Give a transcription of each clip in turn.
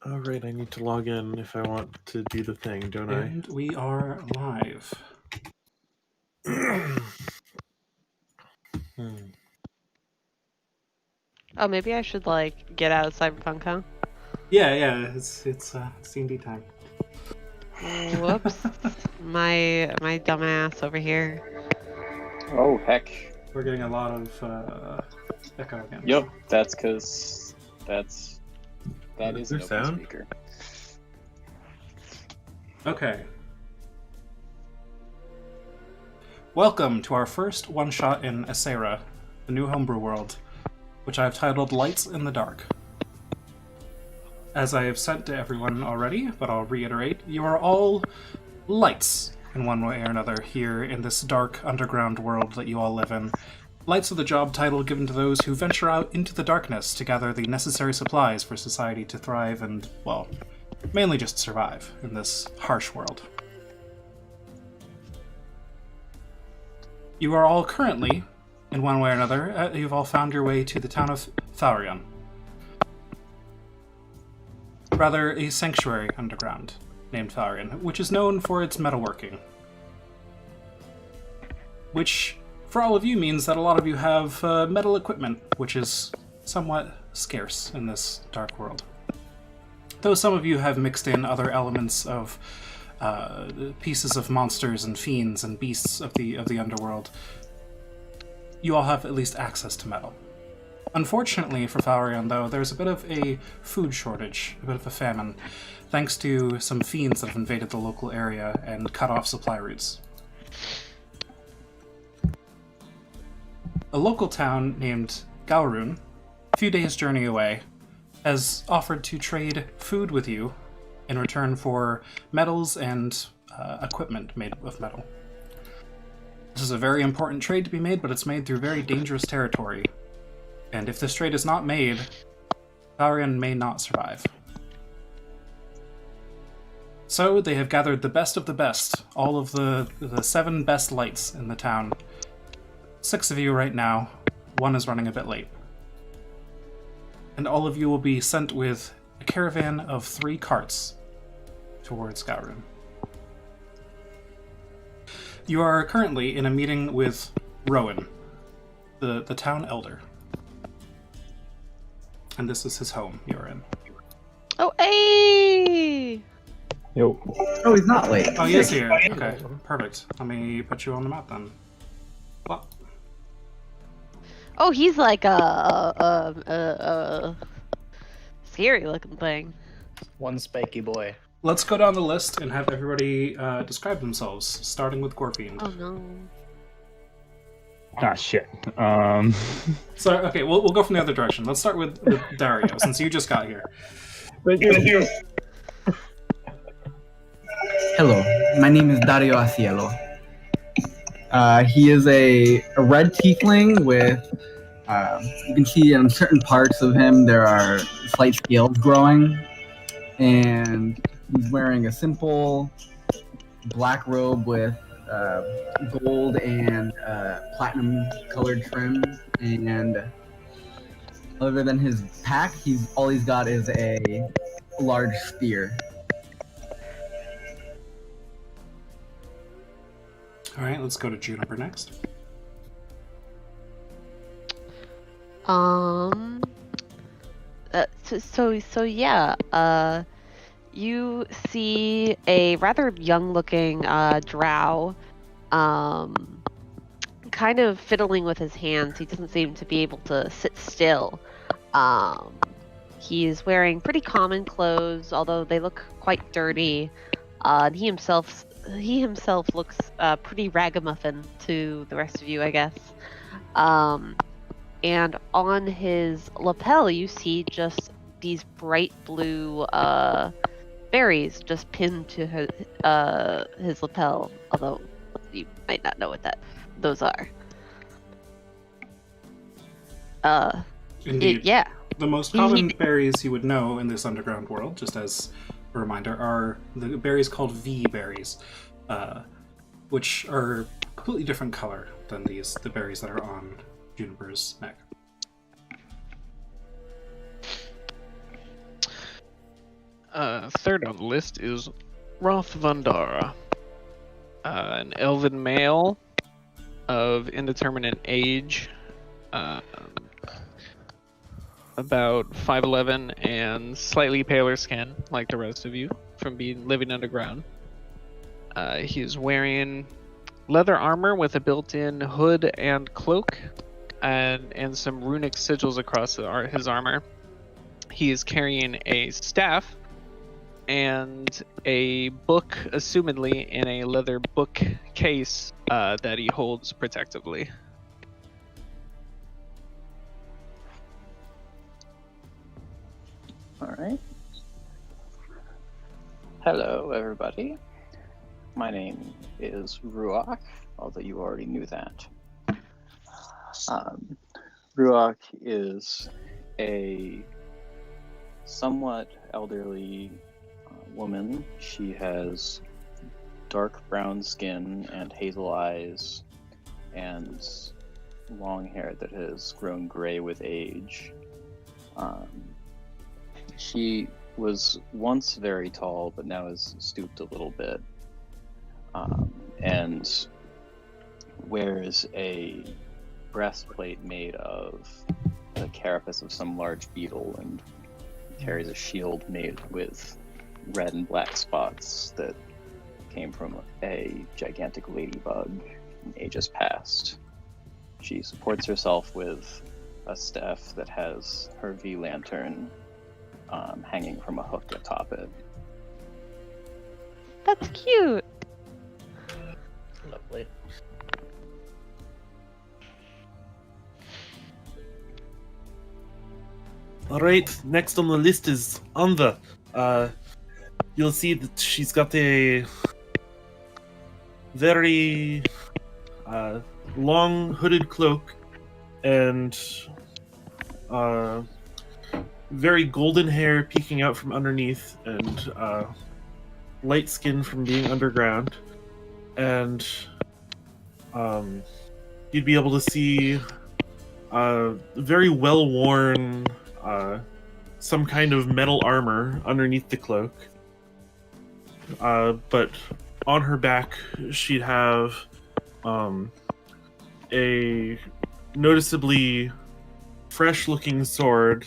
Oh, right, I need to log in if I want to do the thing, don't And we are live. I? Oh, maybe I should, get out of Cyberpunk, huh? Yeah, it's D&D time. Whoops. my dumbass over here. Oh, heck. We're getting a lot of echo again. Yep, that's because that is an there open sound? speaker. Okay. Welcome to our first one-shot in Aseira, the new homebrew world, which I've titled Lights in the Dark. As I have said to everyone already, but I'll reiterate, you are all lights in one way or another here in this dark underground world that you all live in. Lights are the job title given to those who venture out into the darkness to gather the necessary supplies for society to thrive and, well, mainly just survive in this harsh world. You are all currently, in one way or another, you've all found your way to the town of Thaurion. Rather, a sanctuary underground named Thaurion, which is known for its metalworking. Which, for all of you, means that a lot of you have metal equipment, which is somewhat scarce in this dark world. Though some of you have mixed in other elements of pieces of monsters and fiends and beasts of the underworld, you all have at least access to metal. Unfortunately for Thaurion, though, there's a bit of a food shortage, a bit of a famine, thanks to some fiends that have invaded the local area and cut off supply routes. A local town named Gaurun, a few days' journey away, has offered to trade food with you in return for metals and equipment made of metal. This is a very important trade to be made, but it's made through very dangerous territory. And if this trade is not made, Thaurion may not survive. So they have gathered the best of the best, all of the 7 best lights in the town. 6 of you right now, 1 is running a bit late. And all of you will be sent with a caravan of 3 carts towards Gaurun. You are currently in a meeting with Rowan, the town elder. And this is his home you're in. Oh, hey! Yo. Oh, he's not late. Oh, he is here. Okay, perfect. Let me put you on the map then. Well, Oh, he's like a scary looking thing. One spiky boy. let's go down the list and have everybody describe themselves, starting with Gorfiend. Oh no. Ah, shit. So, okay, we'll go from the other direction. Let's start with Dario, since you just got here. Hello, my name is Dario Asielo. He is a red tiefling with, you can see in certain parts of him there are slight scales growing, and he's wearing a simple black robe with gold and platinum colored trim, and other than his pack, all he's got is a large spear. All right, let's go to Juniper next. So yeah. You see a rather young-looking drow, kind of fiddling with his hands. He doesn't seem to be able to sit still. He's wearing pretty common clothes, although they look quite dirty. And he himself looks pretty ragamuffin to the rest of you, I guess. And on his lapel, you see just these bright blue berries just pinned to his lapel, although you might not know what those are. Indeed. Yeah. The most common berries you would know in this underground world, just as a reminder, are the berries called V berries, which are a completely different color than the berries that are on Juniper's neck. Third on the list is Roth Vandara, an elven male of indeterminate age, about 5'11" and slightly paler skin, like the rest of you, from living underground. He is wearing leather armor with a built-in hood and cloak, and some runic sigils across his armor. He is carrying a staff and a book, assumedly in a leather book case that he holds protectively. Alright. Hello, everybody. My name is Ruach, although you already knew that. Ruach is a somewhat elderly woman. She has dark brown skin and hazel eyes and long hair that has grown gray with age. She was once very tall, but now has stooped a little bit, and wears a breastplate made of the carapace of some large beetle, and carries a shield made with red and black spots that came from a gigantic ladybug in ages past. She supports herself with a staff that has her V-lantern hanging from a hook atop it. That's cute. Lovely. Alright, next on the list is Anva. You'll see that she's got a very long hooded cloak and very golden hair peeking out from underneath, and light skin from being underground. And you'd be able to see very well worn some kind of metal armor underneath the cloak. But on her back, she'd have a noticeably fresh-looking sword,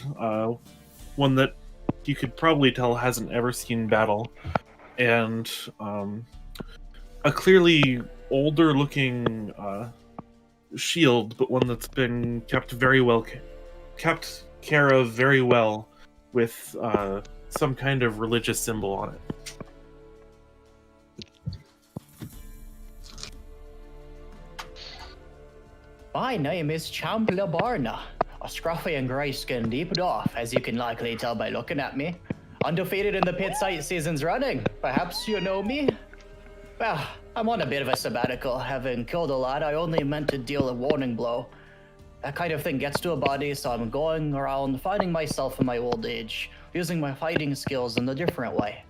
one that you could probably tell hasn't ever seen battle, and a clearly older-looking shield, but one that's been kept care of very well, with some kind of religious symbol on it. My name is Champla Barna, a scruffy and grey-skinned deep dwarf, as you can likely tell by looking at me. Undefeated in the pit 8 seasons running. Perhaps you know me? Well, I'm on a bit of a sabbatical. Having killed a lad, I only meant to deal a warning blow. That kind of thing gets to a body, so I'm going around finding myself in my old age, using my fighting skills in a different way.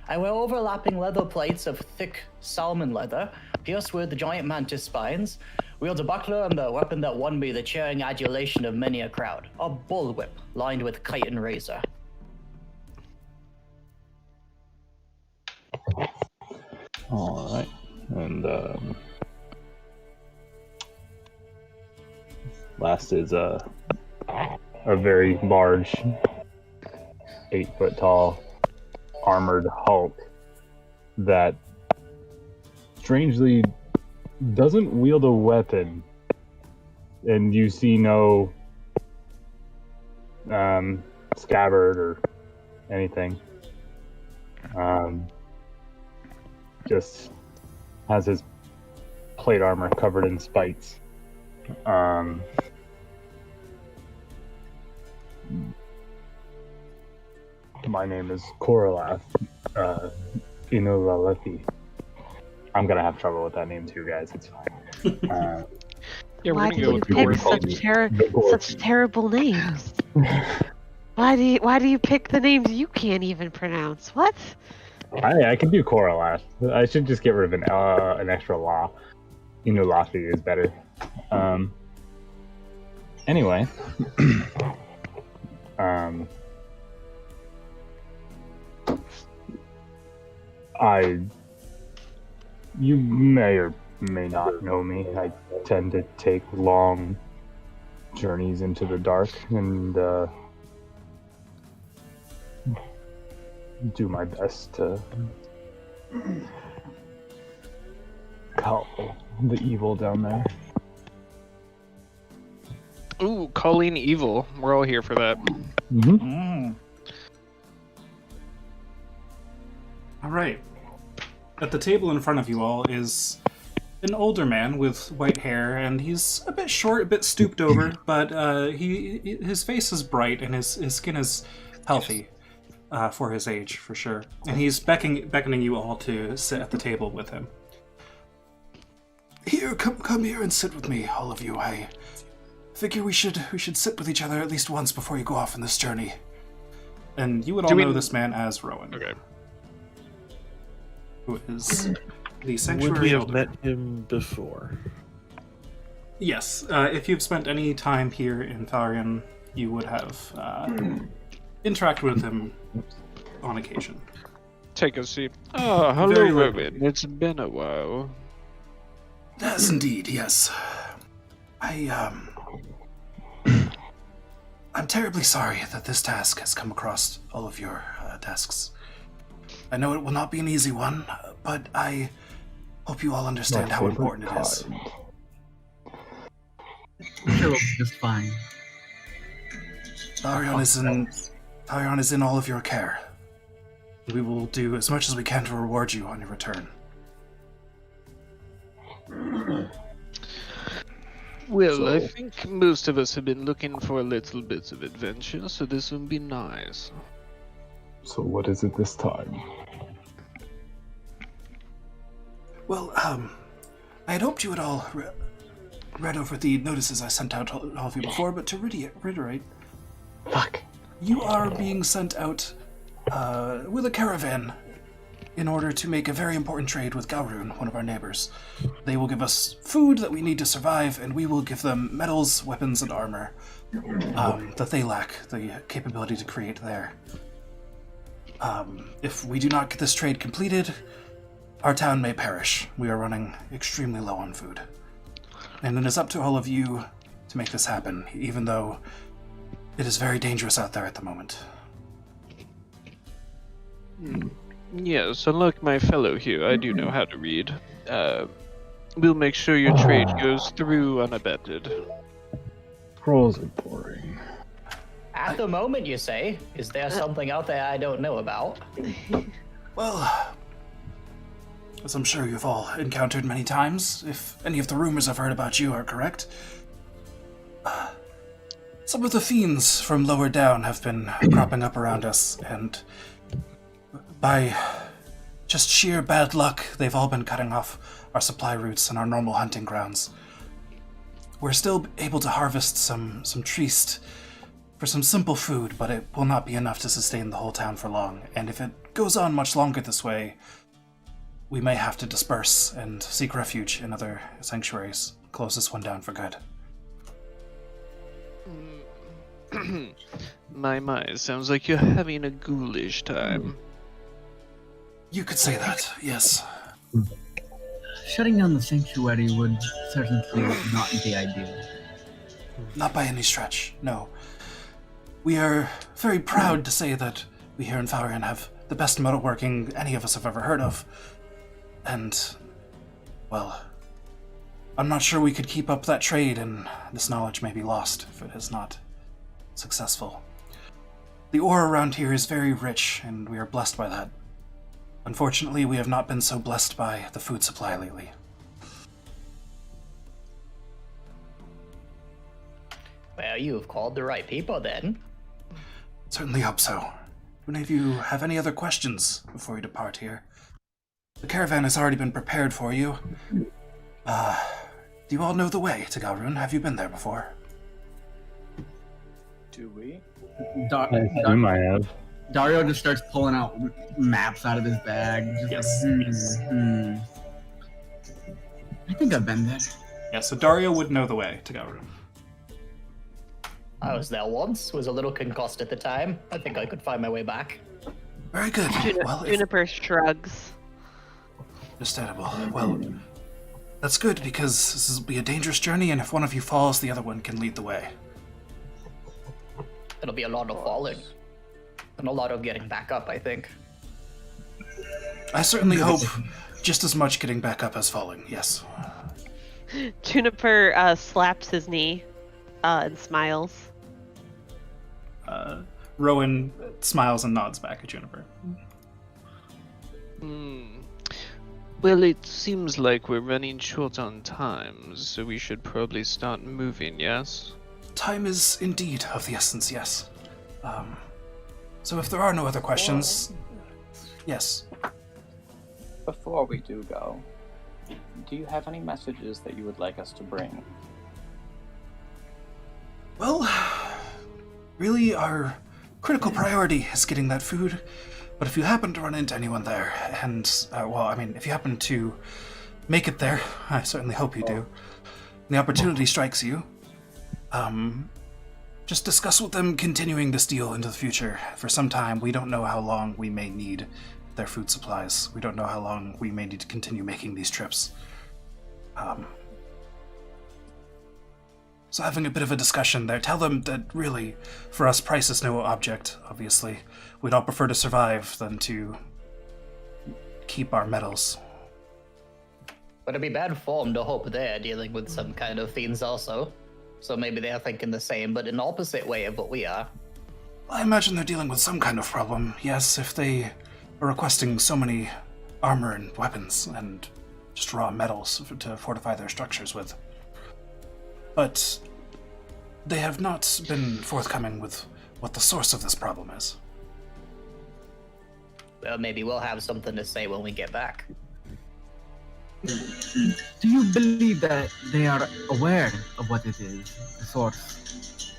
I wear overlapping leather plates of thick salmon leather, pierced with giant mantis spines, wield a buckler and the weapon that won me the cheering adulation of many a crowd, a bullwhip lined with chitin razor. Alright, and last is a very large, 8-foot tall, armored Hulk that strangely doesn't wield a weapon, and you see no scabbard or anything. Just has his plate armor covered in spikes. My name is Koralath Inulalethi. I'm gonna have trouble with that name too, guys. It's fine. Yeah, we're Why gonna do go you with pick Gordon. such terrible names? Why do you pick the names you can't even pronounce? What? I can do Koralath. I should just get rid of an extra law. Inulalethi is better. Anyway. You may or may not know me. I tend to take long journeys into the dark and do my best to call the evil down there. Ooh, calling evil. We're all here for that. Mm-hmm. All right. At the table in front of you all is an older man with white hair, and he's a bit short, a bit stooped over, but his face is bright and his skin is healthy for his age, for sure. And he's beckoning you all to sit at the table with him. Here, come here and sit with me, all of you. I figure we should sit with each other at least once before you go off on this journey. And you would all know this man as Rowan. Okay. Who is the sanctuary Would we have elder. met him before? Yes, if you've spent any time here in Tharian, you would have interacted with him on occasion. Take a seat. Oh, hello, Very Rowan. It's been a while. Yes, indeed, yes. I'm terribly sorry that this task has come across all of your desks. I know it will not be an easy one, but I hope you all understand how important it is. I'm sure we'll be just fine. Tharian is in all of your care. We will do as much as we can to reward you on your return. Well, I think most of us have been looking for a little bit of adventure, so this would be nice. So what is it this time? Well, I had hoped you had all read over the notices I sent out to all of you before, but to reiterate, you are being sent out with a caravan in order to make a very important trade with Gaurun, one of our neighbors. They will give us food that we need to survive, and we will give them metals, weapons, and armor that they lack the capability to create there. If we do not get this trade completed, our town may perish. We are running extremely low on food. And it is up to all of you to make this happen, even though it is very dangerous out there at the moment. Yes, unlike my fellow here, I do know how to read. We'll make sure your trade goes through unabated. Scrolls are boring. At the moment, you say? Is there something out there I don't know about? Well, as I'm sure you've all encountered many times, if any of the rumors I've heard about you are correct, some of the fiends from lower down have been cropping up around us, and by just sheer bad luck, they've all been cutting off our supply routes and our normal hunting grounds. We're still able to harvest some trees for some simple food, but it will not be enough to sustain the whole town for long, and if it goes on much longer this way, we may have to disperse and seek refuge in other sanctuaries. Close this one down for good. My, sounds like you're having a ghoulish time. You could say that, yes. Shutting down the sanctuary would certainly not be ideal. Not by any stretch, no. We are very proud to say that we here in Tharian have the best metalworking any of us have ever heard of. And, well, I'm not sure we could keep up that trade, and this knowledge may be lost if it is not successful. The ore around here is very rich, and we are blessed by that. Unfortunately, we have not been so blessed by the food supply lately. Well, you have called the right people then. Certainly hope so. Do any of you have any other questions before you depart here? The caravan has already been prepared for you. Do you all know the way to Gaurun? Have you been there before? Do we? I assume I have. Dario just starts pulling out maps out of his bag. Yes. I think I've been there. Yeah, so Dario would know the way to Gaurun. I was there once, was a little concussed at the time. I think I could find my way back. Very good. Well, if, Juniper shrugs. Understandable. Well, that's good because this will be a dangerous journey, and if one of you falls, the other one can lead the way. It'll be a lot of falling. And a lot of getting back up, I think. I certainly hope just as much getting back up as falling, yes. Juniper slaps his knee and smiles. Rowan smiles and nods back at Juniper. Well, it seems like we're running short on time, so we should probably start moving, yes? Time is indeed of the essence, yes. So if there are no other questions, yes. Before we do go, do you have any messages that you would like us to bring? Well, really our critical priority is getting that food, but if you happen to run into anyone there, and, if you happen to make it there, I certainly hope you do, and the opportunity strikes you, just discuss with them continuing this deal into the future. For some time, we don't know how long we may need their food supplies. We don't know how long we may need to continue making these trips. So having a bit of a discussion there, tell them that really, for us, price is no object, obviously. We'd all prefer to survive than to keep our medals. But it'd be bad form to hope they're dealing with some kind of fiends also. So maybe they're thinking the same, but in the opposite way of what we are. I imagine they're dealing with some kind of problem, yes, if they are requesting so many armor and weapons and just raw metals to fortify their structures with. But they have not been forthcoming with what the source of this problem is. Well, maybe we'll have something to say when we get back. Do you believe that they are aware of what it is, the source?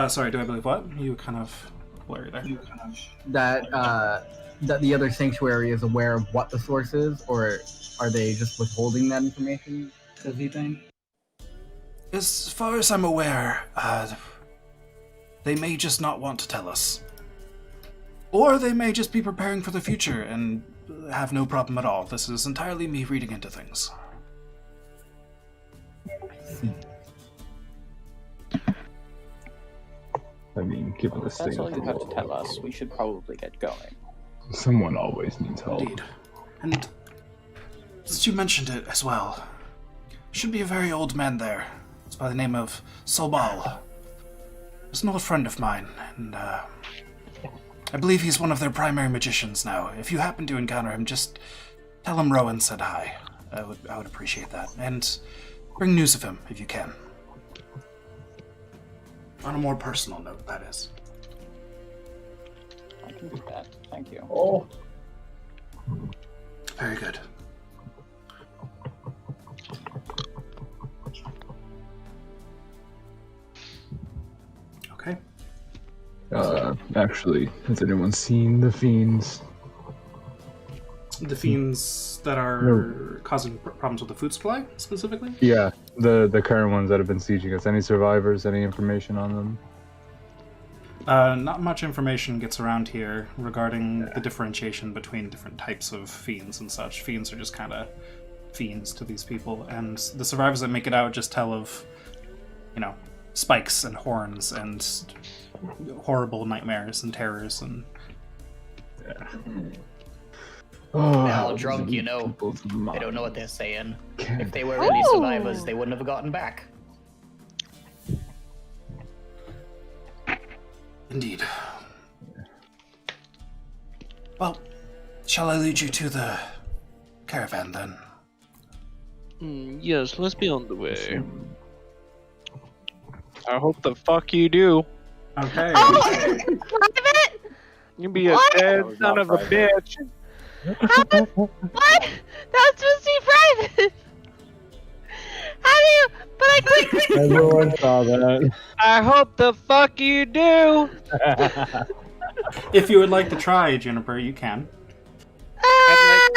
Sorry, do I believe what? You kind of blurry there. That the other sanctuary is aware of what the source is, or are they just withholding that information, does he think? As far as I'm aware, they may just not want to tell us. Or they may just be preparing for the future and have no problem at all. This is entirely me reading into things. I see. I mean, given this That's thing, all you have to tell us. We should probably get going. someone always needs help. Indeed. And since you mentioned it as well, should be a very old man there. It's by the name of Sobal. He's an old friend of mine, and I believe he's one of their primary magicians now. If you happen to encounter him, just tell him Rowan said hi. I would appreciate that. And bring news of him if you can. On a more personal note, that is. I can do that. Thank you. Oh. Very good. Okay. Actually, has anyone seen the fiends? The fiends that are causing problems with the food supply, specifically? Yeah, the current ones that have been sieging us. Any survivors? Any information on them? Not much information gets around here regarding the differentiation between different types of fiends and such. Fiends are just kind of fiends to these people, and the survivors that make it out just tell of, spikes and horns and horrible nightmares and terrors and... Oh, They're all drunk, They don't know what they're saying. If they were really survivors, they wouldn't have gotten back. Indeed. Well, shall I lead you to the caravan then? Yes, let's be on the way. I hope the fuck you do. Okay. Oh! Private? You be a What? dead was son not of a private. bitch. What? That was supposed to be private! How do you... But I clicked... Everyone saw that. I hope the fuck you do. If you would like to try, Juniper, you can. Oh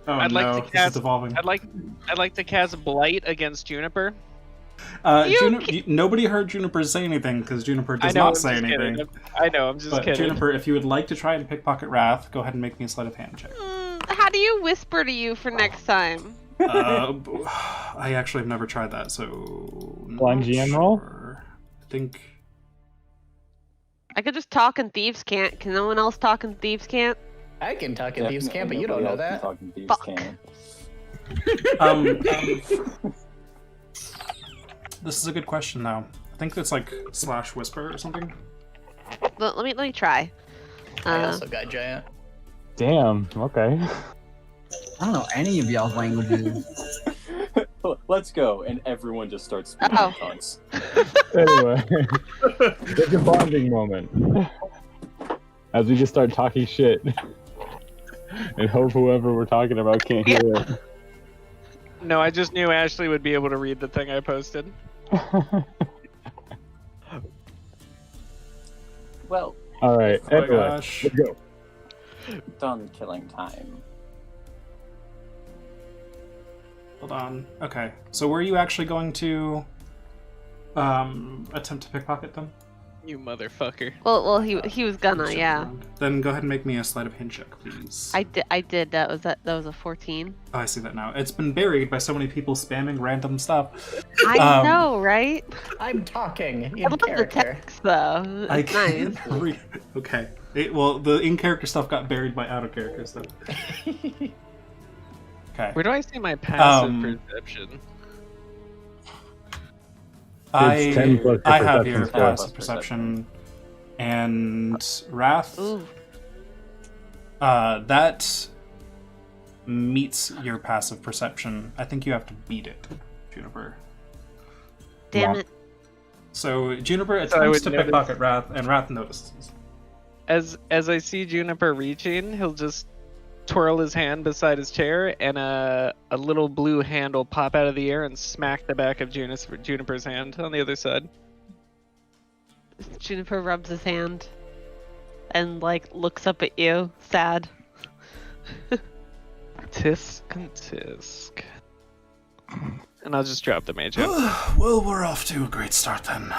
I'd no, like to this cast- is devolving. I'd like to cast Blight against Juniper. Nobody heard Juniper say anything because Juniper does I know, not I'm say just anything. kidding. I know, I'm just But kidding. Juniper, if you would like to try and pickpocket Wrath, go ahead and make me a sleight of hand check. How do you whisper to you for next time? I actually have never tried that, so. Blind not GM roll? sure. I think. I could just talk and thieves can't. Can no one else talk and thieves can't? I can talk in thieves camp, but you don't know that. Fuck. This is a good question, though. I think it's like / whisper or something. Let me try. I also got giant. Damn. Okay. I don't know any of y'all's languages. Let's go, and everyone just starts speaking Oh. tongues. Anyway, it's a bonding moment as we just start talking shit, and hope whoever we're talking about can't hear it. No, I just knew Ashley would be able to read the thing I posted. Well, All right. Oh my Anyway, gosh. let's go. done killing time. Hold on. Okay. So were you actually going to attempt to pickpocket them? You motherfucker. Well, he was gonna, yeah. Then go ahead and make me a sleight of hand check, please. I did. That was a 14. Oh, I see that now. It's been buried by so many people spamming random stuff. I know, right? I'm talking I in love the character. text though. I It's nice. can't read. Okay. Well, the in-character stuff got buried by out-of-character stuff. Okay. Where do I see my passive Um, perception? It's 10 plus I your have perception your score. passive perception and Wrath. Ooh. That meets your passive perception. I think you have to beat it, Juniper. Damn Yeah. it. So Juniper So I would attempts to notice- pickpocket Wrath, and Wrath notices. As I see Juniper reaching, he'll just twirl his hand beside his chair, and a little blue hand will pop out of the air and smack the back of Juniper's hand on the other side. Juniper rubs his hand and like looks up at you, sad. Tisk and tisk. And I'll just drop the mage up. Well, we're off to a great start then.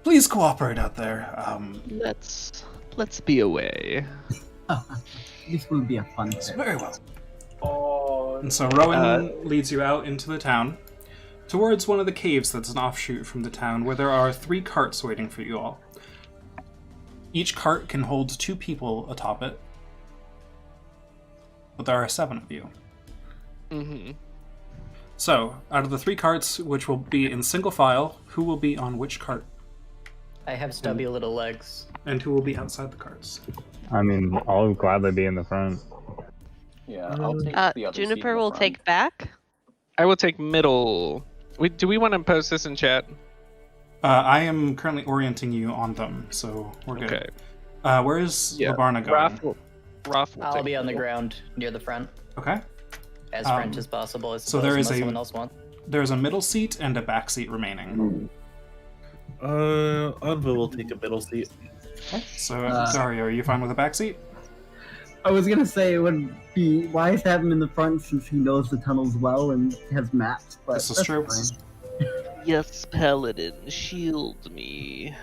Please cooperate out there. Let's be away. This will be a fun trip. Very well. And so Rowan leads you out into the town, towards one of the caves that's an offshoot from the town, where there are 3 carts waiting for you all. Each cart can hold 2 people atop it, but there are 7 of you. Mm-hmm. So, out of the 3 carts, which will be in single file, who will be on which cart? I have stubby little legs. And who will be outside the carts? I mean, I'll gladly be in the front. Yeah, I'll take the other seat in Juniper the will front. take back. I will take middle. Do we want to post this in chat? I am currently orienting you on them, so we're good. Okay. Where is Yeah. Labarna going? Roth will I'll take be on the middle. ground near the front, Okay. as Um, French as possible. I so there suppose, is unless a- someone else wants. There's a middle seat and a back seat remaining. Anva will take a middle seat. So, Dario, are you fine with a back seat? I was gonna say it would be wise to have him in the front since he knows the tunnels well and has maps, but This is that's true. fine. Yes, Paladin, shield me.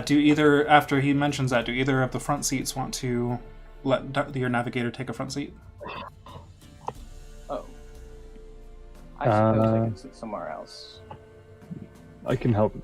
Do either, after he mentions that, do either of the front seats want to let your navigator take a front seat? Oh. I suppose I can sit somewhere else. I can help.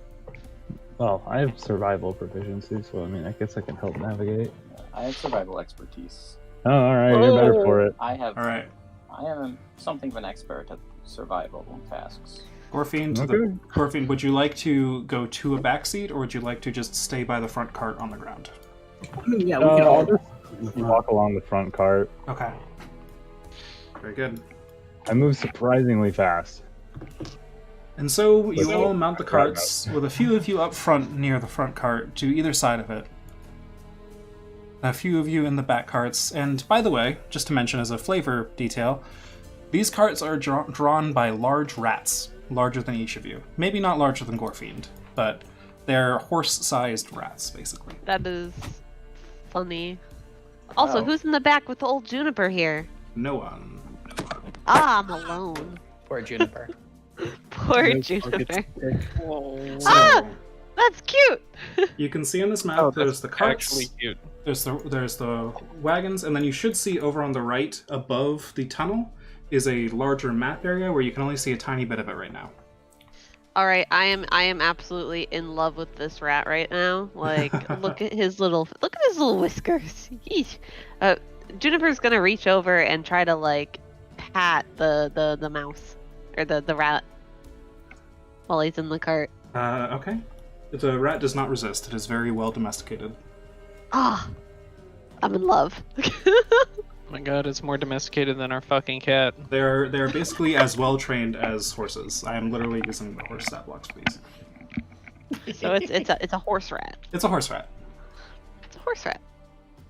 Well, I have survival proficiency, so I mean, I guess I can help navigate. I have survival expertise. Oh, all right, you're better for it. I have. All right. I am something of an expert at survival tasks. Gorfiend, Okay. Gorfiend, would you like to go to a back seat, or would you like to just stay by the front cart on the ground? I mean, yeah, we can I'll all just walk along the front cart. Okay. Very good. I move surprisingly fast. And so you all mount the carts, with a few of you up front near the front cart to either side of it. A few of you in the back carts, and by the way, just to mention as a flavor detail, these carts are drawn by large rats, larger than each of you. Maybe not larger than Gorfiend, but they're horse-sized rats, basically. That is funny. Also, Oh. who's in the back with the old Juniper here? No one. Ah, I'm alone. Poor Juniper. Poor Those Juniper. pockets thick. Ah! That's cute! You can see on this map Oh, there's the that's carts, actually cute. there's the wagons, and then you should see over on the right above the tunnel is a larger map area where you can only see a tiny bit of it right now. Alright, I am absolutely in love with this rat right now. Like, look at his little whiskers. Yeesh. Juniper's gonna reach over and try to like pat the mouse or the rat while he's in the cart. Okay. The rat does not resist. It is very well domesticated. Ah, I'm in love. Oh my god, it's more domesticated than our fucking cat. They're basically as well trained as horses. I am literally using the horse stat blocks, please. So it's a horse rat. It's a horse rat. It's a horse rat.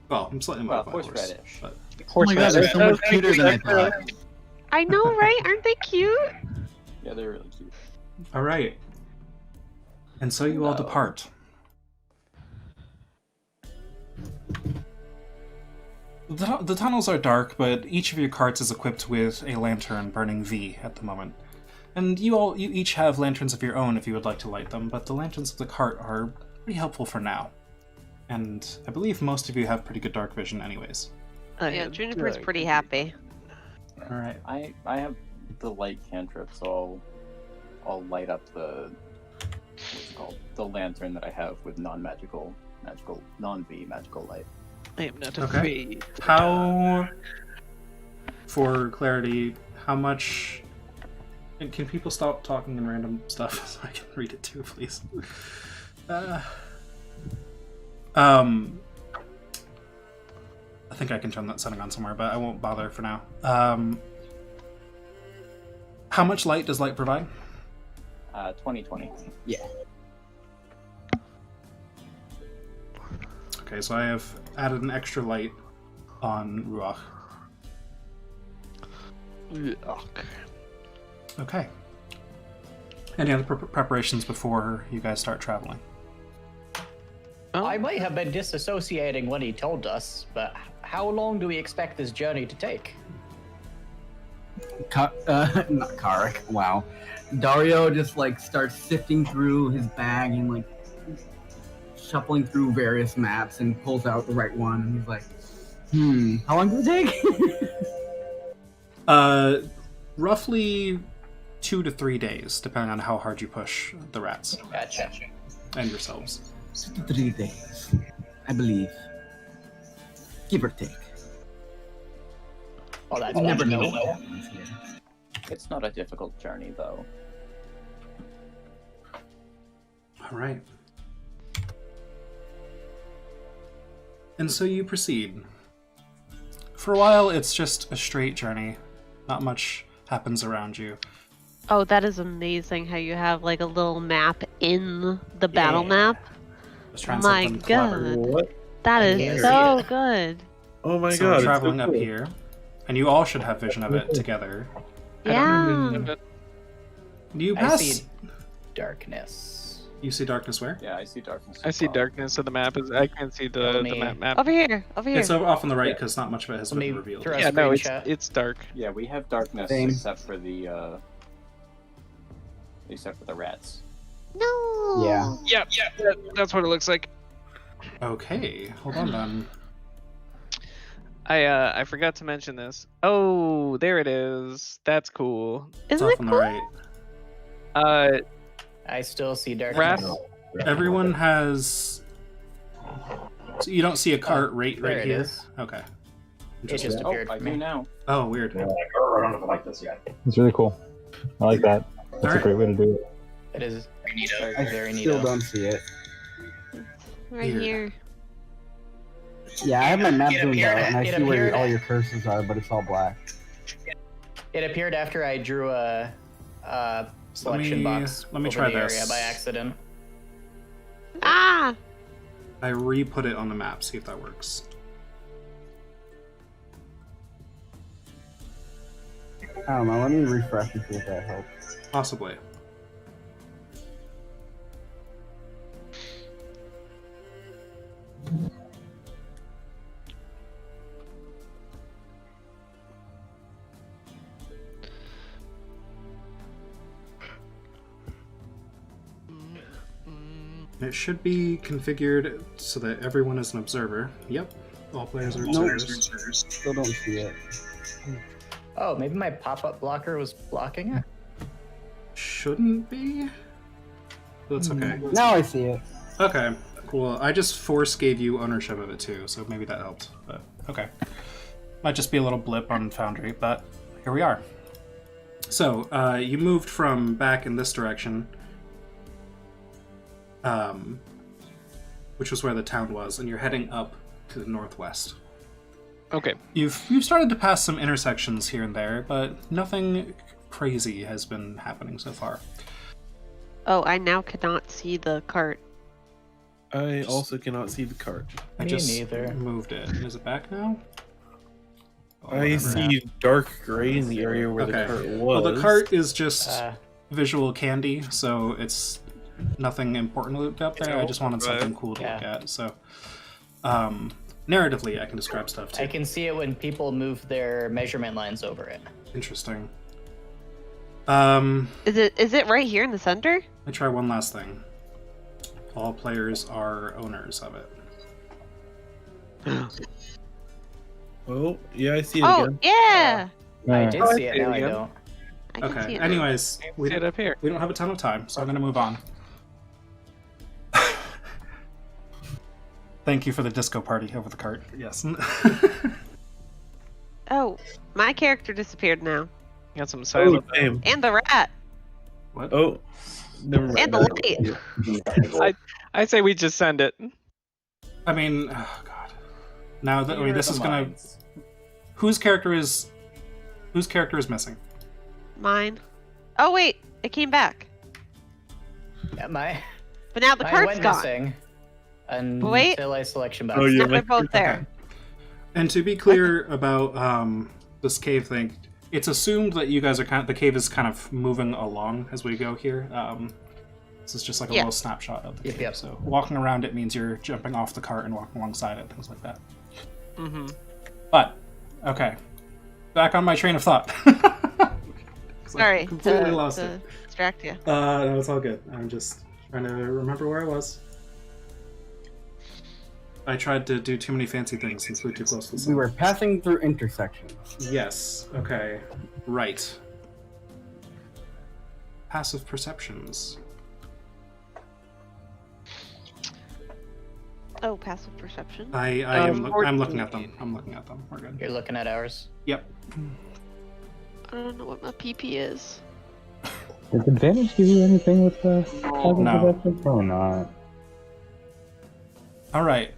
Well, I'm slightly Well, modified horse horse. radish. But Oh my god, they're so much cuter than I thought. I know, right? Aren't they cute? Yeah, they're really cute. all right. And so you all No. depart. The tunnels are dark, but each of your carts is equipped with a lantern burning V at the moment. And you each have lanterns of your own if you would like to light them, but the lanterns of the cart are pretty helpful for now. And I believe most of you have pretty good dark vision anyways. Yeah, Juniper's pretty happy. Alright. I have the light cantrip, so I'll light up the what's it called? The lantern that I have with non-V magical light. I am not Okay. afraid. How, for clarity, how much... And can people stop talking in random stuff so I can read it too, please? I think I can turn that setting on somewhere, but I won't bother for now. How much light does light provide? 2020. Okay, so I have added an extra light on Ruach. Okay. Any other preparations before you guys start traveling? I might have been disassociating when he told us, but how long do we expect this journey to take? Not Karik. Wow. Dario just like starts sifting through his bag and like shuffling through various maps and pulls out the right one. And he's like, how long does it take? Roughly 2 to 3 days, depending on how hard you push the rats Gotcha. and yourselves. 3 days, I believe. Give or take. Oh, that's You never good to know know. what happens here. It's not a difficult journey, though. All right. And so you proceed. For a while, it's just a straight journey. Not much happens around you. Oh, that is amazing how you have like a little map in the battle Yeah. map. Just trying My something clever. God. What? That I is can't so see it. good. Oh my So god! we're it's so traveling up cool. here, and you all should have vision of it together. Yeah. You I pass. see darkness. You see darkness where? Yeah, I see darkness. I as see well. darkness of the map. I can't see Tell the me. map. Over here. Over here. It's over off on the right because not much of it has Let been me revealed. throw a Yeah, no, screenshot. it's dark. Yeah, we have darkness Same. except for the rats. No. Yeah. Yeah, that's what it looks like. Okay, hold on then. I forgot to mention this. Oh, there it is. That's cool. It's Isn't off it on cool? the right. I still see Wrath. darkness. Everyone has. So you don't see a cart right There it here. is. Okay. It just Oh, appeared I for do me. now. Oh, weird. It's really cool. I like that. That's Alright. a great way to do it. It is I very still neat. don't see it. Right Weird. here. Yeah, I have my map zoomed out and I it see where appeared- all your curses are, but it's all black. It appeared after I drew a selection box let me over try the this. area by accident. Ah. I re-put it on the map. See if that works. I don't know, let me refresh and see if that helps. Possibly. It should be configured so that everyone is an observer. Yep, all players are observers. Still don't see it. Oh, maybe my pop-up blocker was blocking it? Shouldn't be. But that's okay. Now I see it. Okay, cool. I just force gave you ownership of it too, so maybe that helped. But okay, might just be a little blip on Foundry, but here we are. So you moved from back in this direction, which was where the town was, and you're heading up to the northwest. Okay. You've started to pass some intersections here and there, but nothing crazy has been happening so far. Oh, I now cannot see the cart. I also cannot see the cart. I Me just neither. moved it. Is it back now? Oh, I whatever. see dark gray in the area where Okay. the cart was. Well, the cart is just Uh, visual candy, so it's nothing important to look up there. I just wanted something cool to look Yeah. at. So, narratively, I can describe stuff too. I can see it when people move their measurement lines over it. Interesting. Is it right here in the center? Let me try one last thing. All players are owners of it. Oh, yeah, I see it Oh, again. yeah! I did see it, see it now I again. don't. I can see Okay. it. Anyways, we See it don't, up here. we don't have a ton of time, so I'm going to move on. Thank you for the disco party over the cart. Yes. Oh, my character disappeared now. Got some Oh, silent. damn. And the rat. What? Oh, never mind. And the light. I say we just send it. I mean, oh god. Now that this is gonna. Whose character is missing? Mine. Oh, wait. It came back. Yeah, my But now the mine cart's went gone. missing Wait. until I selection box. Oh, yeah. Now they're both there. And to be clear about this cave thing, it's assumed that you guys are the cave is kind of moving along as we go here. This is just like a Yeah. little snapshot of the Yep, cave. yep. So walking around it means you're jumping off the cart and walking alongside it, things like that. Mm-hmm. But okay, back on my train of thought. Sorry. Completely lost to it. distract you. No, it's all good. I'm just trying to remember where I was. I tried to do too many fancy things since we were too close to the sun. We were passing through intersections. Yes. Okay. Right. Passive perceptions. Oh, passive perception. I'm looking at 14. them. I'm looking at them. We're good. You're looking at ours. Yep. I don't know what my PP is. Does advantage give you anything with the No. perception? Probably not. All right.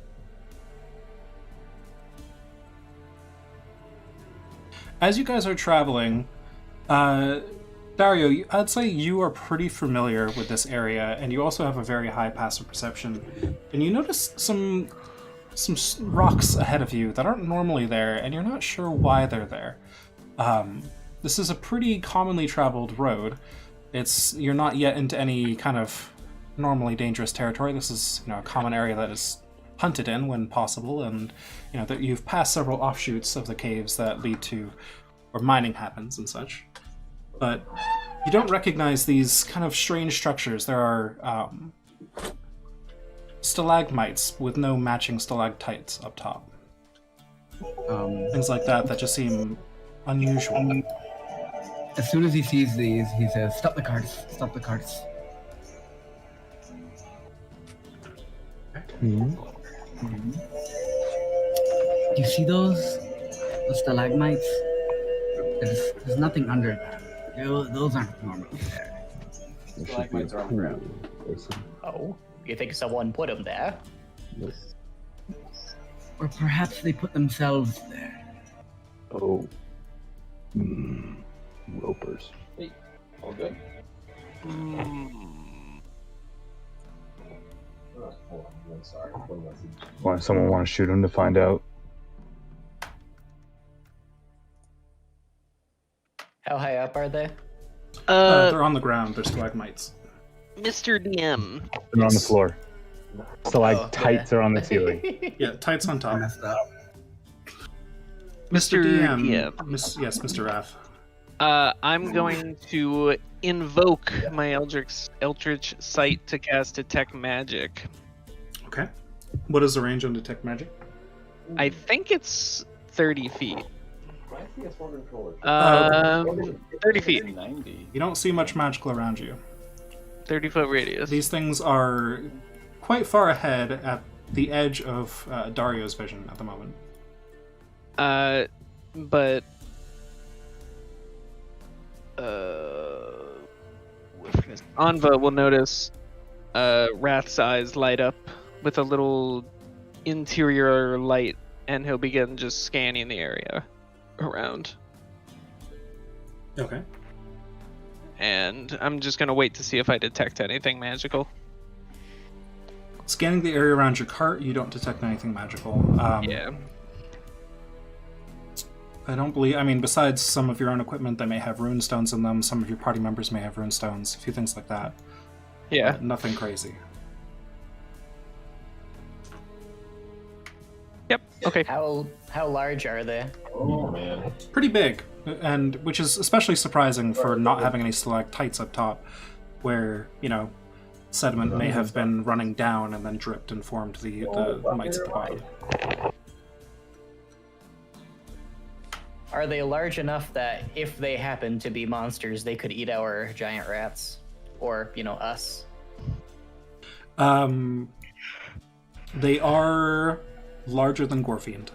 As you guys are traveling, Dario, I'd say you are pretty familiar with this area, and you also have a very high passive perception. And you notice some rocks ahead of you that aren't normally there, and you're not sure why they're there. This is a pretty commonly traveled road. You're not yet into any kind of normally dangerous territory. This is a common area that is hunted in when possible, and that you've passed several offshoots of the caves that lead to where mining happens and such. But you don't recognize these kind of strange structures. There are stalagmites with no matching stalactites up top. Things like that just seem unusual. As soon as he sees these, he says, "Stop the carts! Stop the carts!" Hmm. Do you see those stalagmites? There's nothing under them. Those aren't normally there. Stalagmites are on the ground. Oh, you think someone put him there? Or perhaps they put themselves there. Oh. Ropers. All good. Someone want to shoot him to find out? How high up are they? They're on the ground. They're stalagmites. Mr. DM. They're on the floor. Stalactites are on the ceiling. Yeah, tights on top. Messed up. Mr. DM. DM. Yes, Mr. Rath. I'm going to invoke my Eldritch Sight to cast Detect Magic. Okay. What is the range on Detect Magic? I think it's 30 feet. 30 feet. 90. You don't see much magical around you. 30-foot radius. These things are quite far ahead at the edge of Dario's vision at the moment. But Anva will notice Wrath's eyes light up with a little interior light, and he'll begin just scanning the area around. Okay. And I'm just gonna wait to see if I detect anything magical. Scanning the area around your cart, you don't detect anything magical. Yeah. I don't believe... I mean, besides some of your own equipment that may have rune stones in them, some of your party members may have rune stones, a few things like that. Yeah. Nothing crazy. Yep. Okay. How large are they? Oh man. Pretty big, and which is especially surprising for not having any stalactites up top, where, you know, sediment may have been running down and then dripped and formed the mites at the bottom. Are they large enough that if they happen to be monsters, they could eat our giant rats? Or, you know, us? They are larger than Gorfiend.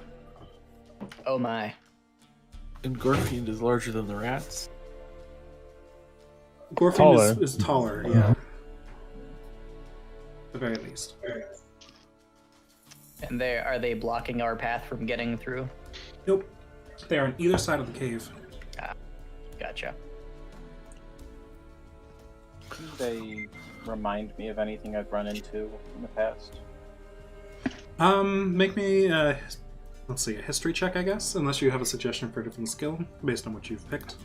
Oh my. And Gorfiend is larger than the rats. Gorfiend Taller. is taller, yeah. At the very least. And are they blocking our path from getting through? Nope. They are on either side of the cave. Gotcha. Do they remind me of anything I've run into in the past? Make me, let's see, a history check, I guess, unless you have a suggestion for a different skill, based on what you've picked.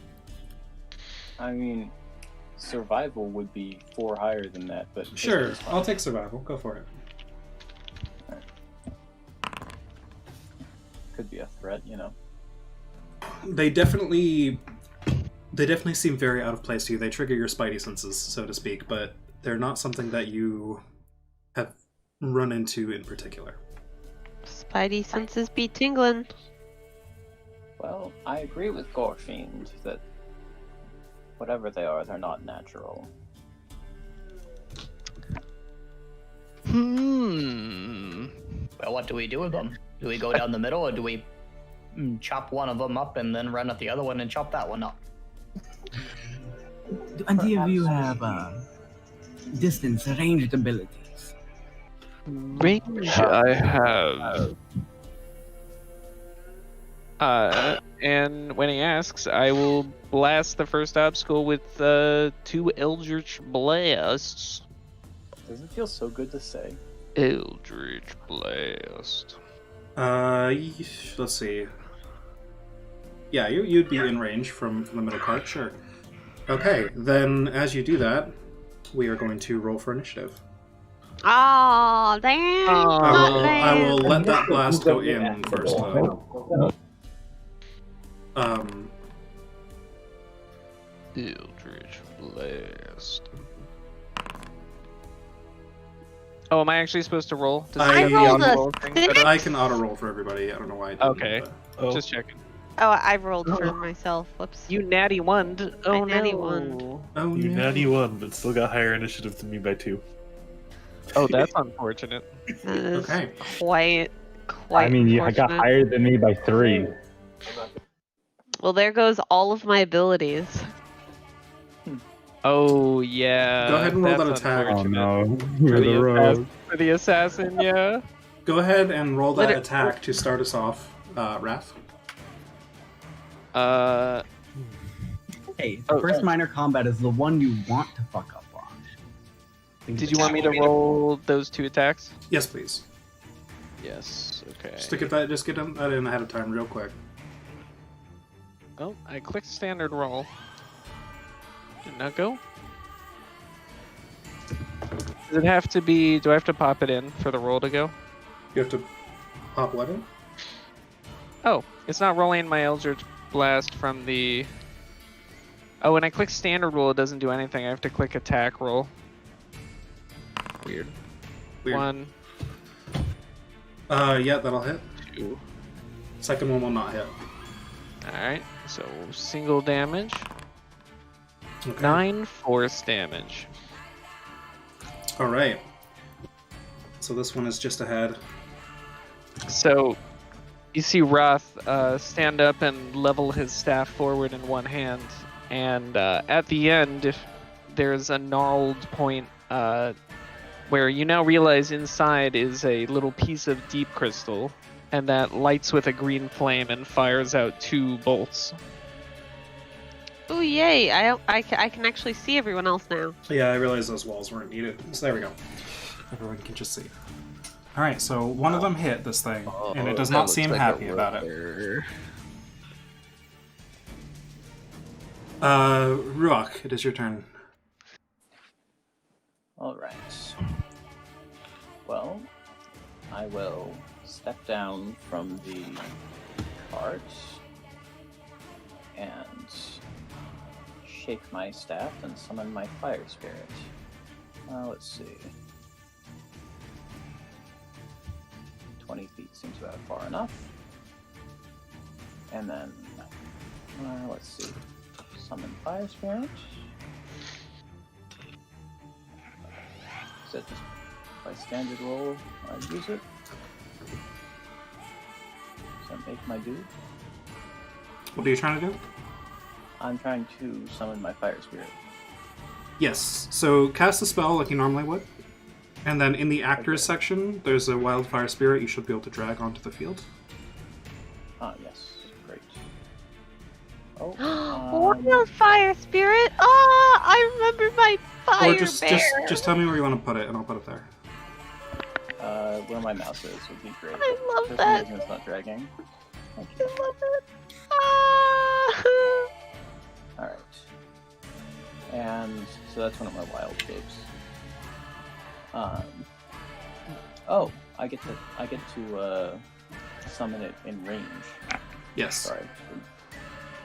I mean, survival would be 4 higher than that, but... Sure, history's fine. I'll take survival. Go for it. Could be a threat, you know. They definitely seem very out of place to you. They trigger your spidey senses, so to speak, but they're not something that you have run into in particular. Spidey senses be tingling. Well, I agree with Gorfiend that whatever they are, they're not natural. Well, what do we do with them? Do we go down the middle, or do we chop one of them up and then run at the other one and chop that one up? Do any of you have distance ranged abilities? Range I have. And when he asks, I will blast the first obstacle with 2 Eldritch Blasts. Does it feel so good to say? Eldritch Blast. Let's see. Yeah, you'd be in range from the middle cart, sure. Okay, then as you do that, we are going to roll for initiative. Oh, damn! I will let that blast go in first, though. Eldritch Blast. Oh, am I actually supposed to roll? Does I it have the rolled a auto-roll thing set up? I can auto-roll for everybody. I don't know why I didn't. Okay. but- Just checking. Oh, I rolled for myself. Whoops. You natty one. Oh I natty no. one. Oh, You no. natty one, but still got higher initiative than me by 2. Oh, that's unfortunate. That is Okay. quite I mean, you got unfortunate. higher than me by 3. Well, there goes all of my abilities. Oh yeah. Go ahead and roll that's that attack. Oh unfortunate. no. For We're the, the rogue. for the assassin, yeah. Go ahead and roll that Liter- attack to start us off, Wrath. Hey, Oh, first minor combat is the one you want to fuck up on. Did you want me to roll those 2 attacks? Yes, please. Yes. Okay. Just get them that in ahead of time, real quick. Oh, I clicked standard roll. Did not go. Does it have to be? Do I have to pop it in for the roll to go? You have to pop what in? Oh, it's not rolling my Eldritch Blast from the Oh, when I click standard roll, it doesn't do anything. I have to click attack roll. Weird. Weird. 1, Yeah, that'll hit. 2. Second one will not hit. Alright, so single damage. Okay. 9 force damage. All right. So this one is just ahead. So you see Roth stand up and level his staff forward in one hand, and at the end there's a gnarled point where you now realize inside is a little piece of deep crystal, and that lights with a green flame and fires out 2 bolts. Oh yay! I can actually see everyone else now. Yeah, I realized those walls weren't needed. So there we go. Everyone can just see. All right, so one of them hit this thing, and it does not seem happy about it. Ruach, it is your turn. Alright. Well, I will step down from the cart and shake my staff and summon my fire spirit. Let's see. 20 feet seems about far enough. And then, let's see. Summon fire spirit. Is that just by standard roll I use it? Does that make my dude? What are you trying to do? I'm trying to summon my fire spirit. Yes. So cast a spell like you normally would. And then in the actors section, there's a wildfire spirit you should be able to drag onto the field. Yes. Great. Oh, Wildfire spirit! Ah, I remember my fire or just tell me where you want to put it, and I'll put it there. Where my mouse is would be great. I love For some that. reason it's not dragging. Thank I you. love it. Ah. Alright. And so that's one of my wild shapes. Oh, I get to summon it in range. Yes. Sorry.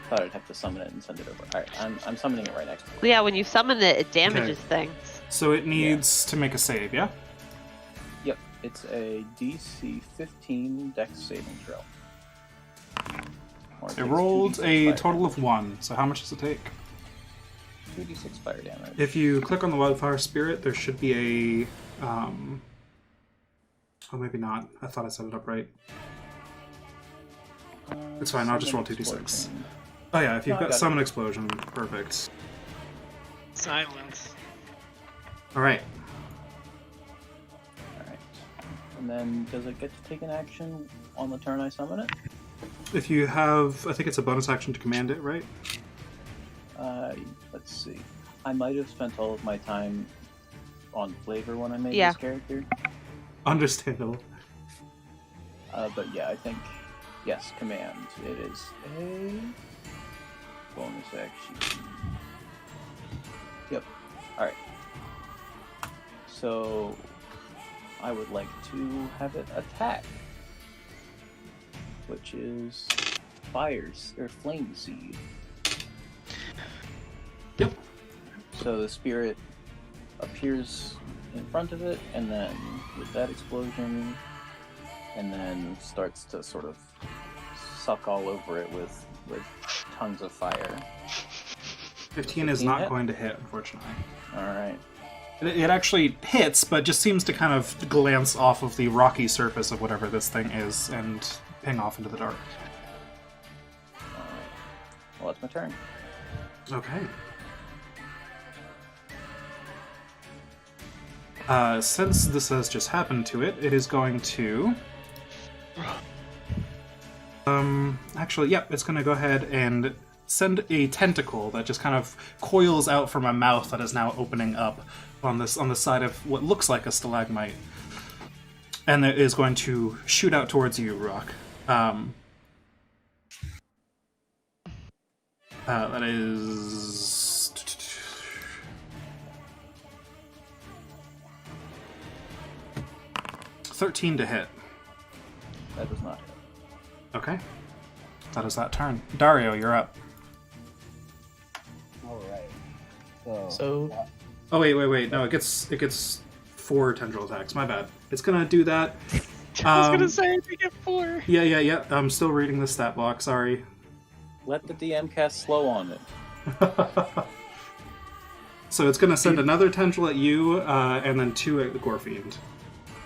Thought I'd have to summon it and send it over. Alright, I'm summoning it right next to it. Yeah, when you summon it, it damages things. So it needs to make a save, yeah? Yep, it's a DC 15 Dex saving throw. It rolled a total of 1, so how much does it take? 2d6 fire damage. If you click on the wildfire spirit, there should be a... Oh, maybe not. I thought I set it up right. It's fine, I'll just roll 2d6. Explosion. Oh yeah, if you've No, I got got Summon Explosion, perfect. Silence. Alright. Alright. And then, does it get to take an action on the turn I summon it? If you have... I think it's a bonus action to command it, right? Let's see. I might have spent all of my time on flavor when I made Yeah. this character. Understandable. But yeah, I think, yes, command. It is a bonus action. Yep. Alright. So, I would like to have it attack. Which is fires, or flame seed. Yep. So the spirit appears in front of it, and then with that explosion, and then starts to sort of suck all over it with tons of fire. 15 is 15 not hit? going to hit, unfortunately. Alright. It actually hits, but just seems to kind of glance off of the rocky surface of whatever this thing is and ping off into the dark. Alright. Well, that's my turn. Okay. Since this has just happened to it, it is going to... Actually, yep, it's going to go ahead and send a tentacle that just kind of coils out from a mouth that is now opening up on the side of what looks like a stalagmite. And it is going to shoot out towards you, Rock. That is... 13 to hit. That does not hit. Okay. That is that turn. Dario, you're up. So Oh wait. No, it gets 4 tendril attacks. My bad. It's gonna do that. I was gonna say to get 4. Yeah. I'm still reading the stat block. Sorry. Let the DM cast slow on it. So it's gonna send another tendril at you, and then 2 at the Gorfiend.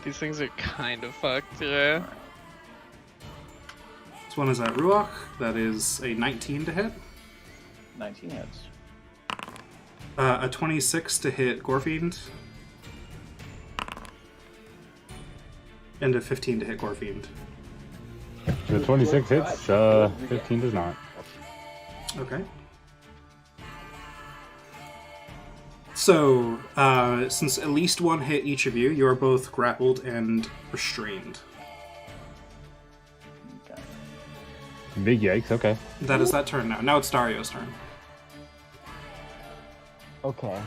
These things are kind of fucked, yeah. This one is at Ruach. That is a 19 to hit. 19 hits. A 26 to hit Gorfiend. And a 15 to hit Gorfiend. The 26 hits, 15 does not. Okay. So, since at least one hit each of you, you are both grappled and restrained. Okay. Big yikes, okay. That is that turn now. Now it's Dario's turn. Okay.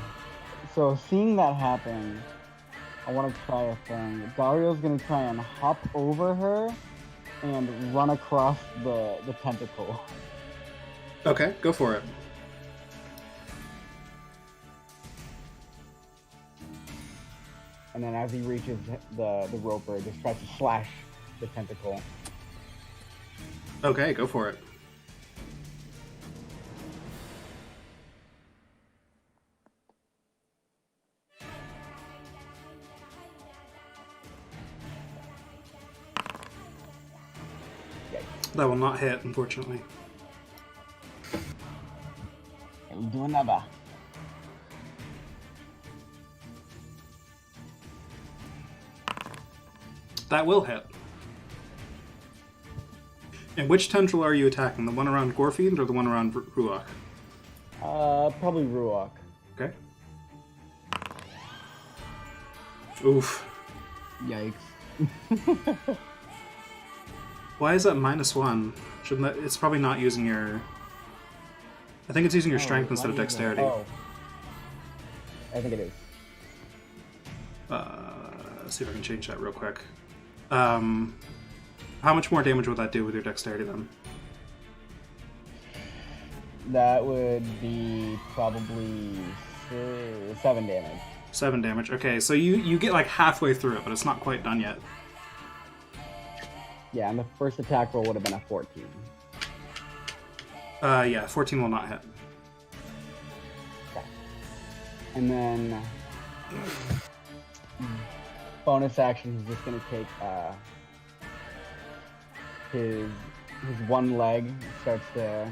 So seeing that happen, I want to try a thing. Dario's gonna try and hop over her and run across the tentacle. Okay, go for it. And then as he reaches the roper, just tries to slash the tentacle. Okay, go for it. That will not hit, unfortunately. We'll do another. That will hit. And which tendril are you attacking? The one around Gorfiend or the one around Ruach? Probably Ruach. Okay. Oof. Yikes. Why is that -1? Shouldn't that? It's probably not using your. I think it's using your strength instead of dexterity. Oh. I think it is. Let's see if I can change that real quick. How much more damage would that do with your dexterity then? That would be probably 7 damage. 7 damage. Okay, so you get like halfway through it, but it's not quite done yet. Yeah, and the first attack roll would have been a 14. Yeah, 14 will not hit. Okay. And then bonus action, he's just gonna take his one leg starts to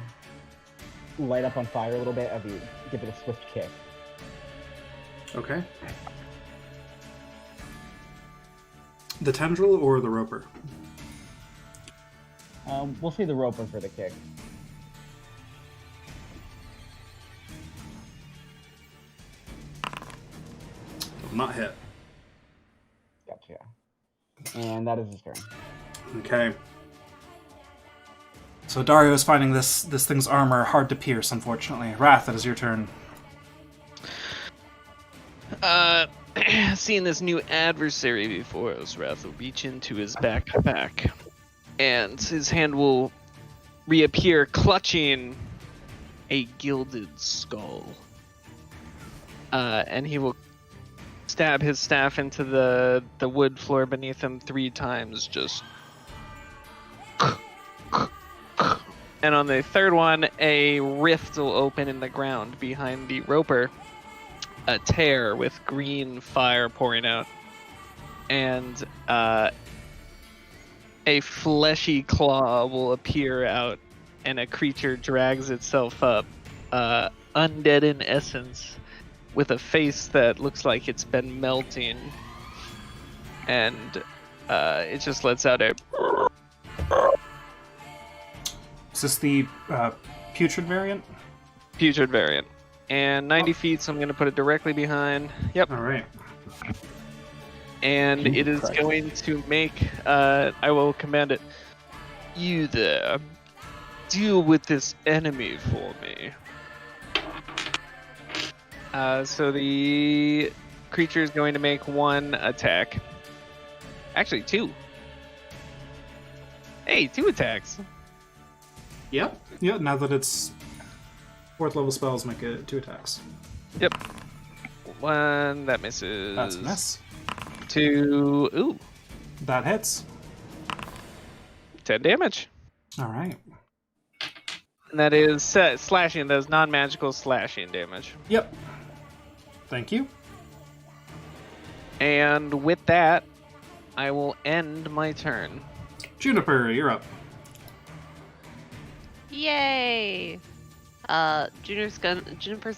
light up on fire a little bit as he gives it a swift kick. Okay. The tendril or the roper? We'll see the roper for the kick. Will not hit. Gotcha. And that is his turn. Okay. So Dario is finding this thing's armor hard to pierce, unfortunately. Wrath, that is your turn. Seeing this new adversary before us, Wrath will reach into his backpack, and his hand will reappear clutching a gilded skull. And he will stab his staff into the wood floor beneath him 3 times, just. And on the third one, a rift will open in the ground behind the roper. A tear with green fire pouring out. And a fleshy claw will appear out, and a creature drags itself up. Undead in essence, with a face that looks like it's been melting. And it just lets out a... Is this the putrid variant? Putrid variant. And 90 feet, so I'm going to put it directly behind. Yep. All right. And it is going to make... I will command it. You there. Deal with this enemy for me. So the creature is going to make 1 attack. Actually, 2. Hey, 2 attacks. Yep. Yeah, now that it's 4th level spells, make it 2 attacks. Yep. 1 that misses. That's a miss. 2. Ooh, That hits. 10 damage. All right. And that is slashing. That is non-magical slashing damage. Yep. Thank you. And with that, I will end my turn. Juniper, you're up. Yay! Juniper's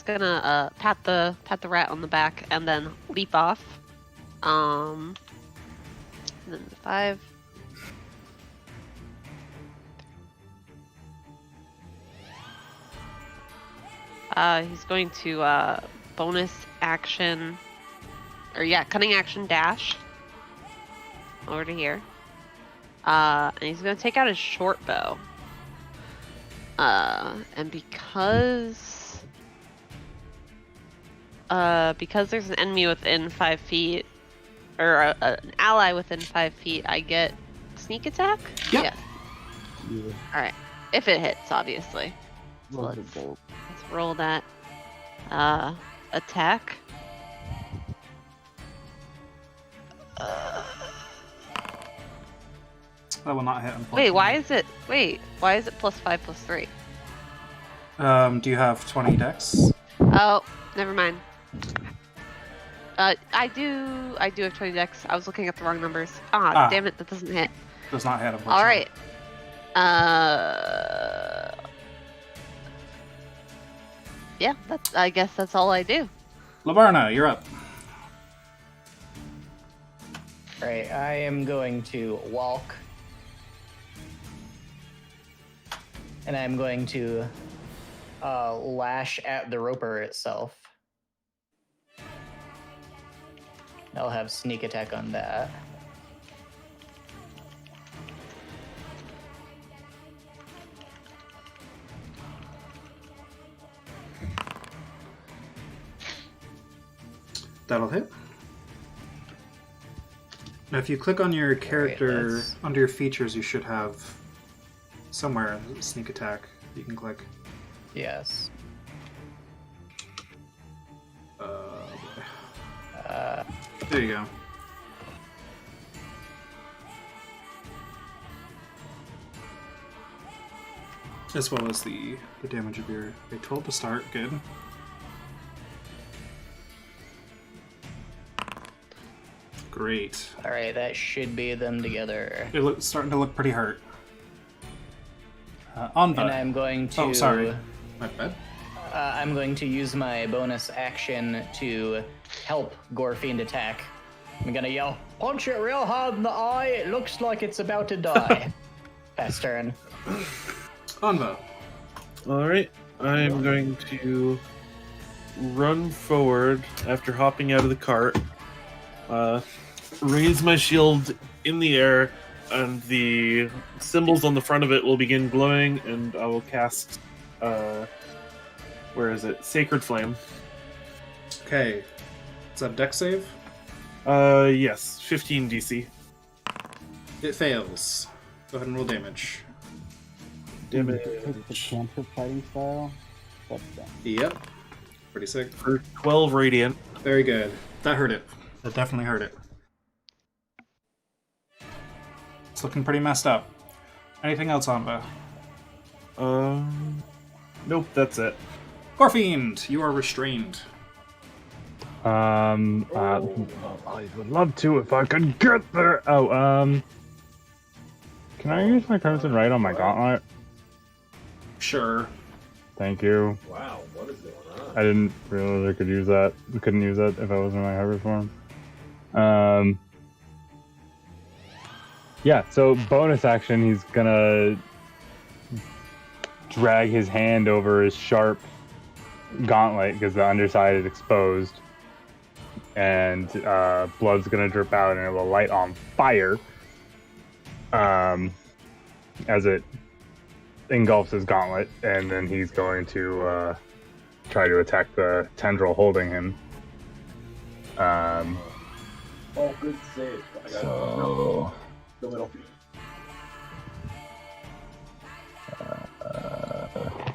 gonna pat the rat on the back and then leap off. And then 5. He's going to bonus action, cunning action dash over to here. And he's gonna take out his short bow. And because there's an enemy within 5 feet, or an ally within 5 feet, I get sneak attack? Yep. Yes. Yeah. Alright. If it hits, obviously. So let's roll that attack. That will not hit, Wait, unfortunately. why is it +5 +3? Do you have 20 dex? Oh, never mind. I do have 20 dex. I was looking at the wrong numbers. Damn it, that doesn't hit. Does not hit, unfortunately. Alright. Yeah, I guess that's all I do. Labarna, you're up. Right, I am going to walk. And I'm going to lash at the roper itself. I'll have sneak attack on that. That'll hit. Now, if you click on your character, that's- under your features, you should have somewhere a sneak attack you can click. Yes. There you go. As well as the damage of your 12 to start. Good. Great. All right, that should be them together. It's starting to look pretty hurt. Anva. And I'm going to. Oh, sorry. My bad. I'm going to use my bonus action to help Gorefiend attack. I'm gonna yell, "Punch it real hard in the eye! It looks like it's about to die." Fast turn. Anva. Alright, I am going to run forward after hopping out of the cart, raise my shield in the air, and the symbols on the front of it will begin glowing, and I will cast, where is it? Sacred Flame. Okay. Is that a dex save? Yes, 15 DC. It fails. Go ahead and roll damage. Damage The cantrip fighting style. That's done. Yep. Pretty sick. for 12 radiant. Very good. That hurt it. That definitely hurt it. It's looking pretty messed up. Anything else, Anva? Nope, that's it. Gorefiend, you are restrained. I would love to if I could get there. Oh, can I use my Crimson Right on my gauntlet? Sure. Thank you. Wow, what is going on? I didn't realize I could use that. I couldn't use that if I was in my hybrid form. Yeah, so bonus action, he's gonna drag his hand over his sharp gauntlet because the underside is exposed. And blood's gonna drip out and it will light on fire as it engulfs his gauntlet, and then he's going to try to attack the tendril holding him. Oh, good save. I got So the middle.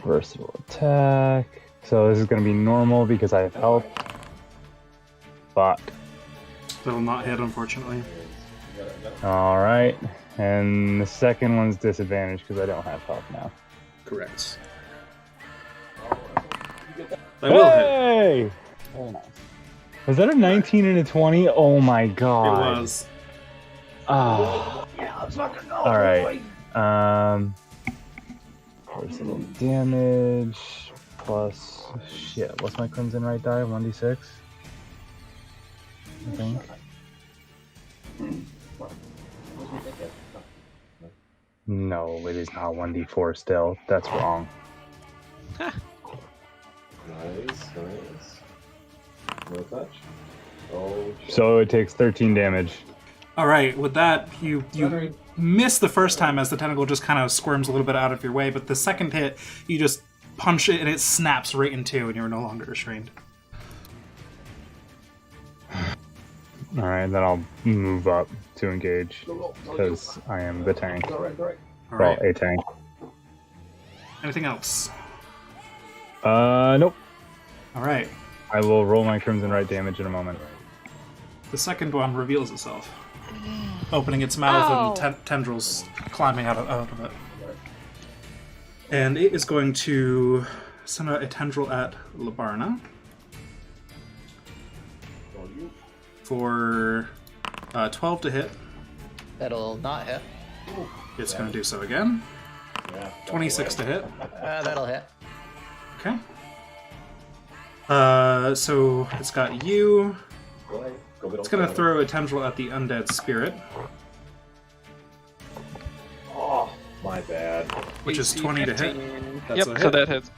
versatile attack. So this is going to be normal because I have health. Fuck. That'll not hit, unfortunately. Alright. And the second one's disadvantage because I don't have health now. Correct. That will hit. Hey! Very nice. Was that a 19 and a 20? Oh my It god. was. Ah. Alright. Forcible damage plus shit. What's my Crimson Right die? 1d6? I think. No, it is not 1d4 still. That's wrong. Nice. No touch. Oh, shit. So it takes 13 damage. All right, with that, you miss the first time as the tentacle just kind of squirms a little bit out of your way, but the second hit, you just punch it and it snaps right in two and you're no longer restrained. Alright, then I'll move up to engage because I am the tank. All right. All Well, right. a tank. Anything else? Nope. All right. I will roll my Crimson Right damage in a moment. The second one reveals itself, opening its mouth Ow. and tendrils climbing out of it. And it is going to send out a tendril at Labarna for 12 to hit. That'll not hit. It's going to do so again. 26 to hit. That'll hit. Okay. So it's got you. It's going to throw a tendril at the undead spirit, Oh, my bad. which is 20 to hit. 15. That's Yep, a so hit. that hits.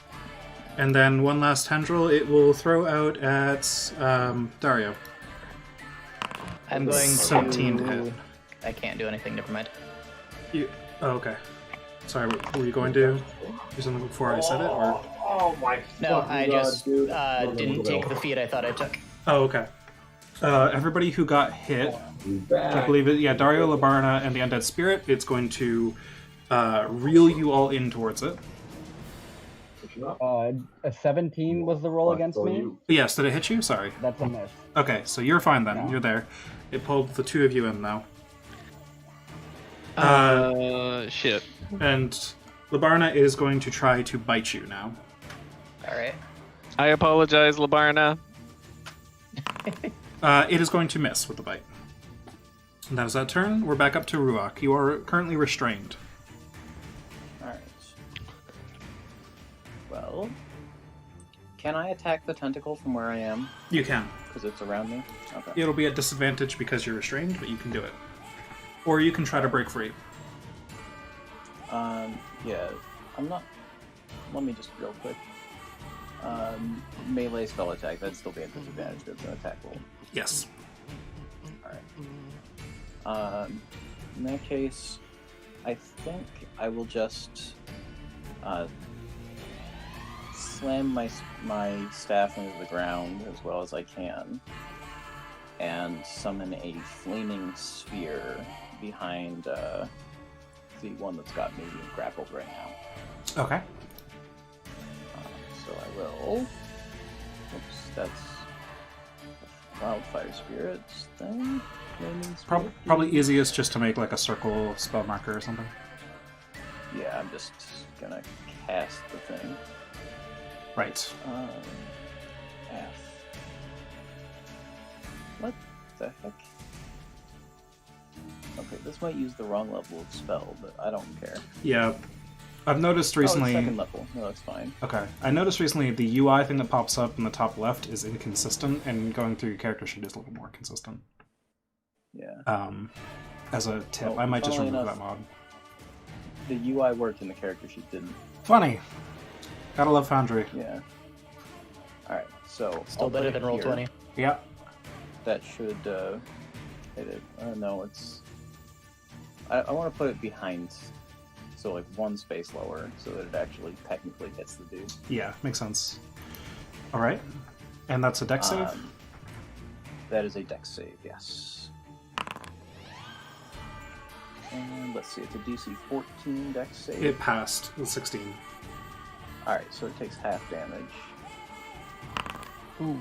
And then one last tendril it will throw out at Dario. I'm going 17 to... to hit. I can't do anything, never mind. Oh, okay. Sorry, were you going to do something before I said it? Or? Oh my No, fucking I God, just dude. didn't take the feat I thought I took. Oh, okay. Everybody who got hit, Back. I believe it, yeah, Dario, Labarna, and the Undead Spirit, it's going to reel you all in towards it. A 17 was the roll against me. Yes, did it hit you? Sorry. That's a miss. Okay, so you're fine then. Yeah. You're there. It pulled the two of you in now. Shit. And Labarna is going to try to bite you now. Alright. I apologize, Labarna. It is going to miss with the bite. And that is that turn. We're back up to Ruach. You are currently restrained. Alright. Well, can I attack the tentacle from where I am? You can. Because it's around me? Okay. It'll be at disadvantage because you're restrained, but you can do it. Or you can try to break free. Yeah, I'm not... Let me just real quick. Melee spell attack, that'd still be at disadvantage because it's an attack roll. Yes. Alright. In that case, I think I will just slam my staff into the ground as well as I can and summon a flaming sphere behind the one that's got me grappled right now. Okay. So I will... Oops, that's Wildfire Spirits thing. Flaming Spirit. Probably easiest just to make like a circle spell marker or something. Yeah, I'm just gonna cast the thing. Right. F. What the heck? Okay, this might use the wrong level of spell, but I don't care. Yeah. I've noticed recently... Oh, it's second level. No, that's fine. Okay. I noticed recently the UI thing that pops up in the top left is inconsistent, and going through your character sheet is a little more consistent. Yeah. As a tip, Well, I might just funnily remove enough- that mod. The UI worked and the character sheet didn't. Funny. Gotta love Foundry. Yeah. Alright, so... Still I'll better put it than roll here. 20. Yeah. That should hit it. No, it's... I want to put it behind, so like one space lower, so that it actually technically hits the dude. Yeah, makes sense. Alright. And that's a dex save? That is a dex save, yes. And let's see, it's a DC 14 dex save. It passed with 16. Alright, so it takes half damage. Ooh.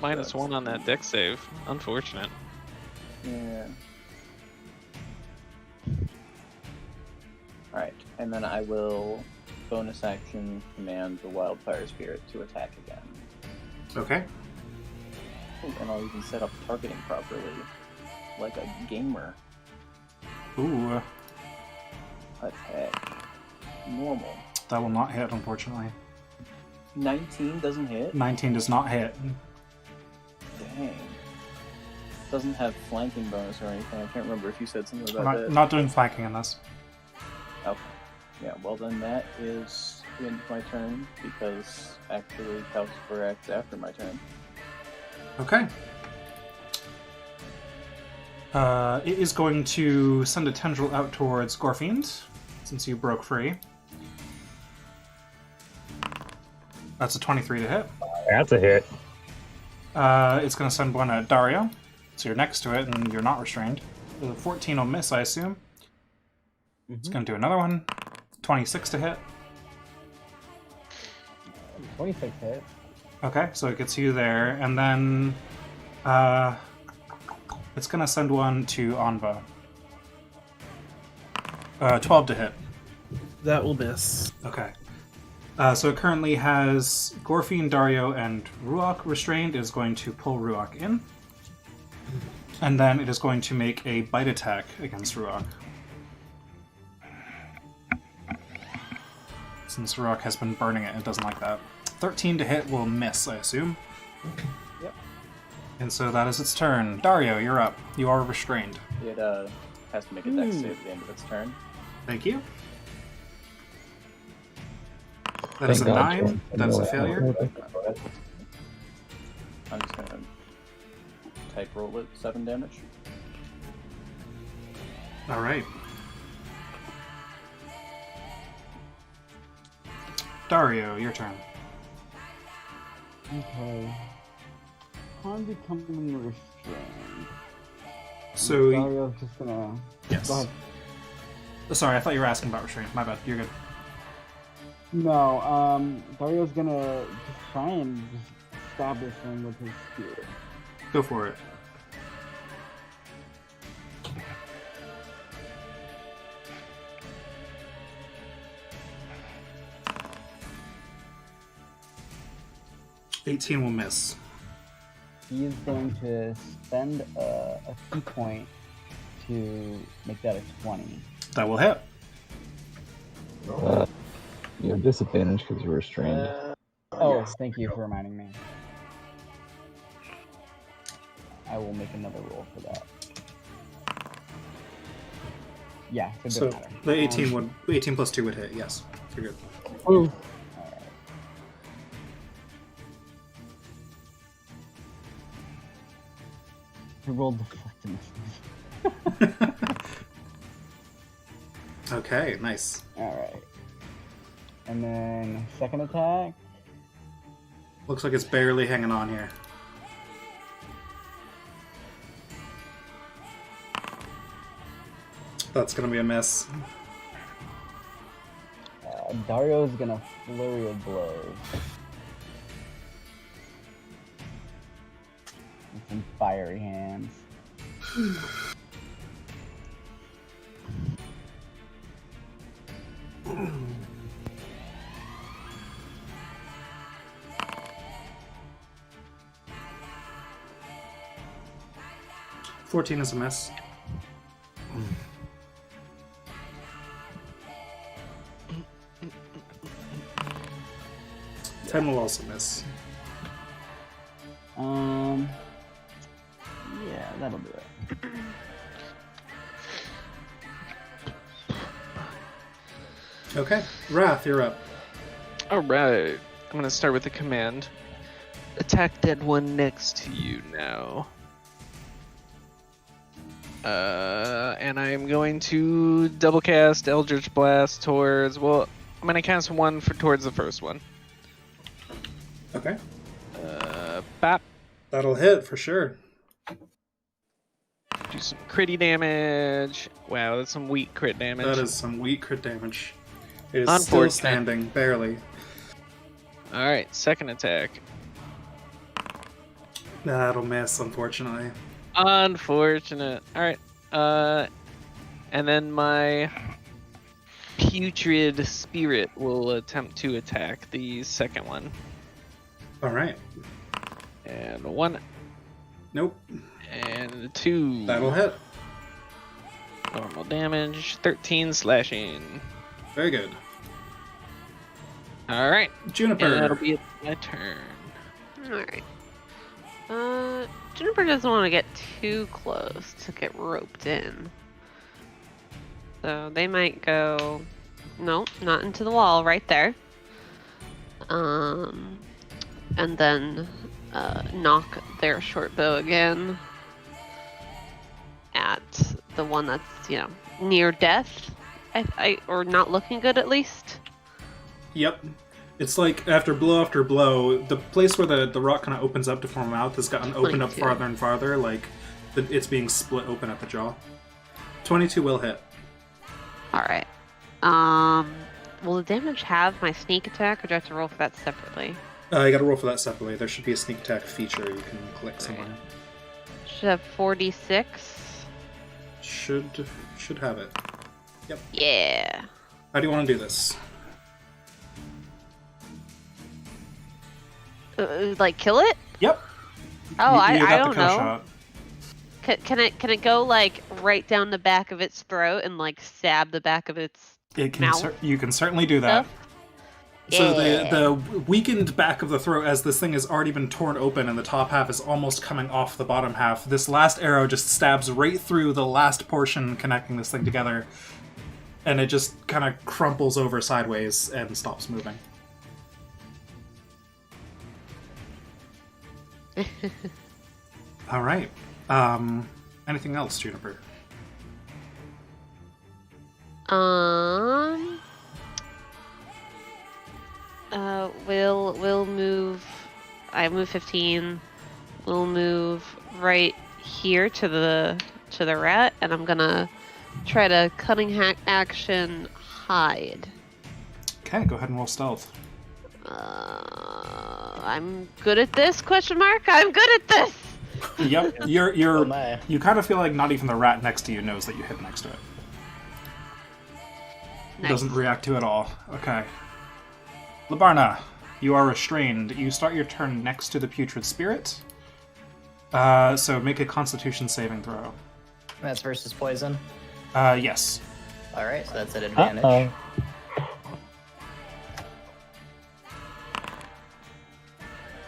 -1 on that deck save. Unfortunate. Yeah. Alright, and then I will bonus action command the Wildfire Spirit to attack again. Okay. Ooh, and I'll even set up targeting properly, like a gamer. Ooh, Attack. Normal. that will not hit, unfortunately. 19 doesn't hit? 19 does not hit. Dang. Doesn't have flanking bonus or anything. I can't remember if you said something I'm about not, that. not doing flanking in this. Okay. Yeah, well then that is the end of my turn, because actually Calcifer acts after my turn. Okay. It is going to send a tendril out towards Gorfiend, since you broke free. That's a 23 to hit. That's a hit. It's going to send one at Dario, so you're next to it and you're not restrained. The 14 will miss, I assume. It's going to do another one. 26 to hit. 26 hit. Okay, so it gets you there, and then it's going to send one to Anva. 12 to hit. That will miss. Okay. So it currently has Gorfiend, Dario, and Ruach restrained. It is going to pull Ruach in. And then it is going to make a bite attack against Ruach. Since Ruach has been burning it, it doesn't like that. 13 to hit will miss, I assume. Yep. And so that is its turn. Dario, you're up. You are restrained. It has to make a dex save at the end of its turn. Thank you. That is a 9. That is a failure. I'm just gonna type roll it 7 damage. Alright. Dario, your turn. Okay. I'm becoming restrained. So, Dario's just gonna... yes. Go ahead. Sorry, I thought you were asking about restraint. My bad. You're good. No, Dario's gonna just try and just stab this thing with his spear. Go for it. $18 will miss. He is going to spend a key point to make that a 20. That will hit. You have disadvantage because you're restrained. Oh, thank you for reminding me. I will make another roll for that. Yeah, it doesn't So matter. the 18 plus 2 would hit, yes. You're good. Alright. I rolled the fucking Okay, nice. Alright. And then second attack. Looks like it's barely hanging on here. That's gonna be a miss. Dario's gonna flurry of blows. With some fiery hands. $14 is a miss. $10 will also miss. Yeah, that'll do it. Okay, Wrath, you're up. Alright. I'm gonna start with the command. Attack that one next to you now. And I'm going to double cast Eldritch Blast towards, well, I'm gonna cast one towards the first one. Okay. Bap. That'll hit for sure. Do some critty damage. Wow, that's some weak crit damage. That is some weak crit damage. It is still Unfortunate. standing, barely. Alright, second attack. That'll miss, unfortunately. Unfortunate. Alright. And then my putrid spirit will attempt to attack the second one. Alright. And 1. Nope. And 2. That'll hit. Normal damage. 13 slashing. Very good. Alright. Juniper. And that'll be my turn. Alright. Juniper doesn't want to get too close to get roped in. So they might go... Nope, not into the wall, right there. And then knock their short bow again at the one that's, near death. Or not looking good at least. Yep. It's like after blow, the place where the rock kind of opens up to form a mouth has gotten opened up 22. farther and farther, like it's being split open at the jaw. 22 will hit. Alright. Will the damage have my sneak attack, or do I have to roll for that separately? You gotta roll for that separately. There should be a sneak attack feature you can click somewhere. Should have 46. Should have it. Yep. Yeah. How do you want to do this? Like kill it? Yep. Oh, You got I the don't kill know. shot. Can it go like right down the back of its throat and like stab the back of its It can mouth? you can certainly do that. Stuff? So Yeah. the weakened back of the throat, as this thing has already been torn open and the top half is almost coming off the bottom half, this last arrow just stabs right through the last portion connecting this thing together, and it just kind of crumples over sideways and stops moving. All right. Anything else, Juniper? We'll move. I move 15. We'll move right here to the rat, and I'm gonna try to cunning action hide. Okay, go ahead and roll stealth. I'm good at this? Question mark. I'm good at this. Yep, Oh my. you kind of feel like not even the rat next to you knows that you hit next to it. Nice. Doesn't react to it at all. Okay. Labarna, you are restrained. You start your turn next to the putrid spirit. So make a Constitution saving throw. That's versus poison. Yes. Alright, so that's an advantage. Uh-oh.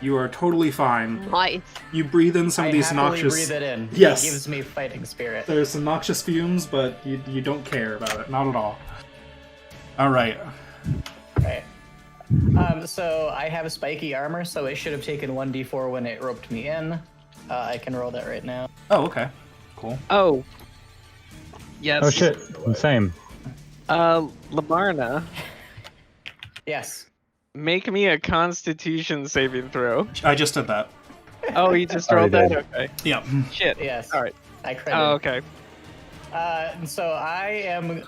You are totally fine. Nice. You breathe in some I of these happily noxious... breathe it in. Yes. It gives me fighting spirit. There's some noxious fumes, but you don't care about it. Not at all. Alright. Right. So I have a spiky armor, so it should have taken 1d4 when it roped me in. I can roll that right now. Oh, okay. Cool. Oh. Yes. Oh shit, same. Labarna, Yes. make me a Constitution saving throw. I just did that. Oh, you just Already rolled that? did. Okay. Yep. Shit. Yes. Alright. I credit. Oh, okay. So I am...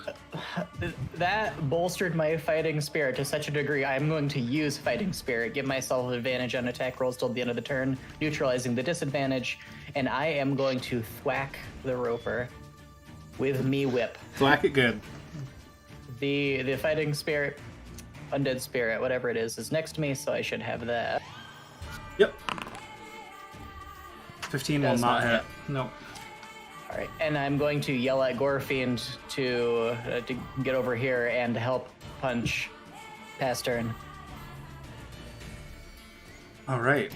That bolstered my fighting spirit to such a degree, I'm going to use fighting spirit, give myself advantage on attack rolls till the end of the turn, neutralizing the disadvantage, and I am going to thwack the roper with me whip. Thwack it good. The fighting spirit, undead spirit, whatever it is next to me, so I should have that. Yep. 15 will Does not not hit. Nope. All right, and I'm going to yell at Gorefiend to get over here and help punch Pastern. Alright.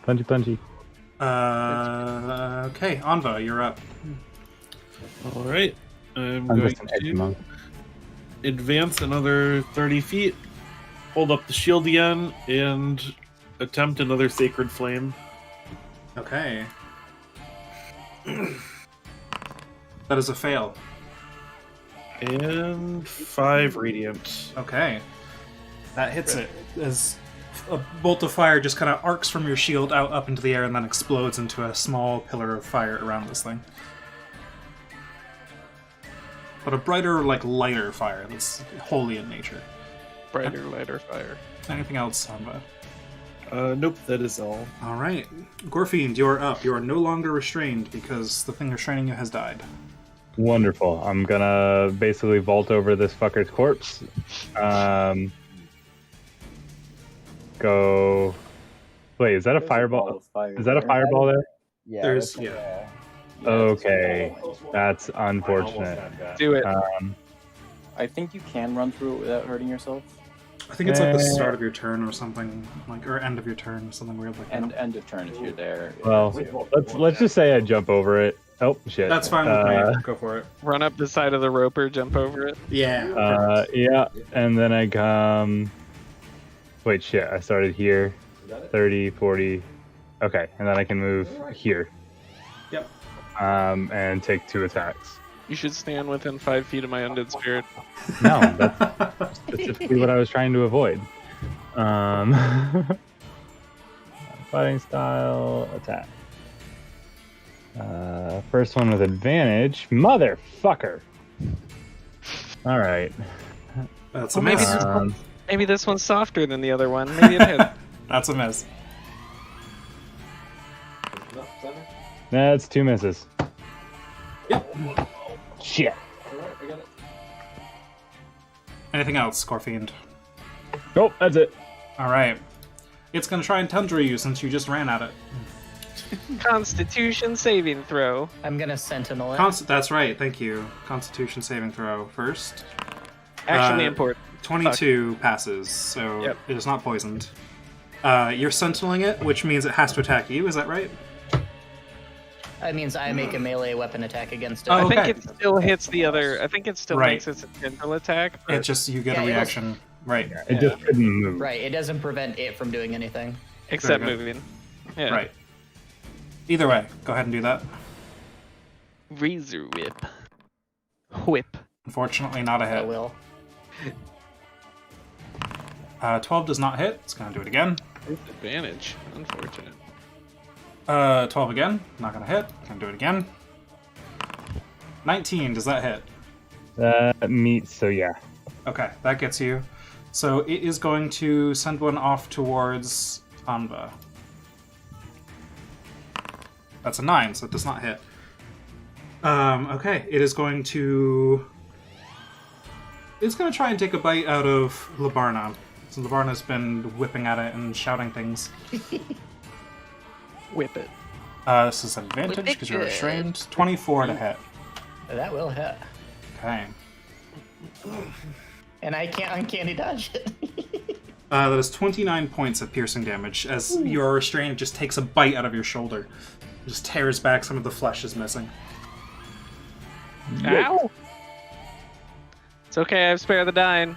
Punchy, punchy. Okay, Anva, you're up. All right. I'm I'm going just an edgy to monk. advance another 30 feet, hold up the shield again, and attempt another Sacred Flame. Okay. That is a fail. And 5 Radiant. Okay. That hits it as a bolt of fire just kind of arcs from your shield out up into the air and then explodes into a small pillar of fire around this thing. But a brighter, lighter fire that's holy in nature. Brighter, lighter fire. Anything else, Sanva? Nope, that is all. All right. Gorfiend, you're up. You are no longer restrained because the thing restraining you has died. Wonderful. I'm gonna basically vault over this fucker's corpse. Go. Wait, is that a There's fireball? ball of fire Is that a there. fireball there? Yeah. There's- that's- yeah. Yeah, Okay, it's- that's I almost unfortunate. had that. Do it. I think you can run through it without hurting yourself. I think it's like the start of your turn or something, like or end of your turn, something weird like that. And end of turn if you're there. Well, let's just say I jump over it. Oh shit. That's fine with me. Go for it. Run up the side of the roper, jump over it. Yeah. Yeah, and then I come. Wait, shit. I started here. 30, 40. Okay, and then I can move here. Yep. And take 2 attacks. You should stand within 5 feet of my undead spirit. No, that's specifically what I was trying to avoid. Fighting style attack. First one with advantage. Motherfucker. All right. That's a Well, maybe miss. this Maybe this one's softer than the other one. Maybe it hit. That's a miss. That's 2 misses. Yep. Shit. Anything else, Scorfiend? Nope, that's it. All right. It's gonna try and tundra you since you just ran at it. Constitution saving throw. I'm gonna sentinel it. That's right. Thank you. Constitution saving throw first. Actually Uh, important. 22 passes, so Yep. it is not poisoned. You're sentineling it, which means it has to attack you. Is that right? That means I make a melee weapon attack against it. Oh, I think okay. it still hits the other. I think it still Right. makes its tendril attack. But It just you get Yeah, a it was- reaction. Right. It just couldn't move. Right, it doesn't prevent it from doing anything. except Very good. moving. Yeah. Right. Either way, go ahead and do that. Razor whip. Whip. Unfortunately, not a I hit. will. 12 does not hit. It's gonna do it again. Advantage. Unfortunate. 12 again. Not gonna hit. Gonna do it again. 19. Does that hit? That meets, so yeah. Okay, that gets you. So it is going to send one off towards Anva. That's a 9, so it does not hit. Okay, it is going to... It's going to try and take a bite out of Labarna. So Labarna's been whipping at it and shouting things. Whip it. This is an advantage Whip it because you're good. restrained. 24 to hit. That will hit. Okay. And I can't uncanny dodge it. That is 29 points of piercing damage as your restraint just takes a bite out of your shoulder. Just tears back, some of the flesh is missing. Ow! It's okay, I've spared the dying.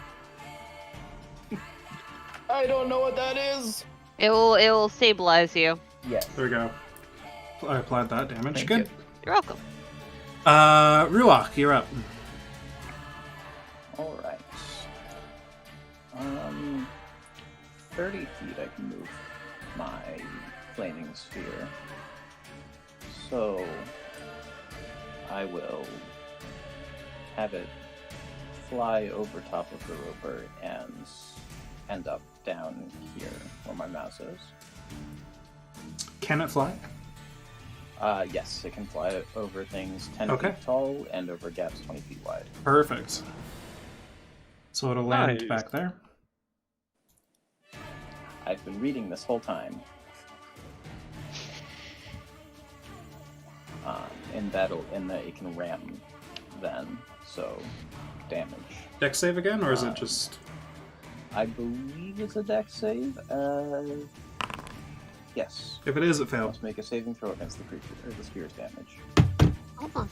I don't know what that is. It will stabilize you. Yes. There we go. I applied that damage. Thank Good. You're welcome. Ruach, you're up. All right. 30 feet I can move my flaming sphere. So I will have it fly over top of the roper and end up down here where my mouse is. Can it fly? Yes, it can fly over things 10 Okay. feet tall and over gaps 20 feet wide. Perfect. So it'll land Nice. back there. I've been reading this whole time. And that it can ram then, so damage. Dex save again, or is it just... I believe it's a dex save. Yes. If it is, it failed. Must make a saving throw against the creature or the spear's damage. Oh.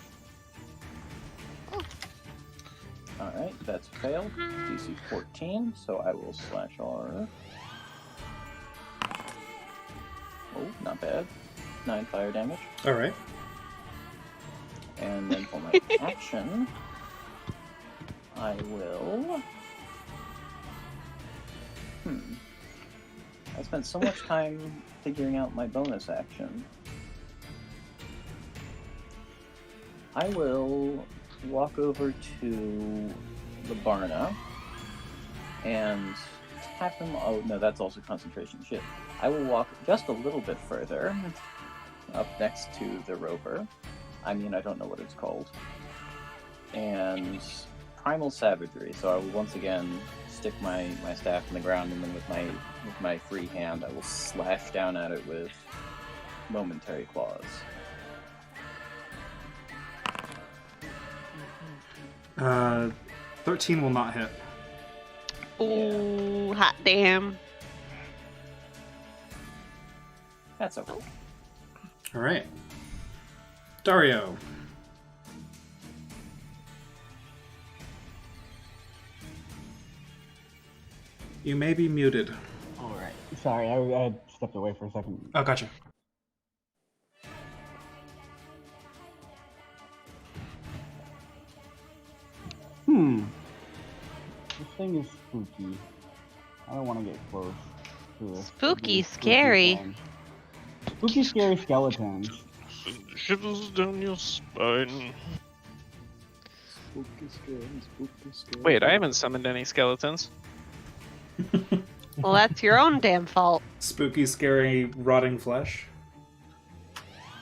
Alright, that's failed. DC 14, so I will slash R. Oh, not bad. 9 fire damage. Alright. And then for my action, I will... I spent so much time figuring out my bonus action. I will walk over to Labarna and tap him. Oh no, that's also concentration. Shit. I will walk just a little bit further, up next to the roper. I mean, I don't know what it's called. And primal savagery. So I will once again stick my staff in the ground, and then with my free hand, I will slash down at it with momentary claws. 13 will not hit. Ooh, hot damn. That's okay. All right. Dario. You may be muted. All right. Sorry, I had stepped away for a second. Oh, gotcha. This thing is spooky. I don't want to get close to it. Spooky, scary. Thing. Spooky, scary skeletons. Shivers down your spine. Spooky, scary. Wait, I haven't summoned any skeletons. Well, that's your own damn fault. Spooky, scary, rotting flesh.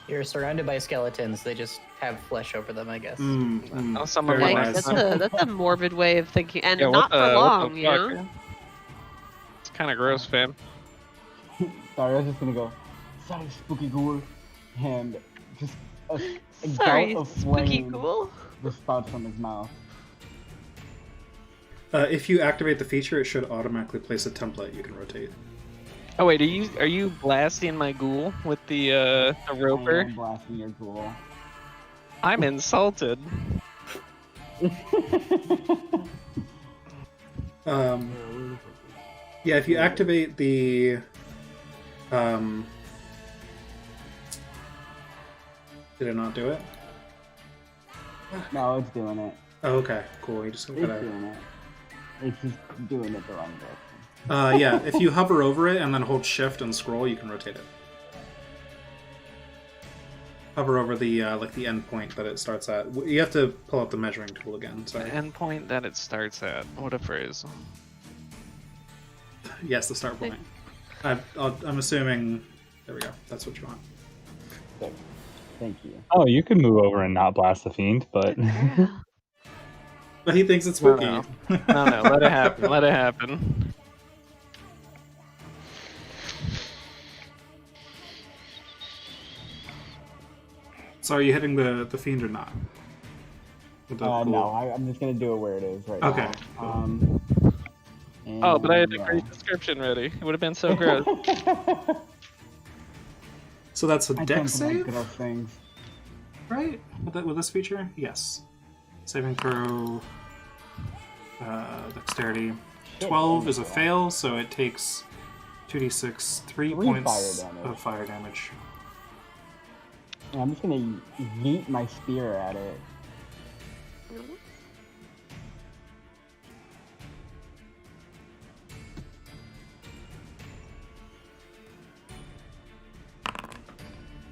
You're surrounded by skeletons. They just have flesh over them, I guess. I'll summon Very one Like, nice. myself. that's a morbid way of thinking, and Yeah, not what for the long, you fuck? know. It's kind of gross, fam. Sorry, I was just gonna go, sorry, spooky ghoul, and just a Sorry, gout of spooky flame ghoul. just spouts from his mouth. If you activate the feature, it should automatically place a template you can rotate. Oh wait, are you blasting my ghoul with the I roper? am blasting your ghoul. I'm insulted. Yeah, if you activate the did it not do it? No, it's doing it. Oh, okay, cool. You just It's gotta. doing it. It's just doing it the wrong direction. Yeah, if you hover over it and then hold Shift and scroll, you can rotate it. Hover over the like the end point that it starts at. You have to pull out the measuring tool again. The Sorry. endpoint that it starts at. What a phrase. Yes, the start point. I'm assuming. There we go. That's what you want. Thank you. Oh, you can move over and not blast the fiend, but But he thinks it's No, spooky. no. No, let it happen. Let it happen. So are you hitting the fiend or not? With the No, cool- I'm just gonna do it where it is right Okay, now. Oh, but I had a yeah. great description ready. It would have been so gross. So that's a I dex tend to like save, gross things. right? With this feature, yes. Saving throw, dexterity. 12 is a fail, so it takes 2d6, 3 Three points fire damage. of fire damage. Yeah, I'm just gonna yeet my spear at it.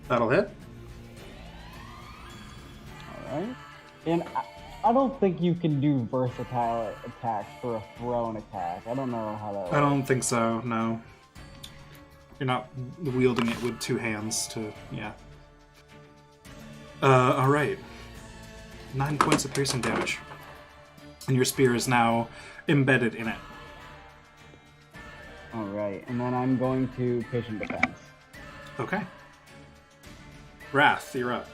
That'll hit. Alright. And I don't think you can do versatile attacks for a thrown attack. I don't know how that works. I don't think so, no. You're not wielding it with two hands to, yeah. Alright. 9 points of piercing damage. And your spear is now embedded in it. Alright, and then I'm going to patient defense. Okay. Wrath, you're up.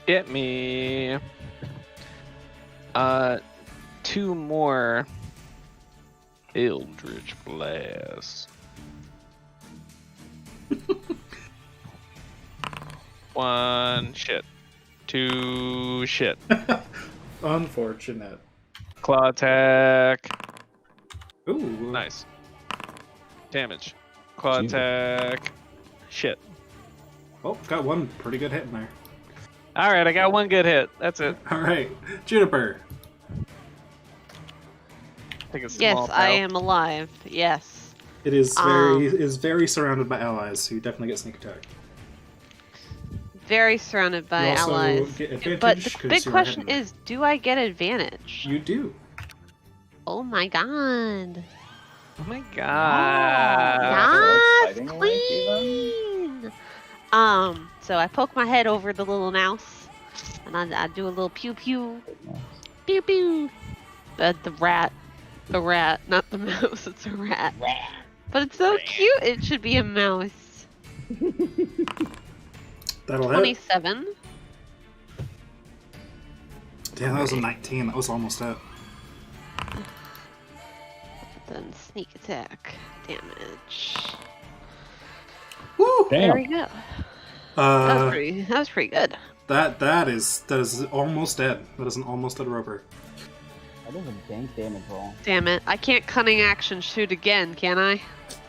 Get me. 2 more Eldritch Blast. 1 shit. 2 shit. Unfortunate. Claw attack. Ooh. Nice. Damage. Claw Jesus. attack. Shit. Oh, got one pretty good hit in there. Alright, I got 1 good hit. That's it. Alright. Juniper. Take a small Yes, I bow. am alive. Yes. It is very surrounded by allies, so you definitely get sneak attack. Very surrounded by You also allies. get advantage But the 'cause big you are question hidden. is, do I get advantage? You do. Oh my god. Oh my so god. it's Nice, fighting like even? queen. So I poke my head over the little mouse, and I do a little pew pew, pew pew. The rat, not the mouse. It's a rat. But it's so cute. It should be a mouse. That'll hit. 27. Damn, that was a 19. That was almost it. Then sneak attack damage. Woo! There Damn. we go. That Uh, was pretty good. that is almost dead. That is an almost dead roper. That is a dank damage roll. Damn it! I can't cunning action shoot again, can I?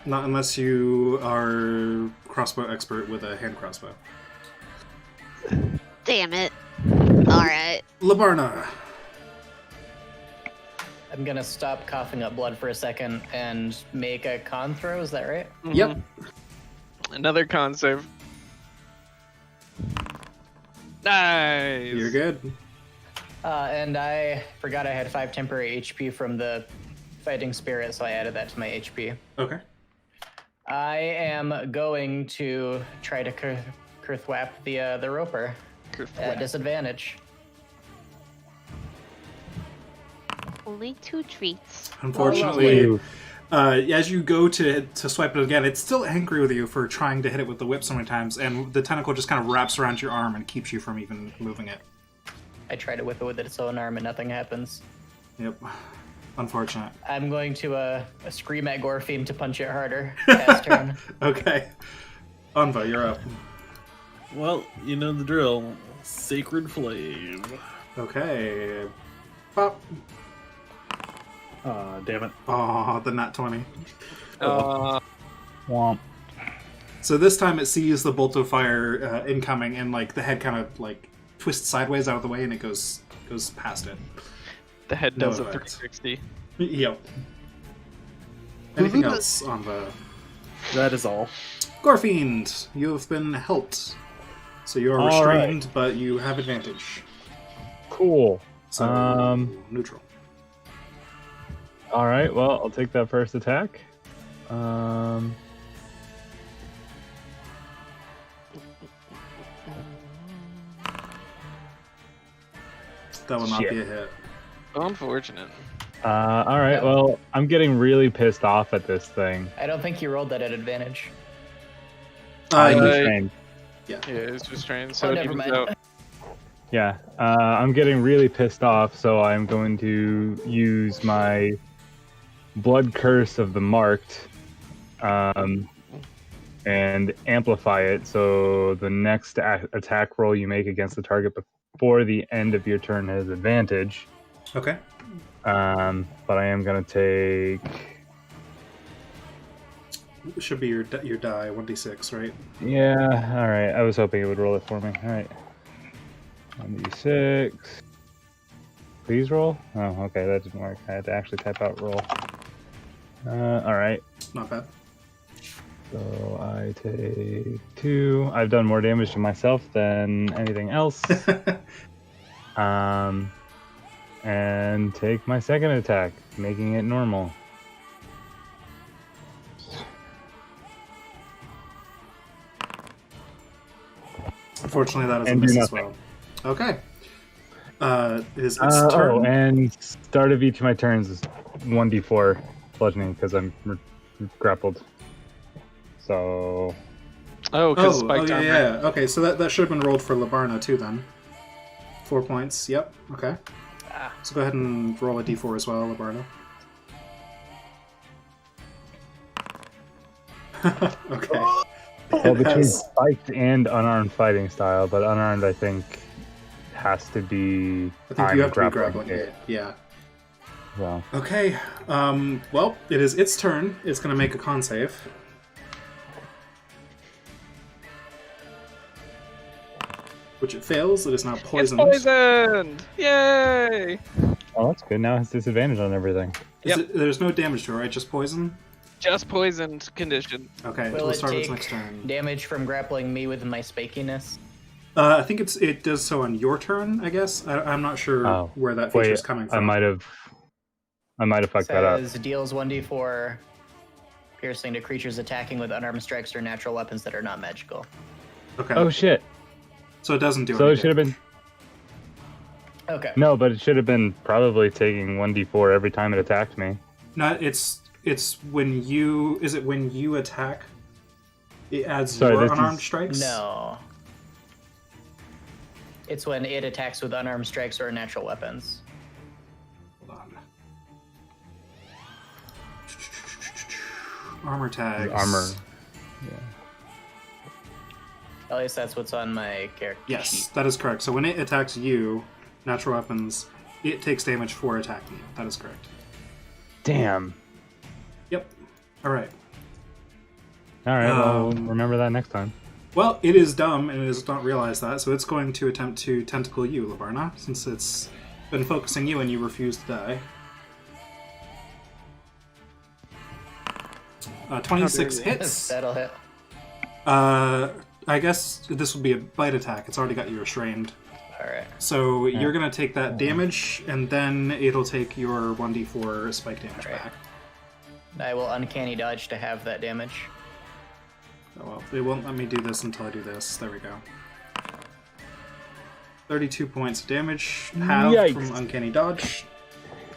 Not unless you are crossbow expert with a hand crossbow. Damn it! All right. Labarna. I'm gonna stop coughing up blood for a second and make a con throw. Is that right? Yep. Another con save. Nice. You're good. And I forgot I had 5 temporary HP from the fighting spirit, so I added that to my HP. Okay. I am going to try to Kurthwap the roper at disadvantage. Only 2 treats. Unfortunately, as you go to swipe it again, it's still angry with you for trying to hit it with the whip so many times, and the tentacle just kind of wraps around your arm and keeps you from even moving it. I try to whip it with its own arm and nothing happens. Yep. Unfortunate. I'm going to scream at Gorfine to punch it harder. Pass turn. Okay. Anva, you're up. Well, you know the drill. Sacred Flame. Okay. Pop. Damn it. Oh, the nat 20. Womp. So this time it sees the bolt of fire incoming, and like the head kind of like twists sideways out of the way, and it goes past it. The head No does a effects. 360. Yep. Anything else on the That is all. Gorfiend? You have been helped, so you are All restrained, but you have advantage. Cool. So neutral. All right. Well, I'll take that first attack. That will not Shit. be a hit. Unfortunate. All right. Well, I'm getting really pissed off at this thing. I don't think you rolled that at advantage. I'm You- restrained. Yeah, it's restrained, so Oh, it never evens mind. out. Yeah, I'm getting really pissed off, so I'm going to use my Blood Curse of the Marked and amplify it, so the next attack roll you make against the target before the end of your turn has advantage. Okay. But I am going to take... It should be your die, 1d6, right? Yeah, alright, I was hoping it would roll it for me. Alright. 1d6. Please roll? Oh, okay, that didn't work. I had to actually type out roll. Alright. Not bad. So I take 2. I've done more damage to myself than anything else. And take my second attack, making it normal. Unfortunately, that is a And do miss as nothing. well. Okay. Is its turn? Oh, and start of each of my turns is 1d4 bludgeoning because I'm grappled. So Oh, because spiked yeah, armor. yeah. Okay, so that should have been rolled for Labarna too then. 4 points. Yep. Okay. So go ahead and roll a d4 as well, Labarna. Okay. well, It between has- spiked and unarmed fighting style, but unarmed I think has to be. I think you have to be grappling it. Yeah. Well, Okay. Well, it is its turn. It's going to make a con save. Which it fails. It is now It's poisoned. poisoned! Yay! oh, that's good. Now it has disadvantage on everything. There's no damage to it, right? Just poison? Just poisoned condition. Okay, Will we'll it start with its take next turn. damage from grappling me with my spikiness? I think it does so on your turn, I guess. I'm not sure Oh. where that feature Wait, is coming from. I might have fucked that up. Says deals 1d4 piercing to creatures attacking with unarmed strikes or natural weapons that are not magical. Okay. Oh shit! So it doesn't do So any it should have been Okay. no, but it should have been probably taking 1d4 every time it attacked me. No, it's when you attack, it adds Sorry, your this unarmed is- strikes. No. It's when it attacks with unarmed strikes or natural weapons. Hold on. Armor tags. Armor. At least that's what's on my character Yes, sheet. that is correct. So when it attacks you, natural weapons, it takes damage for attacking you. That is correct. Damn. Yep. All right. All right, well, Um, remember that next time. Well, it is dumb and it does not realize that, so it's going to attempt to tentacle you, Lavarna, since it's been focusing you and you refuse to die. 26 hits. That'll hit. I guess this will be a bite attack. It's already got you restrained. Alright. So you're going to take that damage, and then it'll take your 1d4 spike damage Alright. back. I will uncanny dodge to have that damage. Oh well, they won't let me do this until I do this. There we go. 32 points of damage, halved Yikes. from uncanny dodge.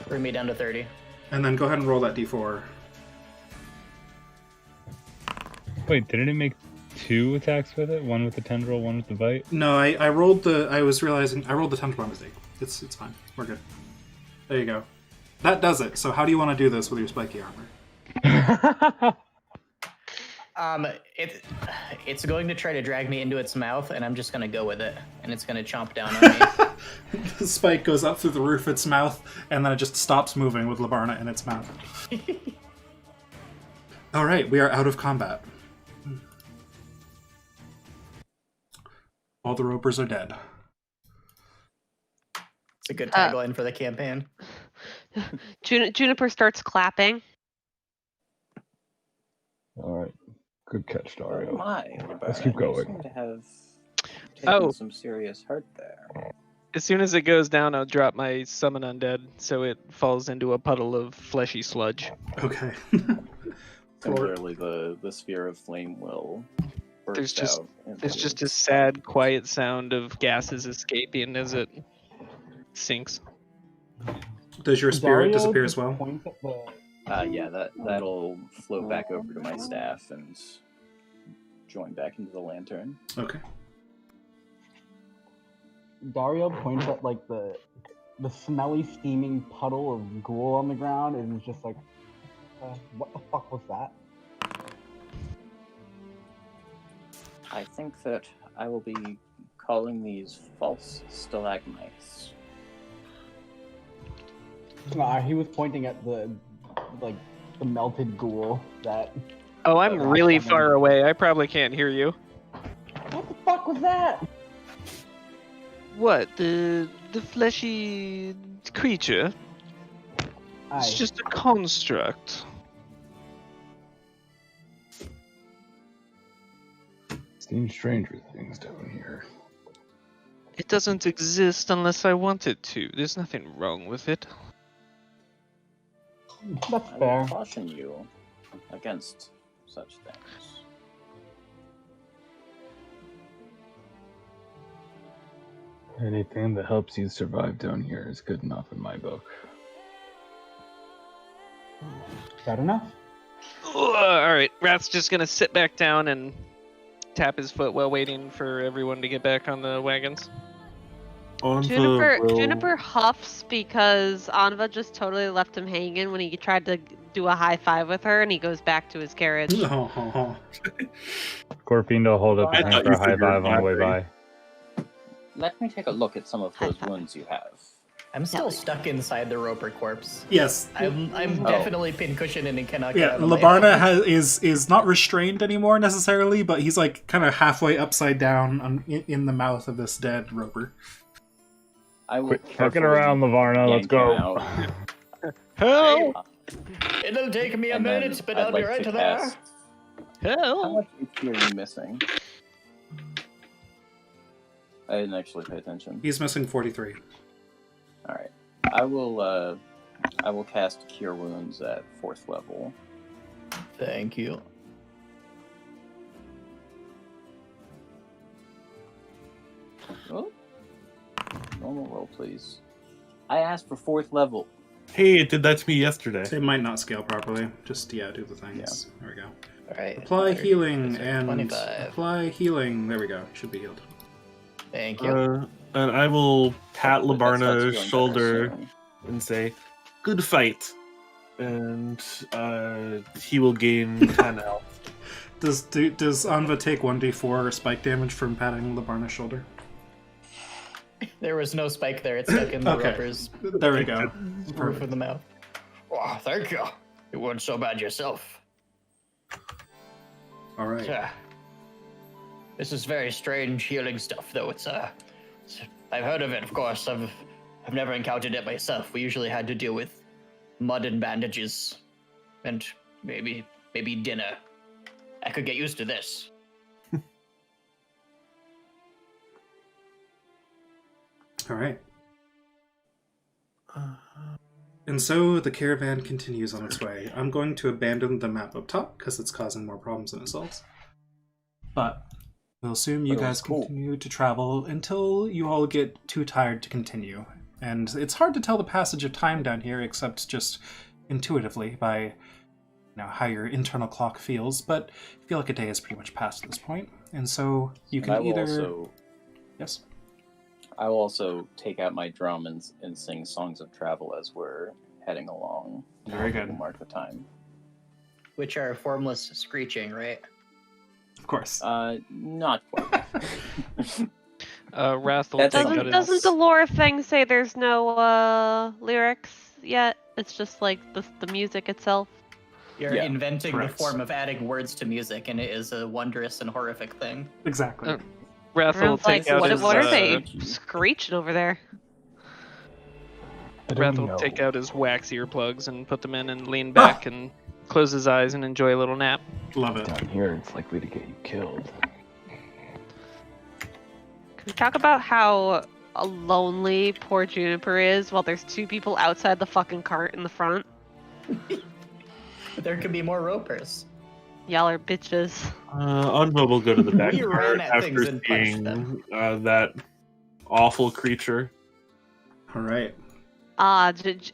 Bring me down to 30. And then go ahead and roll that d4. Wait, didn't it make 2 attacks with it? One with the tendril, one with the bite? No, I rolled the. I was realizing I rolled the tentacle by mistake. It's fine. We're good. There you go. That does it. So how do you want to do this with your spiky armor? It's going to try to drag me into its mouth, and I'm just going to go with it, and it's going to chomp down on me. The spike goes up through the roof of its mouth, and then it just stops moving with Labarna in its mouth. All right, we are out of combat. All the ropers are dead. It's a good tagline for the campaign. Juniper starts clapping. All right. Good catch, Oh Dario. my, Let's keep Labarna, you going. seem to have Oh. taken some serious hurt there. As soon as it goes down, I'll drop my summon undead, so it falls into a puddle of fleshy sludge. Okay. Similarly, the sphere of flame will burst out. There's just a sad, quiet sound of gases escaping as it sinks. Does your spirit Dario disappear as just well? points at the- Yeah, that'll float back over to my staff and join back into the lantern. Okay. Dario points at like the smelly, steaming puddle of ghoul on the ground, and is just like, "What the fuck was that?" I think that I will be calling these false stalagmites. He was pointing at the melted ghoul that. Oh, I'm really far away. I probably can't hear you. What the fuck was that? What? The fleshy creature? It's Aye. just a construct. Seen stranger things down here. It doesn't exist unless I want it to. There's nothing wrong with it. That's I fair. will caution you against such things. Anything that helps you survive down here is good enough in my book. That enough? Alright, Rath's just gonna sit back down and tap his foot while waiting for everyone to get back on the wagons. Juniper huffs because Anva just totally left him hanging when he tried to do a high five with her, and he goes back to his carriage. Corfindo will hold up his I hand thought for a you high said you were five on the way by. Let me take a look at some of High those five. wounds you have. I'm still stuck inside the Roper corpse. Yes. I'm Oh. definitely pincushioned and cannot get Yeah, out of the way. Labarna is not restrained anymore necessarily, but he's like kind of halfway upside down in the mouth of this dead roper. I will Quit fucking carefully around, Lavarna. Let's yank go. him out. Help! It'll take me a And then minute, but I'd I'll be like right to there. cast- How Help! much HP are you missing? I didn't actually pay attention. He's missing 43. All right, I will cast Cure Wounds at 4th level. Thank you. Oh. Normal roll, please. I asked for 4th level. Hey, it did that to me yesterday. It might not scale properly. Just, do the things. There we go. Alright. Apply healing and 25. apply healing. There we go. Should be healed. Thank you. And I will pat Hopefully that starts Labarna's feeling shoulder better soon. and say, "Good fight," and he will gain 10 health. Does Anva take 1d4 spike damage from patting Labarna's shoulder? There was no spike there. It's stuck in the Okay. rubber's There we go. roof of the mouth. Oh, thank you. You weren't so bad yourself. All right. This is very strange healing stuff, though. I've heard of it, of course. I've never encountered it myself. We usually had to deal with mud and bandages, and maybe dinner. I could get used to this. All right. And so the caravan continues on its way. I'm going to abandon the map up top because it's causing more problems than it solves. But we'll assume you But it was guys cool. continue to travel until you all get too tired to continue. And it's hard to tell the passage of time down here except just intuitively by how your internal clock feels, but I feel like a day is pretty much past at this point. And so you And I can will either... also, Yes? I will also take out my drum and sing songs of travel as we're heading along. Very good. We'll mark the time. Which are formless screeching, right? Of course. Not quite. Wrath will That's take something out Doesn't his... the lore thing say there's no lyrics yet? It's just like the music itself. You're Yeah, inventing correct. the form of adding words to music, and it is a wondrous and horrific thing. Exactly. Wrath will Everyone's like, take out what his... are they screeching over there? Wrath will take out his wax earplugs and put them in and lean back and close his eyes and enjoy a little nap. Love it. Down here, it's likely to get you killed. Can we talk about how lonely poor Juniper is while there's 2 people outside the fucking cart in the front? There could be more ropers. Y'all are bitches. Anva will go to the back We cart ran at things after and punched seeing them. that awful creature. All right.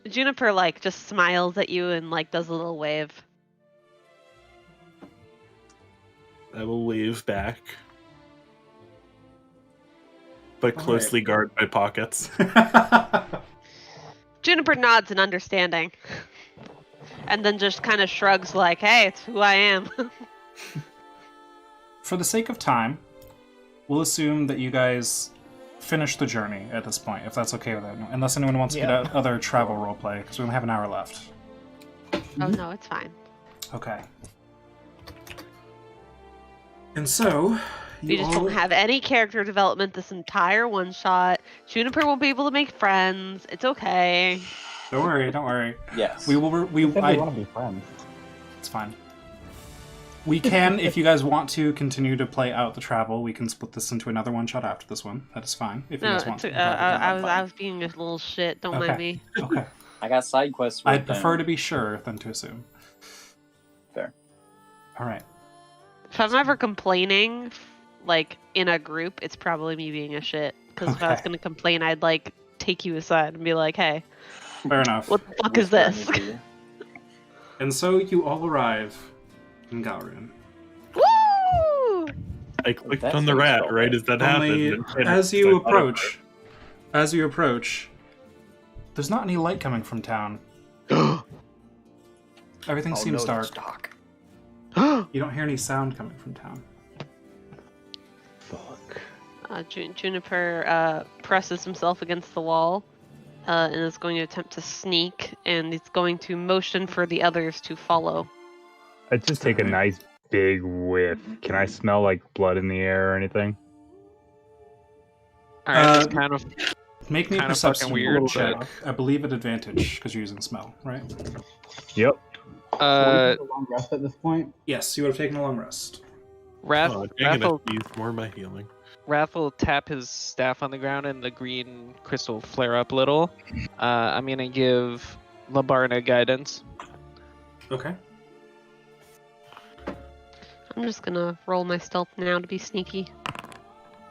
Juniper just smiles at you and does a little wave. I will wave back, but All closely guard my pockets. Juniper nods in understanding. And then just kind of shrugs hey, it's who I am. For the sake of time, we'll assume that you guys finish the journey at this point, if that's okay with it. Unless anyone wants to get out other travel roleplay, because we only have an hour left. Oh no, it's fine. Okay. And so, We just don't have any character development this entire one-shot. Juniper won't be able to make friends. It's okay. Don't worry, don't worry. Yes. We will. We want to be friends. It's fine. We can, if you guys want to continue to play out the travel, we can split this into another one shot after this one. That is fine. If you No, guys want to. I was being a little shit. Don't mind me. Okay. I got side quests. I'd prefer to be sure than to assume. Fair. All right. If I'm ever complaining, in a group, it's probably me being a shit. Because if I was Okay. gonna complain, I'd take you aside and be like, "Hey, Fair enough. what the fuck is this?" And so you all arrive in Galrun. Woo! I clicked That's on the what it's rat called, right right? as that Only happened. and as I you thought about approach, there's not any light coming from town. Everything seems dark. You don't hear any sound coming from town. Fuck. Juniper presses himself against the wall and is going to attempt to sneak, and he's going to motion for the others to follow. I'd just take a nice big whiff. Can I smell blood in the air or anything? All right, that's kind of... Make me a Kinda perception fucking weird, check. I believe at advantage because you're using smell, right? Yep. Take a long rest at this point. Yes, you would have taken a long rest. Wrath, Oh, Wrath, dang it, I will, used more of my healing. Wrath will tap his staff on the ground and the green crystal will flare up a little. I'm going to give Labarna guidance. Okay. I'm just gonna roll my stealth now to be sneaky.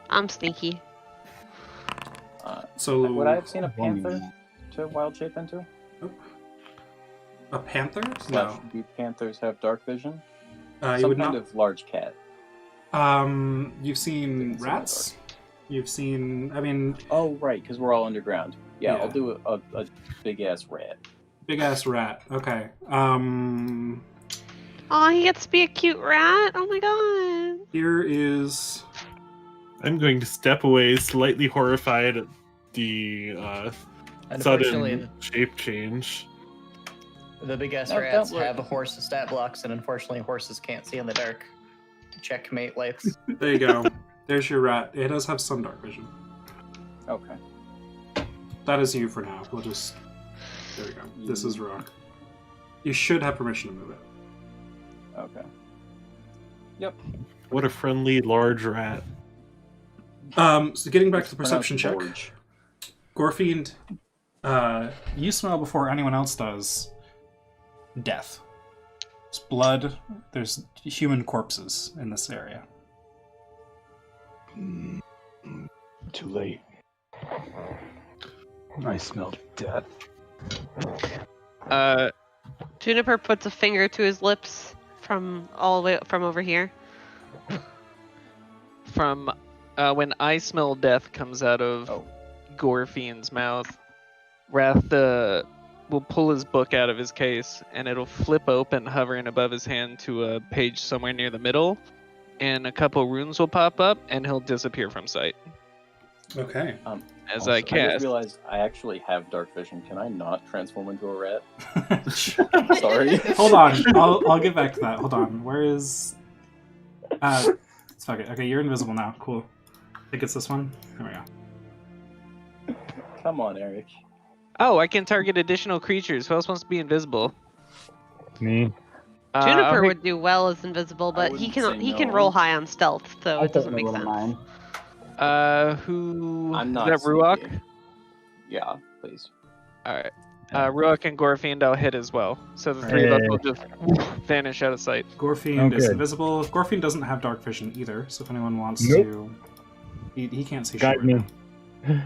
I'm sneaky. So would I have seen a panther to wild shape into? a panther? Slash, No. do panthers have dark vision? You Some would kind not. of large cat. You've seen They can see rats. You've seen. I mean, Oh, right, because we're all underground. Yeah, Yeah. I'll do a big ass rat. big ass rat. Okay. Oh, he gets to be a cute rat. Oh my god. Here is. I'm going to step away, slightly horrified at the Unfortunately, sudden shape change. the big ass No, rats don't look. have horse stat blocks, and unfortunately, horses can't see in the dark. Checkmate lights. There you go. There's your rat. It does have some dark vision. Okay. That is you for now. We'll just. There we go. This is Rock. You should have permission to move it. Okay. Yep. What a friendly large rat. So getting back to the It's perception check. pronounced Gorfiend, you smell before anyone else does death. There's blood. There's human corpses in this area. Too late. I smell death. Juniper puts a finger to his lips from all the way from over here. From when I smell death comes out of Oh. Gorfiend's mouth, Wrath will pull his book out of his case and it'll flip open, hovering above his hand to a page somewhere near the middle, and a couple runes will pop up and he'll disappear from sight Okay. as Also, I I just cast. realized I actually have dark vision. Can I not transform into a rat? Sorry. Hold on. I'll get back to that. Hold on. Where is? Fuck it. Okay, you're invisible now. Cool. I think it's this one. There we go. Come on, Eric. Oh, I can target additional creatures. Who else wants to be invisible? Me? Juniper I'll would do well as invisible, but he wouldn't can say can no. roll high on stealth, so I it doesn't certainly make wouldn't sense. mind. Who? I'm Is not. that Ruok? sneaky. Yeah, please. Alright. Ruok and Gorfiend I'll hit as well. So the three of us will just vanish out of sight. Gorfiend is Okay. invisible. Gorfiend doesn't have dark vision either, so if anyone wants Nope. to, he can't see. Guide shit me. right now.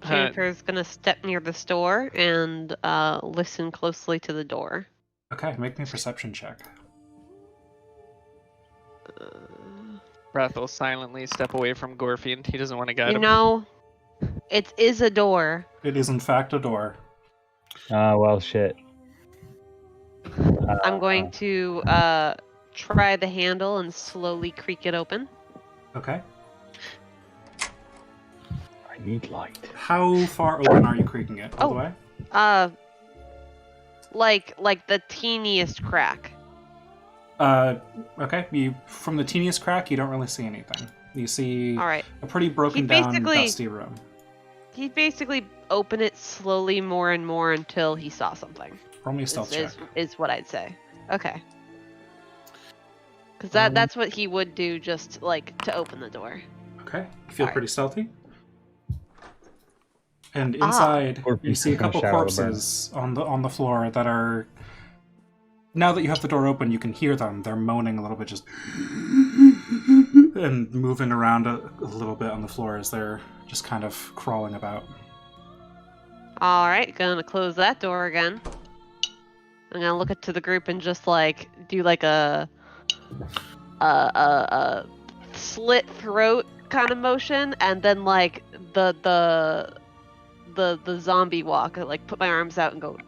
Juniper's gonna step near the door and listen closely to the door. Okay, make me a perception check. Wrath will silently step away from Gorfiend. He doesn't want to guide You him. know, it is a door. It is in fact a door. Well, shit. I'm going to try the handle and slowly creak it open. Okay. I need light. How far open are you creaking it? All the Oh. way? Like the teeniest crack. Okay. You from the teeniest crack, you don't really see anything. You see All right. a pretty broken He down, basically- dusty room. He basically opened it slowly more and more until he saw something. Roll me a stealth check. Is what I'd say. Okay. Because that's what he would do, just like to open the door. Okay. You feel Alright. pretty stealthy. And inside, Or you see a he's gonna couple shower the burn. corpses on the floor that are. Now that you have the door open, you can hear them. They're moaning a little bit, just and moving around a little bit on the floor as they're just kind of crawling about. All right, gonna close that door again. I'm gonna look to the group and just like do like a slit throat kind of motion, and then like the zombie walk. I like put my arms out and go.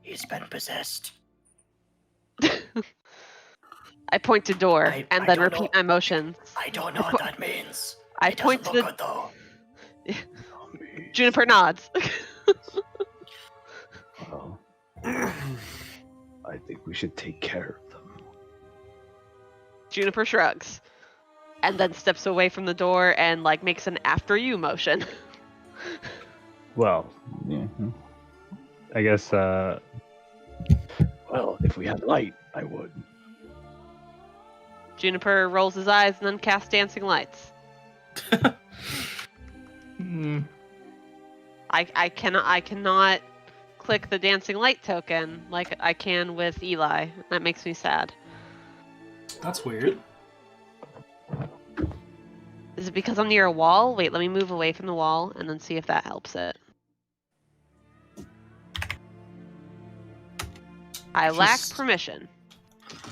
He's been possessed. I point to door I and then don't repeat know. my motions. I don't know what that means. I It point doesn't to look the good though. Juniper nods. Well, I think we should take care of them. Juniper shrugs, and then steps away from the door and like makes an after you motion. Well, yeah. I guess, well, if we had light, I would. Juniper rolls his eyes and then casts dancing lights. I cannot click the dancing light token like I can with Eli. That makes me sad. That's weird. Is it because I'm near a wall? Wait, let me move away from the wall and then see if that helps it. I lack Just- permission.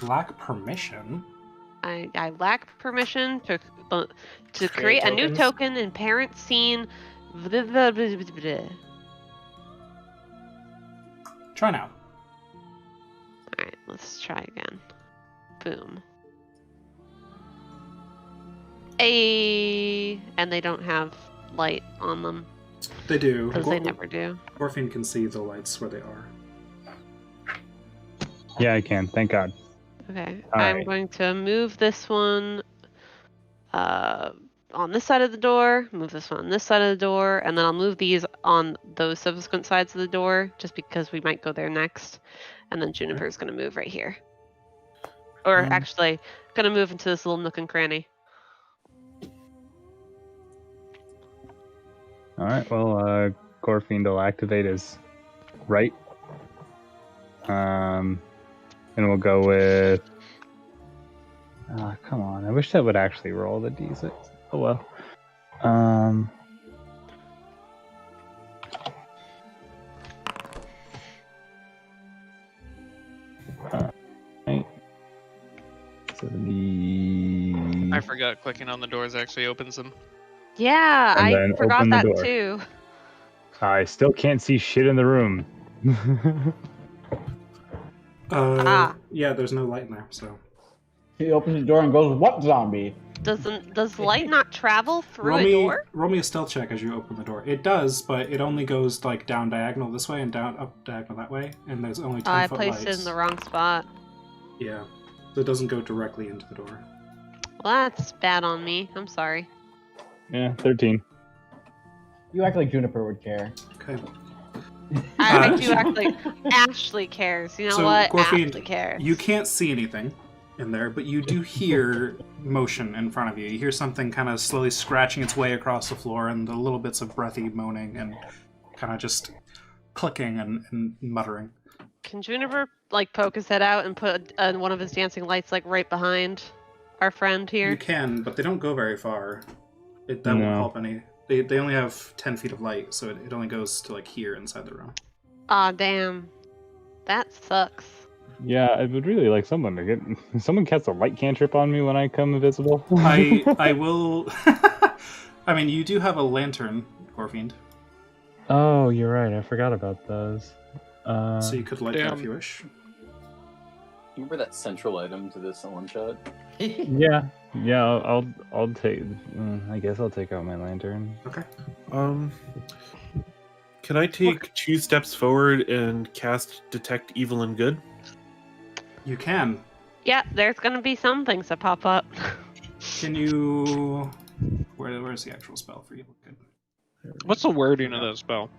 Lack permission? I lack permission to Create create a new tokens? token in parent scene. Try now. Alright, let's try again. Boom. And they don't have light on them, They do. because they never do. Gorfin can see the lights where they are. Yeah, I can. Thank God. Okay, All I'm right. going to move this one on this side of the door, move this one on this side of the door, and then I'll move these on those subsequent sides of the door, just because we might go there next. And then Juniper's going to move right here. Or actually, going to move into this little nook and cranny. All right. Well, Gorfiend will activate his right. And we'll go with. Come on! I wish I would actually roll the d6. Oh well. Right. 70. I forgot clicking on the doors actually opens them. Yeah, And I then forgot open the that door. too. I still can't see shit in the room. Yeah, there's no light in there, so. He opens the door and goes, "What zombie?" Does light not travel through Roll a me, door? roll me a stealth check as you open the door. It does, but it only goes like down diagonal this way and down up diagonal that way, and there's only 10 I foot placed lights. it in the wrong spot. Yeah, so it doesn't go directly into the door. Well, that's bad on me. I'm sorry. Yeah, 13. You act like Juniper would care. Okay. I do actually. Ashley cares. You know So, what? Gorfiend, Ashley cares. You can't see anything in there, but you do hear motion in front of you. You hear something kind of slowly scratching its way across the floor, and the little bits of breathy moaning and kind of just clicking and muttering. Can Juniper like poke his head out and put one of his dancing lights like right behind our friend You here? can, but they don't go very far. That won't No. help any. They only have 10 feet of light, so it only goes to like here inside the room. Aw, damn. That sucks. Yeah, I would really like someone to get. Someone cast a light cantrip on me when I come invisible. I will. I mean, you do have a lantern, Gorfiend, Oh, you're right. I forgot about those. so you could light that damn. if you wish. Remember that central item to this oneshot? Yeah, I'll take. I guess I'll take out my lantern. Okay. Can I take 2 steps forward and cast Detect Evil and Good? You can. Yeah, there's gonna be some things that pop up. Can you? Where's the actual spell for you? Good. What's the wording of that spell?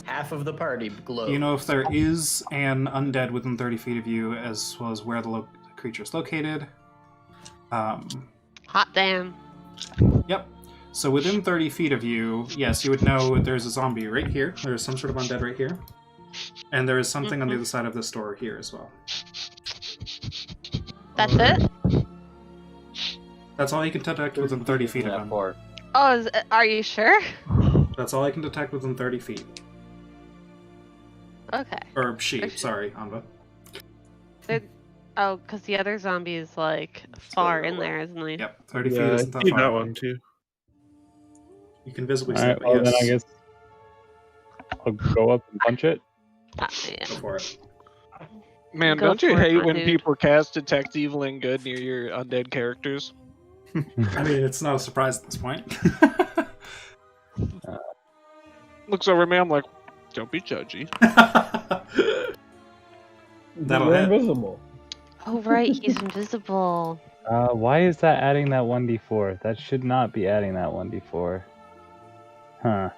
Half of the party glow. You know if there is an undead within 30 feet of you, as well as where the creature is located. Hot damn. Yep. So within 30 feet of you, yes, you would know there's a zombie right here. There's some sort of undead right here. And there is something on the other side of this door here as well. That's it? That's all you can detect within 30 feet of That him. far. Oh, are you sure? That's all I can detect within 30 feet. Okay. Or she, sorry, Anva. Oh, because the other zombie is like far in there, isn't he? Yep, 30 feet Yeah, I isn't that see far. that one too. You can visibly see Alright, it, well but then I yes, guess I'll go up and punch it. Ah, yeah. go for it. Man, Go don't you for it, hate my when dude. people cast Detect Evil and Good near your undead characters? I mean, it's not a surprise at this point. Looks over at me, I'm like, don't be judgy. That'll You're hit. invisible. Oh, right, he's invisible. Why is that adding that 1d4? That should not be adding that 1d4. Huh.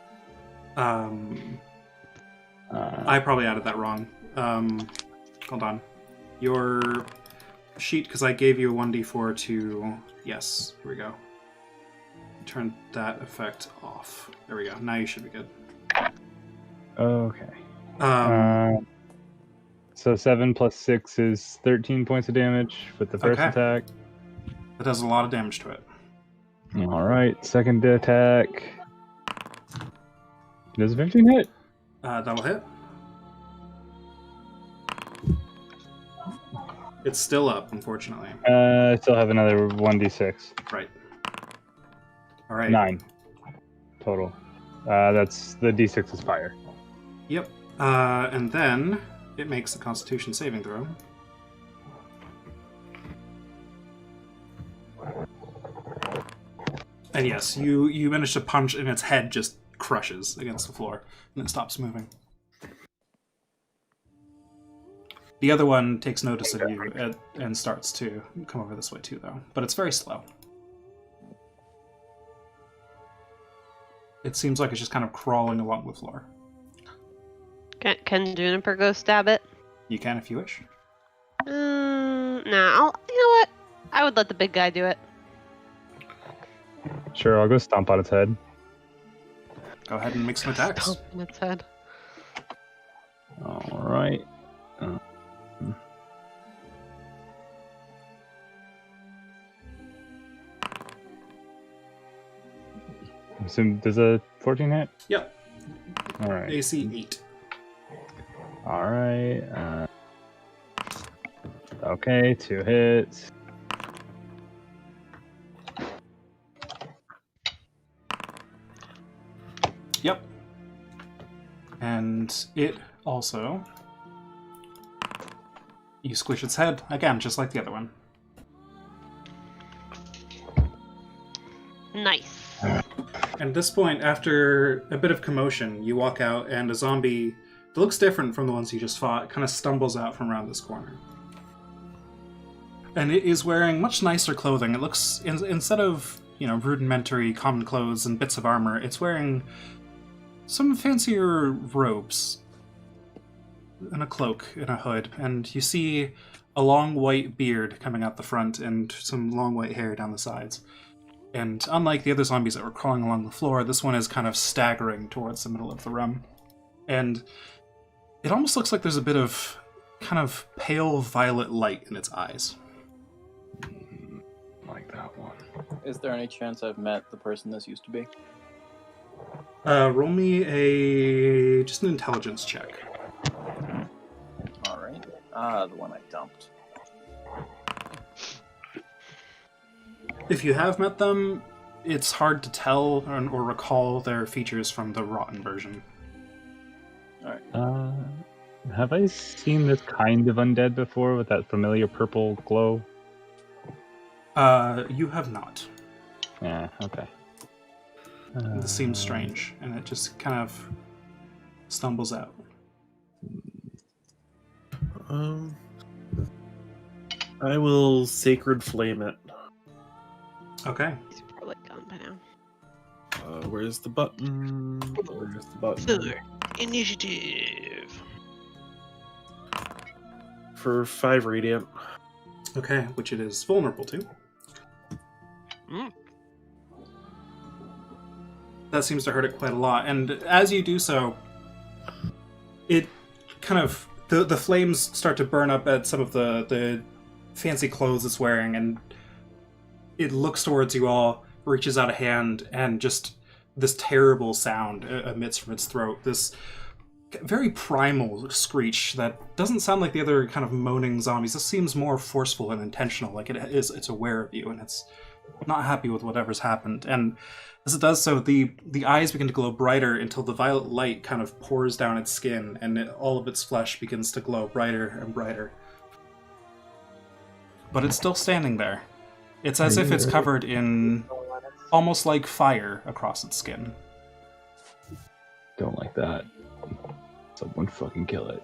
I probably added that wrong. Hold on. Your sheet, because I gave you a 1d4 to... Yes, here we go. Turn that effect off. There we go. Now you should be good. Okay. Um, So 7 plus 6 is 13 points of damage with the first Okay. attack. that does a lot of damage to it. All right, second attack. Does 15 hit? That'll hit. It's still up, unfortunately. I still have another 1d6. Right. All right. 9 total. That's the d6 is fire. Yep. And then it makes a Constitution saving throw. And yes, you manage to punch, and its head just crushes against the floor, and it stops moving. The other one takes notice of you and starts to come over this way too, though. But it's very slow. It seems like it's just kind of crawling along the floor. Can Juniper go stab it? You can if you wish. Nah, you know what? I would let the big guy do it. Sure, I'll go stomp on its head. Go ahead and make some attacks. Stomp on its head. All right. So does a 14 hit? Yep. All right. AC 8. All right. Okay, 2 hits. Yep. And it also... You squish its head, again, just like the other one. Nice. And at this point, after a bit of commotion, you walk out, and a zombie that looks different from the ones you just fought kind of stumbles out from around this corner. And it is wearing much nicer clothing. It looks, instead of, rudimentary common clothes and bits of armor, it's wearing some fancier robes and a cloak and a hood. And you see a long white beard coming out the front and some long white hair down the sides. And unlike the other zombies that were crawling along the floor, this one is kind of staggering towards the middle of the room. And it almost looks like there's a bit of kind of pale violet light in its eyes. Like that one. Is there any chance I've met the person this used to be? Roll me just an intelligence check. Alright. The one I dumped. If you have met them, it's hard to tell or recall their features from the rotten version. Alright. Have I seen this kind of undead before with that familiar purple glow? You have not. Yeah, okay. This seems strange, and it just kind of stumbles out. I will Sacred Flame it. Okay. He's probably gone by now. Where's the button? Where's the button? Four. Initiative. For 5 radiant. Okay, which it is vulnerable to. Mm. That seems to hurt it quite a lot, and as you do so, it kind of... The flames start to burn up at some of the fancy clothes it's wearing, and it looks towards you all, reaches out a hand, and just this terrible sound emits from its throat. This very primal screech that doesn't sound like the other kind of moaning zombies. This seems more forceful and intentional, like it's aware of you, and it's not happy with whatever's happened. And as it does so, the eyes begin to glow brighter until the violet light kind of pours down its skin, and all of its flesh begins to glow brighter and brighter. But it's still standing there. It's as if it's covered in almost like fire across its skin. Don't like that. Someone fucking kill it.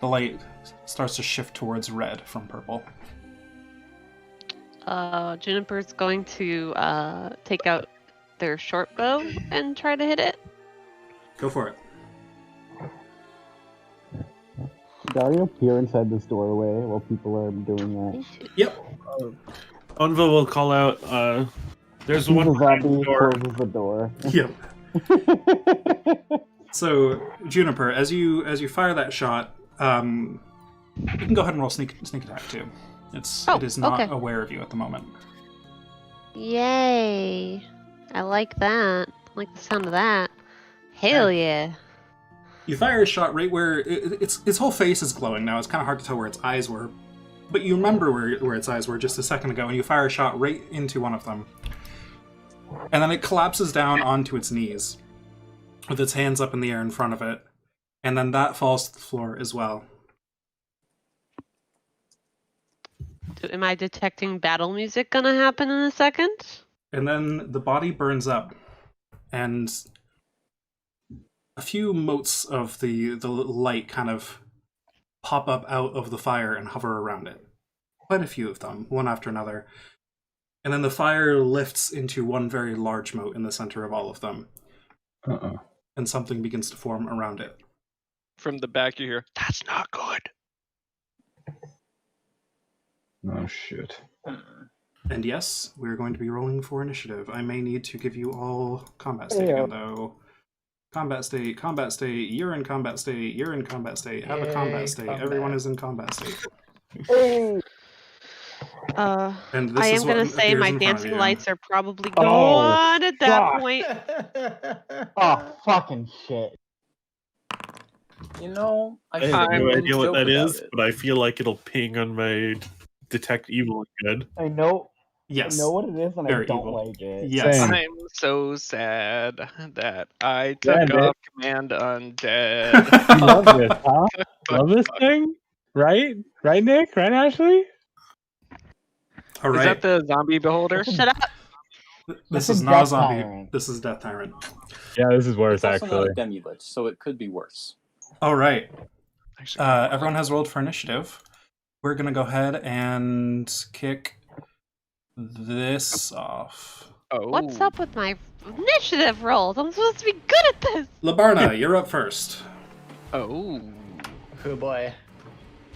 The light starts to shift towards red from purple. Juniper's going to take out their short bow and try to hit it. Go for it. Dario peer inside this doorway while people are doing that. Yep. Unva will call out, there's He's one a behind zombie, the door. closes the door. Yep. So, Juniper, as you fire that shot, you can go ahead and roll sneak attack too. It is not okay. aware of you at the moment. Yay! I like that. I like the sound of that. Hell yeah! You fire a shot right where its whole face is glowing now. It's kind of hard to tell where its eyes were, but you remember where its eyes were just a second ago, and you fire a shot right into one of them, and then it collapses down onto its knees, with its hands up in the air in front of it, and then that falls to the floor as well. Am I detecting battle music gonna happen in a second? And then the body burns up, and a few motes of the light kind of pop up out of the fire and hover around it. Quite a few of them, one after another. And then the fire lifts into one very large mote in the center of all of them. And something begins to form around it. From the back you hear, "That's not good." Oh shit. And yes, we're going to be rolling for initiative. I may need to give you all combat state again, though. Combat state, you're in combat state, you're in combat state, have a combat state, everyone is in combat state. And this I is am what gonna say appears my in front of dancing you. lights are probably gone at that fuck. point. Oh, fucking shit. You know, I have no shouldn't idea what joke that about is, it. but I feel like it'll ping on my detect evil good. I know. Yes. I know what it is, and Very I don't evil. like it. Yes. Same. I'm so sad that I took Damn it. off Command Undead. You love this, huh? Love this thing? Right? Right, Nick? Right, Ashley? All Is right. that the zombie beholder? Shut up! This That's is a not a Death zombie. Tyrant. This is Death Tyrant. Yeah, this is worse, It's also actually. not a demi-lich, so it could be worse. All right. Actually, Everyone has rolled for initiative. We're going to go ahead and kick this off. oh. What's up with my initiative rolls? I'm supposed to be good at this! Labarna, you're up first. Oh. Oh boy.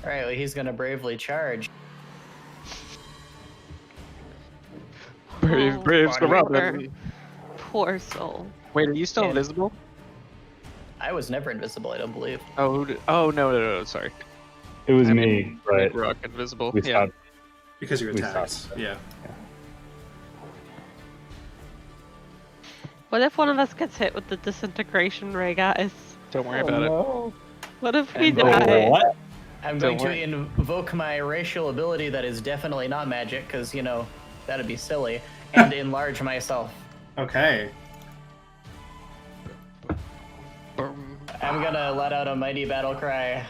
Alright, well, he's gonna bravely charge. Brave, Oh, braves the poor- Robin. Poor soul. Wait, are you still Yeah. invisible? I was never invisible, I don't believe. Oh, no, sorry. It was I me, mean, right? Rock invisible. We Yeah. stopped. Because you're We attacked. stopped. Yeah. What if one of us gets hit with the disintegration ray, guys? Don't worry about it. no. What if we And- die? What? I'm Don't going worry. to invoke my racial ability that is definitely not magic, because, you know, that'd be silly, and enlarge myself. Okay. Boom. I'm gonna let out a mighty battle cry,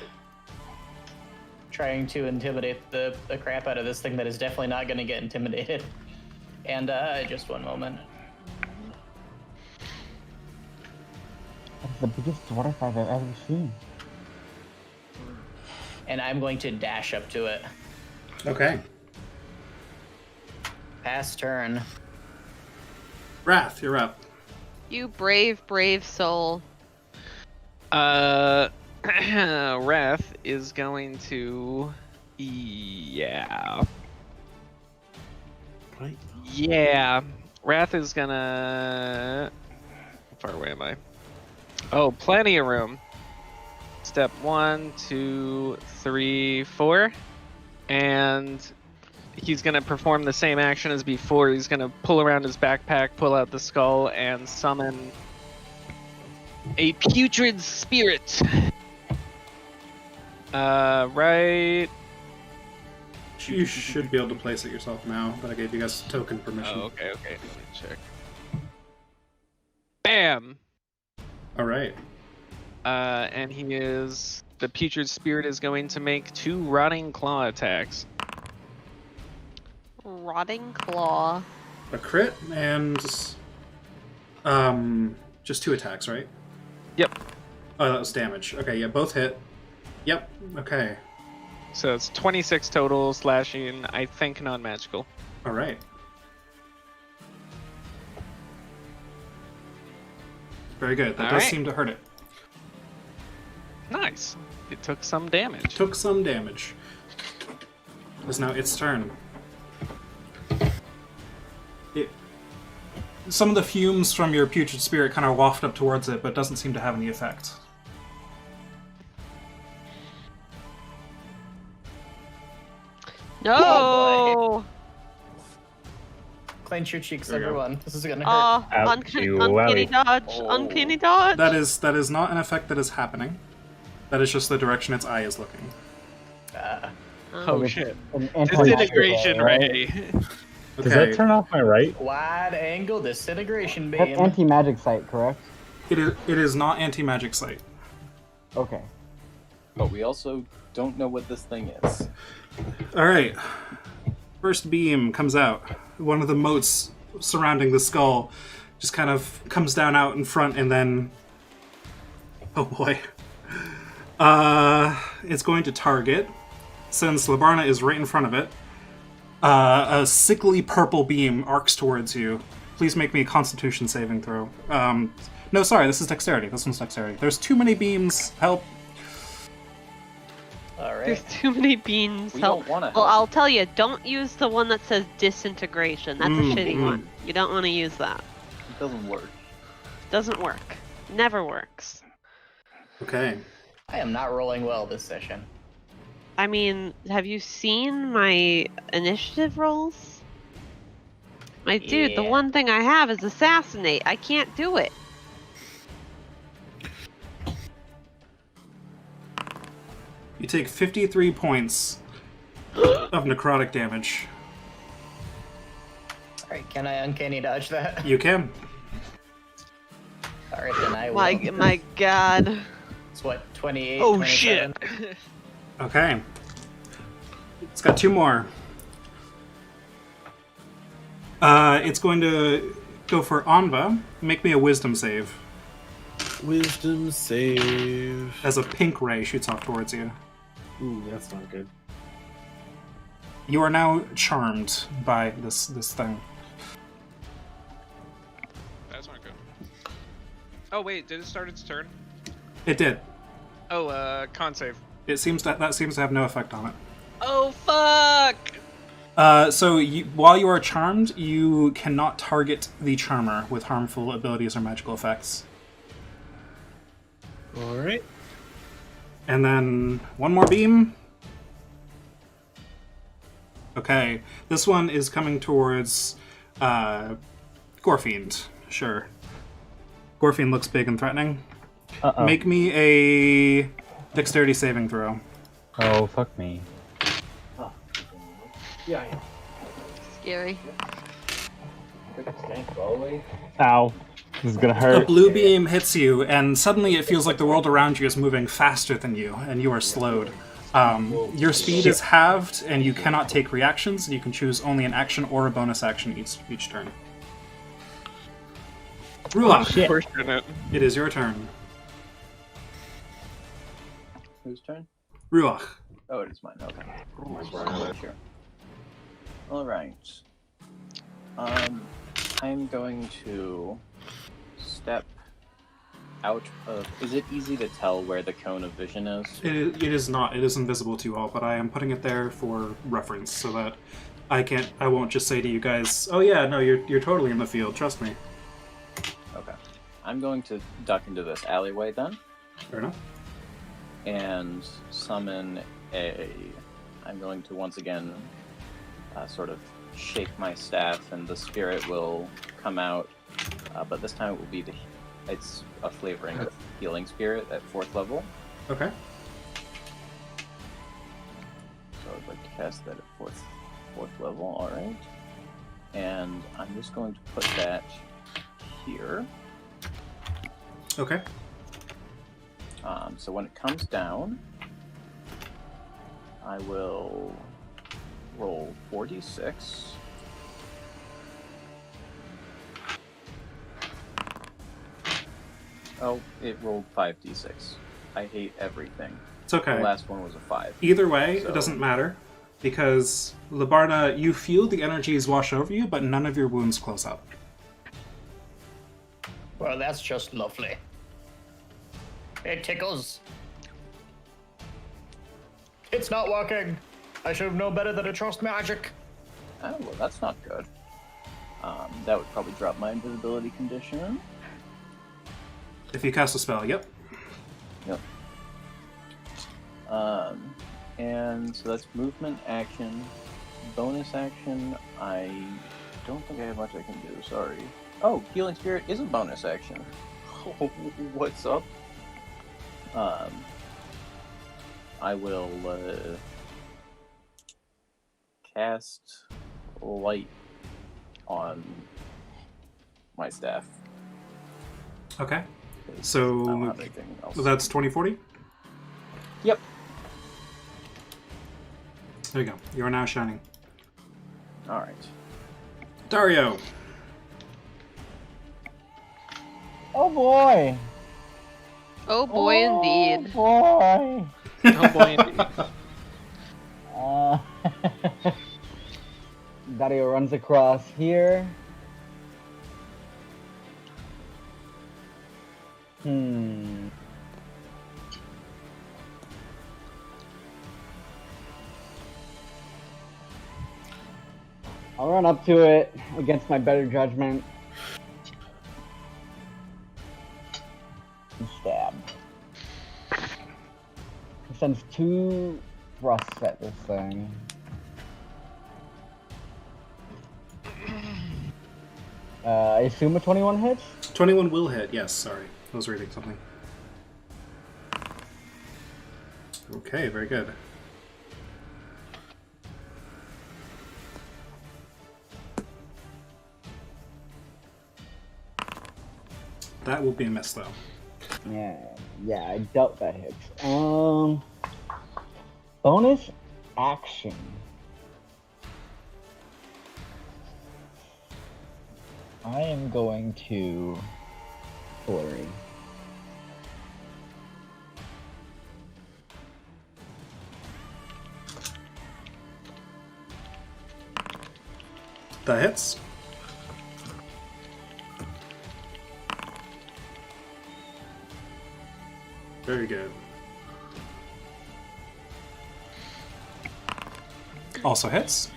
trying to intimidate the crap out of this thing that is definitely not gonna get intimidated. And, just one moment. That's the biggest sword fight I've ever seen. And I'm going to dash up to it. Okay. Pass turn. Wrath, you're up. You brave, brave soul. Wrath is going to. Yeah. Right? Yeah. Wrath is gonna. How far away am I? Oh, plenty of room. Step 1, 2, 3, 4. And he's gonna perform the same action as before. He's gonna pull around his backpack, pull out the skull, and summon a putrid spirit. Right. You should be able to place it yourself now, but I gave you guys token permission. Oh, okay. Let me check. Bam! All right. And the putrid spirit is going to make 2 rotting claw attacks. Rotting claw. A crit and just 2 attacks, right? Yep. Oh, that was damage. Okay, yeah, both hit. Yep. Okay. So it's 26 total slashing, I think non-magical. All right. Very good. That All does right. seem to hurt it. Nice. It took some damage. Took some damage. It's now its turn. some of the fumes from your putrid spirit kind of waft up towards it, but doesn't seem to have any effect. No! Clench your cheeks, There we go. everyone. This is gonna hurt. Oh, uncanny dodge. Oh. Uncanny dodge. That is not an effect that is happening. That is just the direction its eye is looking. Oh shit. An anti-magic Disintegration ray, ray. Does that turn off my right? Wide angle disintegration That's beam. anti-magic sight, correct? It is not anti-magic sight. Okay. But we also don't know what this thing is. Alright. First beam comes out. One of the motes surrounding the skull just kind of comes down out in front and then... Oh boy. It's going to target, since Labarna is right in front of it. A sickly purple beam arcs towards you. Please make me a Constitution saving throw. No, sorry, this is Dexterity. This one's Dexterity. There's too many beams. Help. Alright. There's too many beans. We Help. don't want to Well, help. I'll tell you, don't use the one that says disintegration. That's a shitty one. You don't want to use that. It doesn't work. Doesn't work. Never works. Okay. I am not rolling well this session. I mean, have you seen my initiative rolls? My dude, the Yeah. one thing I have is assassinate. I can't do it. You take 53 points of necrotic damage. Alright, can I uncanny dodge that? You can. Alright, then I will. My god. It's what, 28? Oh 27? shit. Okay. It's got two more. It's going to go for Anva. Make me a wisdom save. Wisdom save. As a pink ray shoots off towards you. Ooh, that's not good. You are now charmed by this thing. That's not good. Oh wait, did it start its turn? It did. Oh, con save. It seems that seems to have no effect on it. Oh fuck! So while you are charmed, you cannot target the charmer with harmful abilities or magical effects. All right. And then one more beam. Okay, this one is coming towards Gorfiend. Sure. Gorfiend looks big and threatening. Uh-oh. Make me a dexterity saving throw. Oh, fuck me. Yeah, I am. Scary. Stank all the way. Ow. This is gonna A hurt. blue beam hits you, and suddenly it feels like the world around you is moving faster than you, and you are slowed. Your speed is halved, and you cannot take reactions, and you can choose only an action or a bonus action each turn. Ruach, Shit. First unit. it is your turn. Whose turn? Ruach. Oh, it is mine. Okay. Sure. All right. I'm going to step out of. Is it easy to tell where the cone of vision is? It is not. It is invisible to you all, but I am putting it there for reference so that I won't just say to you guys, "Oh yeah, no, you're totally in the field. Trust me." Okay. I'm going to duck into this alleyway then, Fair enough. and summon a. I'm going to once again sort of shake my staff, and the spirit will come out, but this time it will be it's a flavoring of healing spirit at 4th level. Okay. So I'd like to cast that at fourth level. All right, and I'm just going to put that here. Okay. So when it comes down, I will roll 4d6. Oh, it rolled 5d6. I hate everything. It's okay. The last one was a 5. Either way, So- it doesn't matter, because Labarna, you feel the energies wash over you, but none of your wounds close up. Well, that's just lovely. It tickles. It's not working. I should have known better than to trust magic. Oh, well, that's not good. That would probably drop my invisibility condition. If you cast a spell, yep. Yep. And so that's movement, action, bonus action. I don't think I have much I can do. Sorry. Oh, healing spirit is a bonus action. What's up? I will cast light on my staff. Okay. 'Cause I So don't have anything else. that's 2040? Yep. There you go. You are now shining. All right. Dario! Oh boy! Oh boy, indeed. Boy! Oh boy, indeed. Dario runs across here. I'll run up to it against my better judgment. And stab. He sends 2 thrusts at this thing. I assume a 21 hits? 21 will hit, yes, sorry. I was reading something. Okay, very good. That will be a miss, though. Yeah, I doubt that hits. Bonus action. I am going to flurry. That hits. Very good. Also hits.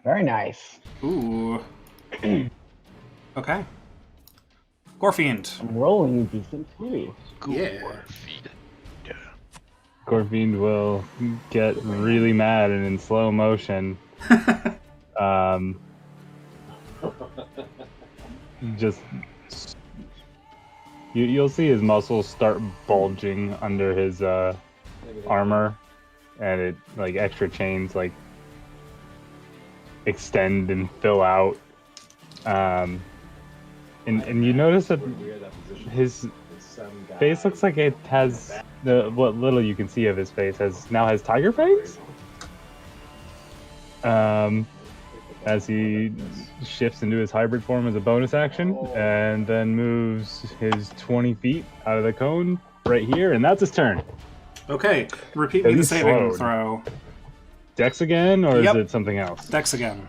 Very nice. Ooh. Okay. Gorfiend. I'm rolling decent too. Yeah. Gorfiend will get really mad and in slow motion. Just you'll see his muscles start bulging under his armor, and it like extra chains like extend and fill out. And you notice that his face looks like it has what little you can see of his face now has tiger fangs. As he shifts into his hybrid form as a bonus action, and then moves his 20 feet out of the cone right here, and that's his turn. Okay, repeat me the He's saving slowed. throw. Dex again, or Yep. is it something else? Dex again.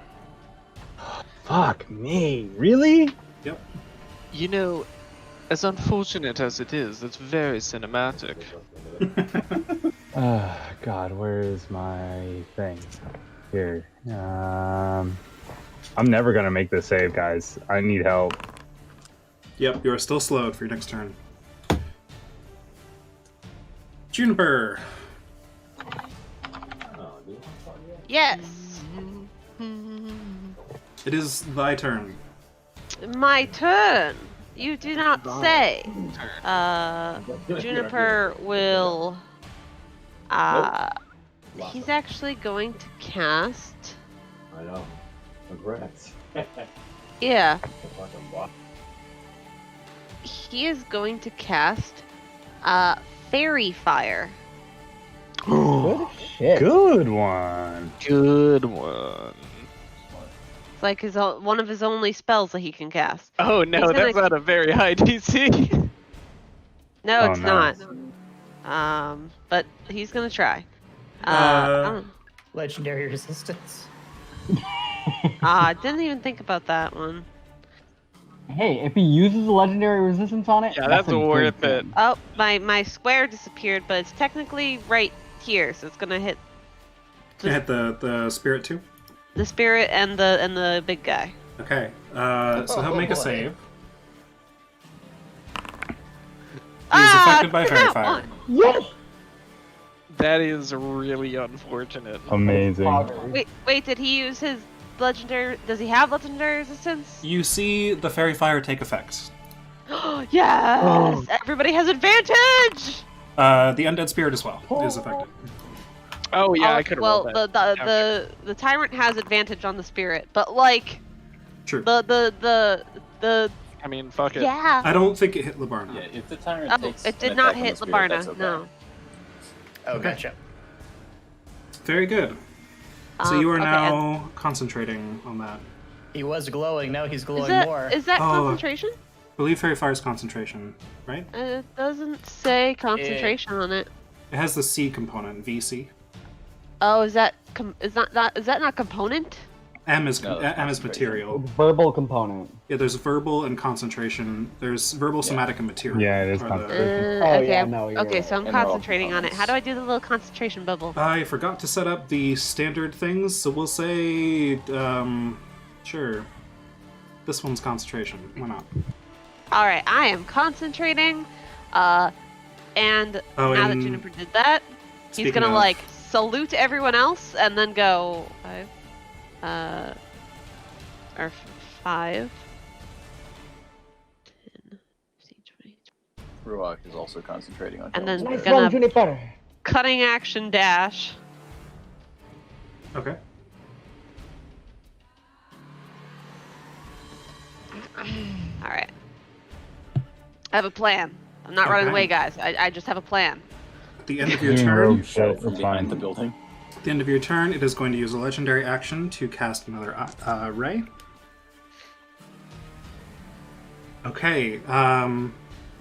Fuck me, really? Yep. You know, as unfortunate as it is, it's very cinematic. God, where is my thing? Here. I'm never gonna make this save, guys. I need help. Yep, you are still slowed for your next turn. Juniper. Yes. It is thy turn. My turn. You do not say. Juniper will. He's actually going to cast. I know. Congrats. Yeah. He is going to cast Fairy Fire. Good shit. Good one. Good one. It's like one of his only spells that he can cast. Oh no, He's gonna- that's not a very high DC. No, Oh, it's no. not. But he's gonna try. Legendary resistance. I didn't even think about that one. Hey, if he uses a legendary resistance on it, Yeah, that's a good worth thing. it. Oh, my square disappeared, but it's technically right here, so it's gonna hit. Can I hit the spirit too? the spirit and the big guy. Okay, so he'll make a save. He is affected by fairy come fire. on. Yes! That is really unfortunate. Amazing. Wait, did he use his legendary? Does he have legendary resistance? You see the fairy fire take effect. Yes! Everybody has advantage! The undead spirit as well is affected. Oh yeah, I could have Well, rolled that. the tyrant has advantage on the spirit, but like True. the I mean, fuck it. yeah. I don't think it hit Labarna. Yeah, if the tyrant Oh, takes it did an not attack on hit the spirit, that's Labarna. okay. No. Oh, gotcha. Very good. So you are Okay, now concentrating on that. He was glowing, now he's glowing Is that more. is that Oh. concentration? I believe fairy fire is concentration, right? It doesn't say concentration on it. It has the C component, VC. Oh, is that not component? M is No, that's M is concentration. material. Verbal component. Yeah, there's verbal and concentration. There's verbal, somatic, and material. Yeah, it is are the- concentration. Oh, Okay. yeah, no, you're Okay, right. so I'm And they're all concentrating on it. How components. do I do the little concentration bubble? I forgot to set up the standard things, so we'll say, sure. This one's concentration. Why not? All right, I am concentrating. And Oh, now that and Juniper did that, he's speaking gonna of- like salute everyone else and then go 5, 10, 20, Ruach is also concentrating on and then killing Nice gonna one, Juniper. cutting action dash. Okay. All right, I have a plan. I'm not running Okay. away, guys. I just have a plan. At the end of your Doing turn, rogue You shout shit, from it's behind the fine. building. at the end of your turn, it is going to use a legendary action to cast another ray. Okay,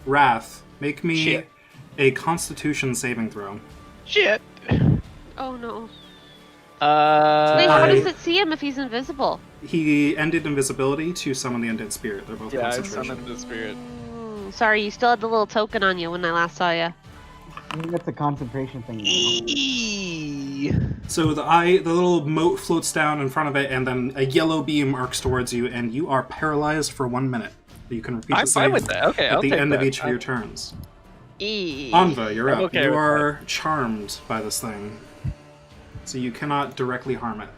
Wrath, make me Shit. a Constitution saving throw. Shit. Oh no! Wait, Uh, how I- does it see him if he's invisible? He ended invisibility to summon the undead spirit. They're both yeah, I concentration. summoned the spirit. Sorry, you still had the little token on you when I last saw you. I think that's a concentration thing. So the little mote floats down in front of it, and then a yellow beam arcs towards you, and you are paralyzed for 1 minute. You can repeat I'm the fine save with that. Okay, at I'll the take end that. of each of your turns. Eee. Anva, you're I'm up. okay You with are charmed by this thing, so you cannot directly harm it.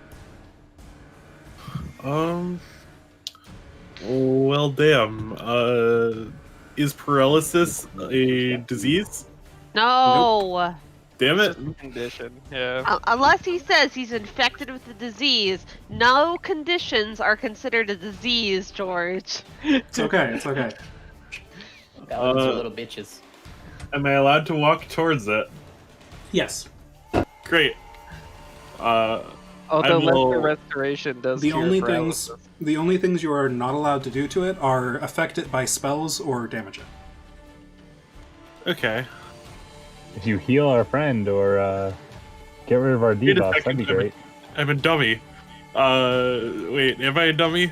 Well, damn. Is paralysis a disease? No. Damn it. Condition. Yeah. Unless he says he's infected with the disease, no conditions are considered a disease, George. It's okay. It's okay. Goblins are little bitches. Am I allowed to walk towards it? Yes. Great. Although I will- lesser restoration does The cure only paralysis. things you are not allowed to do to it are affect it by spells or damage it. Okay. If you heal our friend or get rid of our Wait a debuffs, second, that'd be great. I'm a dummy. Wait, am I a dummy?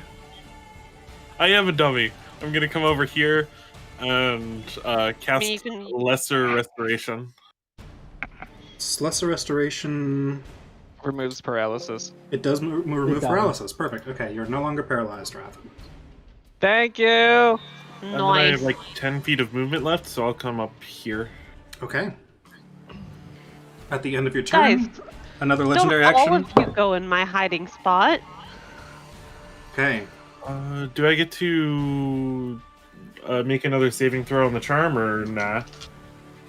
I am a dummy. I'm gonna come over here and cast you can- Lesser Restoration. Lesser restoration. Removes paralysis. It does remove does. paralysis. Perfect. Okay, you're no longer paralyzed, Wrath. Thank you. And then I Nice. have like 10 feet of movement left, so I'll come up here. Okay. At the end of your turn, Guys, another don't legendary all action. of you go in my hiding spot. Okay. Do I get to make another saving throw on the charm or nah?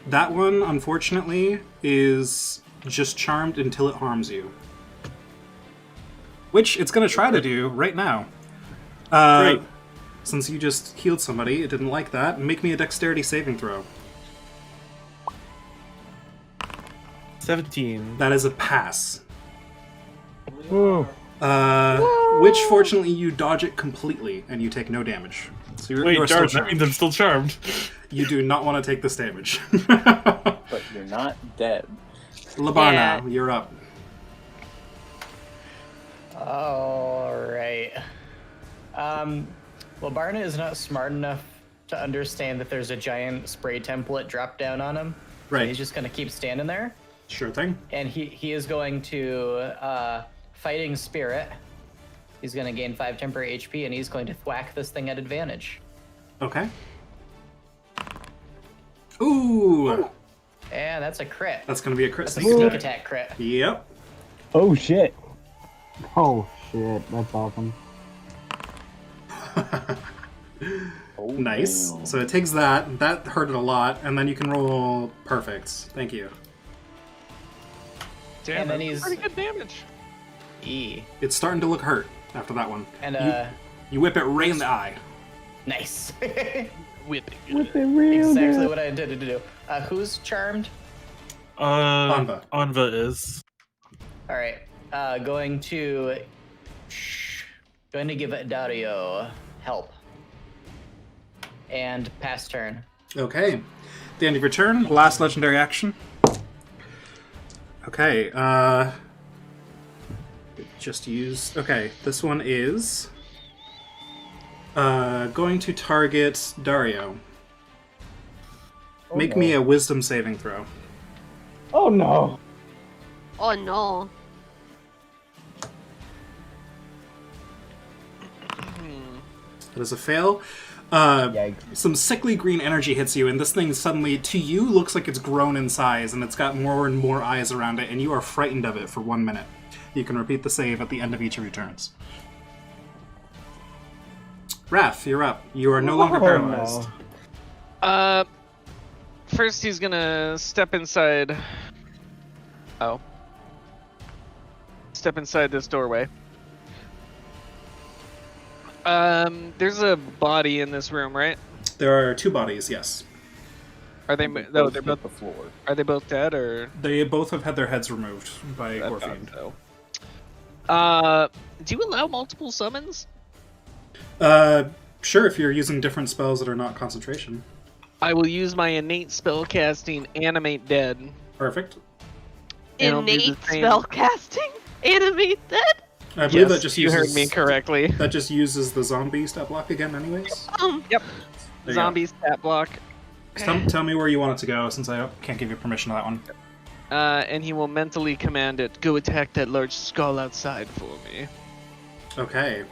That one, unfortunately, is just charmed until it harms you. Which it's going to try to do right now. Great. Since you just healed somebody, it didn't like that. Make me a dexterity saving throw. 17. That is a pass. Woo. Which, fortunately, you dodge it completely and you take no damage. So you're Wait, still darn, that charmed. means I'm still charmed. You do not want to take this damage. But you're not dead. Labarna, Yeah. you're up. Alright. Well, Barna is not smart enough to understand that there's a giant spray template drop down on him. So Right. he's just gonna keep standing there. Sure thing. And he is going to fighting spirit. He's going to gain 5 temporary HP, and he's going to thwack this thing at advantage. Okay. Ooh! And that's a crit. That's going to be a crit That's a sneak sneak attack. attack crit. Yep. Oh shit! Oh shit, that's awesome. Nice. damn. So it takes that. That hurt it a lot, and then you can roll perfects. Thank you. Damn, And then that's he's- pretty good damage. E. It's starting to look hurt after that one. And, You whip it right in the eye. nice. Whipping. Exactly what I intended to do. Who's charmed? Anva. Anva is. All right. Going to give Dario help. And pass turn. Okay. At the end of your turn, last legendary action. Okay, just use... Okay, this one is... going to target Dario. Make me a wisdom saving throw. Oh no! Oh no. That is a fail. Yikes. Some sickly green energy hits you, and this thing suddenly, to you, looks like it's grown in size, and it's got more and more eyes around it, and you are frightened of it for 1 minute. You can repeat the save at the end of each of your turns. Raph, you're up. You are no longer paralyzed. First he's gonna step inside. Oh. Step inside this doorway. There's a body in this room, right? There are 2 bodies, yes. Are they? No, they're both. the floor. Are they both dead, or? They both have had their heads removed by I thought Gorfiend. so. Do you allow multiple summons? Sure, if you're using different spells that are not concentration. I will use my innate spellcasting Animate Dead. Perfect. And I'll do Innate the same- spellcasting? Animate that? I believe Yes, that just you uses... heard me correctly. That just uses the zombie stat block again anyways. Yep. There you Zombie stat block. go. Tell me where you want it to go, since I can't give you permission to that one. And he will mentally command it, go attack that large skull outside for me. Okay.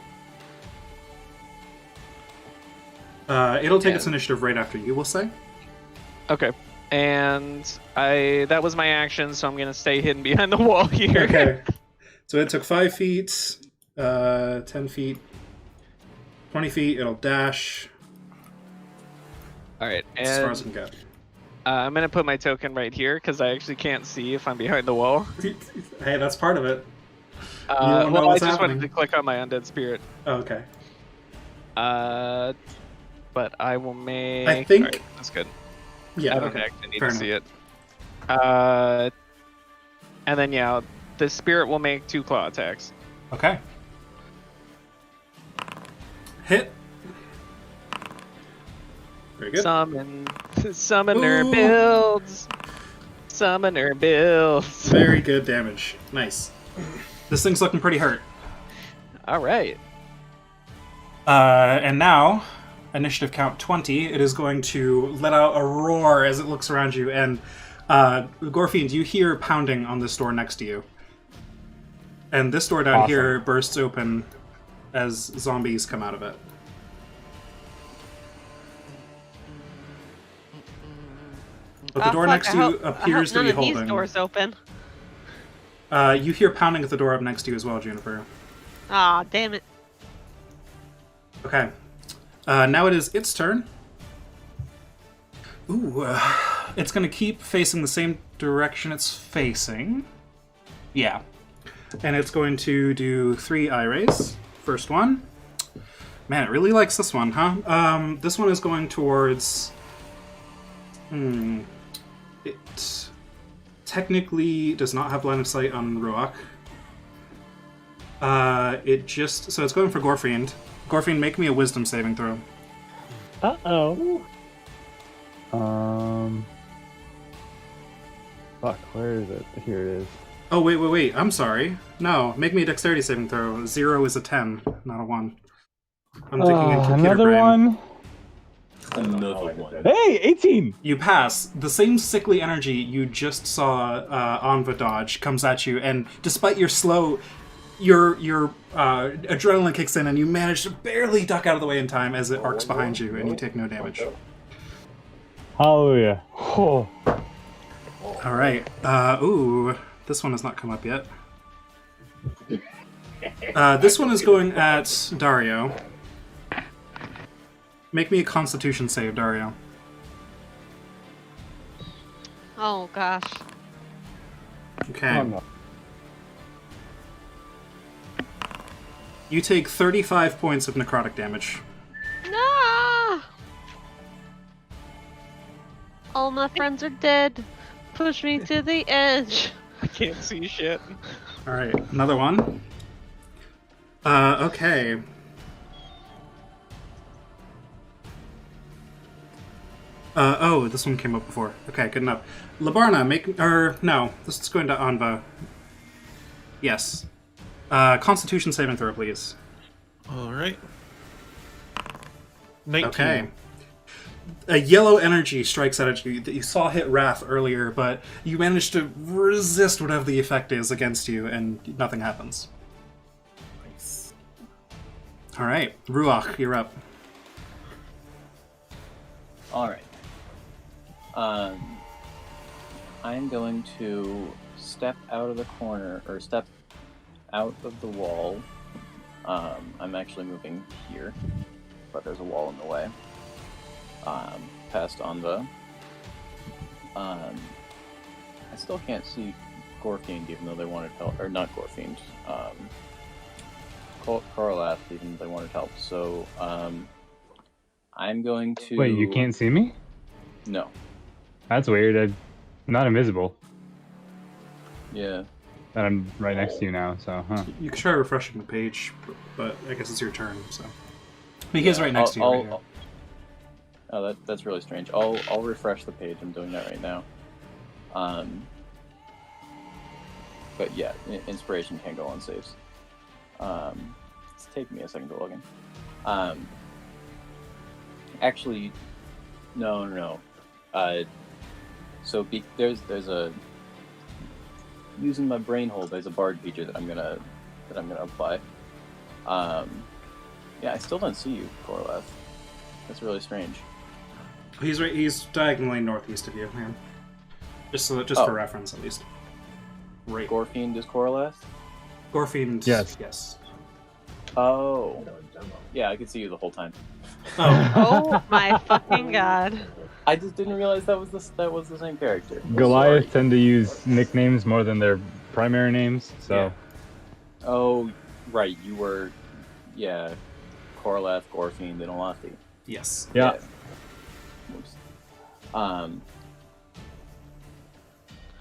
It'll take its initiative right after you, we'll say. Okay. And that was my action, so I'm gonna stay hidden behind the wall here. Okay. So it took 5 feet, 10 feet, 20 feet, it'll dash Alright, as far as it and can get. I'm gonna put my token right here, because I actually can't see if I'm behind the wall. Hey, that's part of it. You don't know Well, I what's just wanted happening. to click on my undead spirit. Oh, okay. But I will make... I think- Alright, that's good. Yeah, I don't okay. actually need Fair to see it. And then, yeah, the spirit will make 2 claw attacks. Okay. Hit. Very good. Summoner Ooh. builds. Summoner builds. Very good damage. Nice. This thing's looking pretty hurt. All right. And now, initiative count 20, it is going to let out a roar as it looks around you, and Gorfiend, you hear pounding on this door next to you. And this door down Awesome. here bursts open as zombies come out of it. But the door next to you appears to be none of holding. these doors open. You hear pounding at the door up next to you as well, Juniper. Aw, damn it. Okay. Now it is its turn. Ooh, it's going to keep facing the same direction it's facing. Yeah. And it's going to do 3 eye rays. First one. Man, it really likes this one, huh? This one is going towards... It technically does not have line of sight on Ruach. So it's going for Gorfiend. Gorfiend, make me a wisdom saving throw. Uh-oh. Fuck, where is it? Here it is. Oh, wait. I'm sorry. No, make me a dexterity saving throw. 0 is a 10, not a 1. I'm thinking in computer Another brain. one? Another one. Hey, 18! You pass. The same sickly energy you just saw Anva dodge comes at you, and despite your slow... your adrenaline kicks in, and you manage to barely duck out of the way in time as it arcs behind you, and you take no damage. Hallelujah. Oh. All right. Ooh, this one has not come up yet. This one is going at Dario. Make me a Constitution save, Dario. Oh gosh. Okay. Oh, no. You take 35 points of necrotic damage. No! All my friends are dead. Push me to the edge. I can't see shit. All right, another one. Okay. Oh, this one came up before. Okay, good enough. Labarna, this is going to Anva. Yes. Constitution saving throw, please. All right. 19. Okay. A yellow energy strikes out at you that you saw hit Wrath earlier, but you managed to resist whatever the effect is against you, and nothing happens. Nice. All right, Ruach, you're up. All right. I'm going to step out of the corner, or step out of the wall. I'm actually moving here, but there's a wall in the way. Past Anva. I still can't see Gorfiend, even though they wanted help. Or not Gorfiend. Coralath, even though they wanted help. So, I'm going to... Wait, you can't see me? No. That's weird. I'm not invisible. Yeah. And I'm right next to you now, so, huh. You can try refreshing the page, but I guess it's your turn, so... He is right next to you right here. Oh, that's really strange. I'll refresh the page. I'm doing that right now. But yeah, inspiration can't go on saves. It's taking me a second to log in. Actually, no. So there's a using my brain hold. There's a bard feature that I'm gonna apply. Yeah, I still don't see you, Coralath. That's really strange. He's right. He's diagonally northeast of you, man. Just for reference, at least. Right. Gorfiend is Coralath? Gorfiend. Yes. Oh. Yeah, I could see you the whole time. Oh my fucking god. I just didn't realize that was the same character. Goliath tend to use nicknames more than their primary names, so... Yeah. Oh, right. You were... Yeah. Coralath, Gorfiend, and Alathi. Yes. Yeah.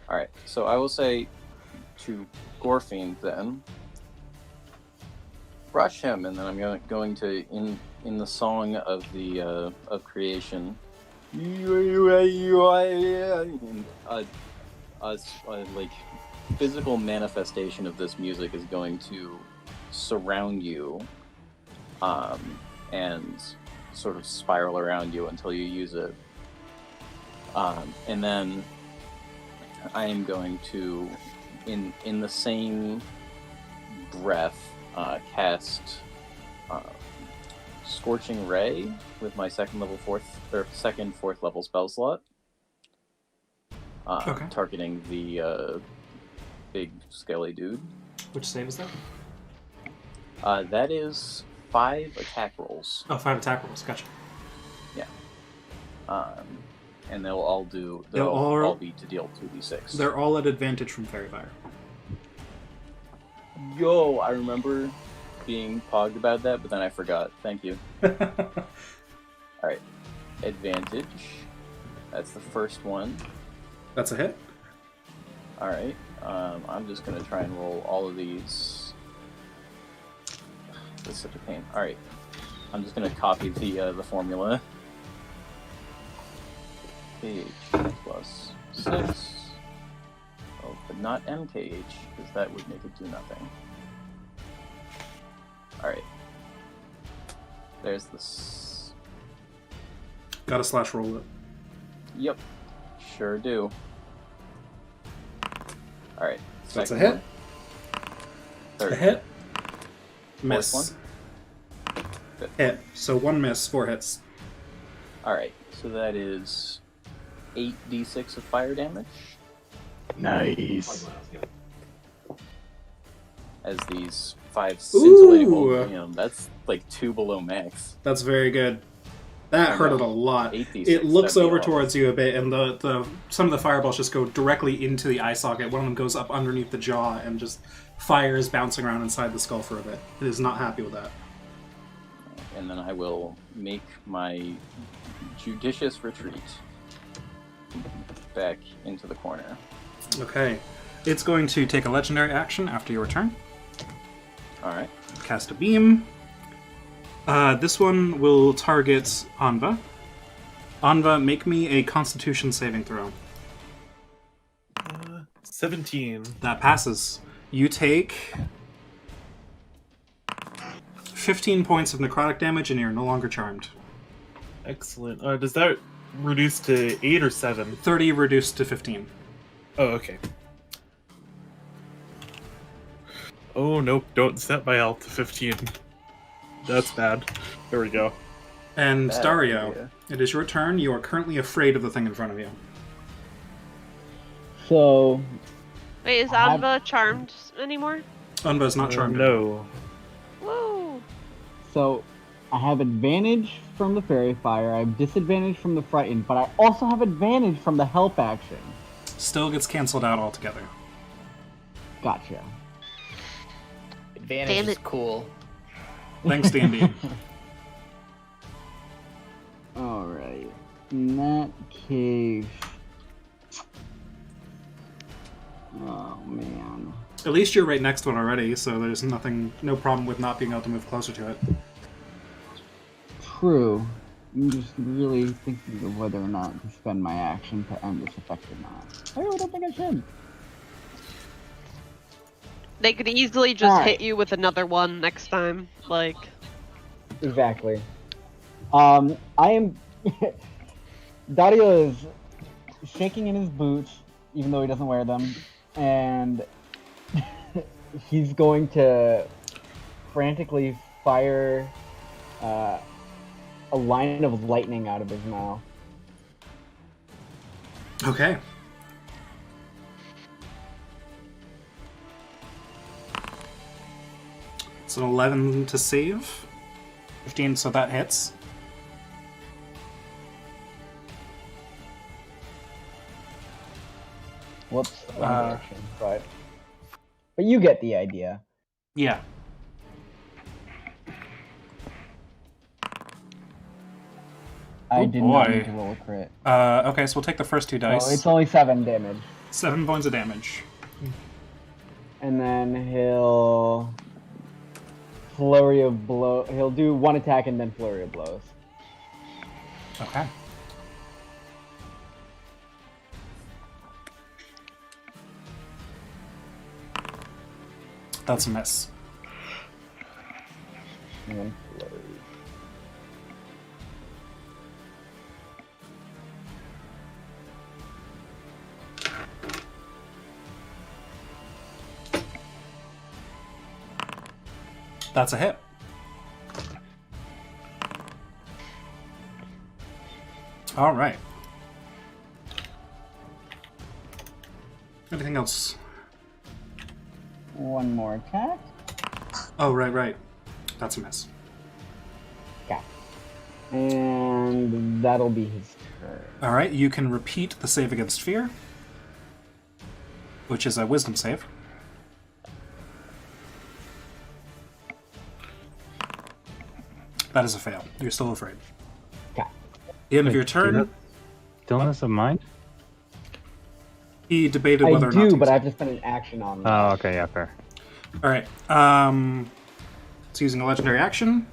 Alright, so I will say to Gorfiend then, brush him, and then I'm going to in the song of the of creation, like physical manifestation of this music is going to surround you, and sort of spiral around you until you use it. And then I am going to, in the same breath, cast Scorching Ray with my second, fourth level spell slot. Okay. Targeting the big skelly dude. Which save is that? That is 5 attack rolls. Oh, 5 attack rolls. Gotcha. Yeah. And they'll all be to deal 2d6. They're all at advantage from Fairy Fire. Yo, I remember being pogged about that, but then I forgot. Thank you. Alright. Advantage. That's the first one. That's a hit. Alright. I'm just going to try and roll all of these. This is such a pain. Alright. I'm just going to copy the formula. KH plus 6. Oh, but not MKH, because that would make it do nothing. Alright. There's this. Gotta slash roll it. Yep. Sure do. Alright. That's a hit. Third. A hit. Miss. One? Hit. So 1 miss, 4 hits. Alright, so that is 8d6 of fire damage. Nice. As these 5 scintillating Ooh. bolts, that's like 2 below max. That's very good. That hurt it a lot. 8d6, It looks that'd be over awesome. towards you a bit, and the some of the fireballs just go directly into the eye socket. One of them goes up underneath the jaw, and just fire is bouncing around inside the skull for a bit. It is not happy with that. And then I will make my judicious retreat back into the corner. Okay. It's going to take a legendary action after your turn. Alright. Cast a beam. This one will target Anva. Anva, make me a Constitution saving throw. 17. That passes. You take 15 points of necrotic damage, and you're no longer charmed. Excellent. Does that reduce to 8 or 7? 30 reduced to 15. Oh, okay. Oh, nope. Don't set my health to 15. That's bad. There we go. And Bad Dario, idea. it is your turn. You are currently afraid of the thing in front of you. So, Wait, is I have- Anva charmed anymore? Anva is not charmed. No. Woo! so I have advantage from the fairy fire. I have disadvantage from the frightened, but I also have advantage from the help action. Still gets canceled out altogether. Gotcha. Advantage Damn is it. cool. Thanks, D&D. All right. In that case, oh man. At least you're right next to it already, so there's no problem with not being able to move closer to it. True. I'm just really thinking of whether or not to spend my action to end this effect or not. I really don't think I should. They could easily just Alright. hit you with another one next time. Like, Exactly. I am. Dario is shaking in his boots, even though he doesn't wear them, and he's going to frantically fire a line of lightning out of his mouth. Okay. It's an 11 to save. 15, so that hits. Whoops, wrong direction. But you get the idea. Yeah. I Oh, did not boy. need to roll a crit. Okay, so we'll take the first 2 dice. Oh, it's only 7 damage. 7 points of damage. And then he'll flurry of blow. He'll do 1 attack and then flurry of blows. Okay. That's a miss. And then flurry. That's a hit. All right. Anything else? 1 more attack. Oh, right. That's a miss. Okay. And that'll be his turn. All right, you can repeat the save against fear, which is a wisdom save. That is a fail. You're still afraid. Okay. The end of Wait, your do you turn, have Stillness of mind? he debated I whether or not do, to but I use have to spend an action on that. Oh, okay, yeah, fair. it. All right. It's using a legendary action.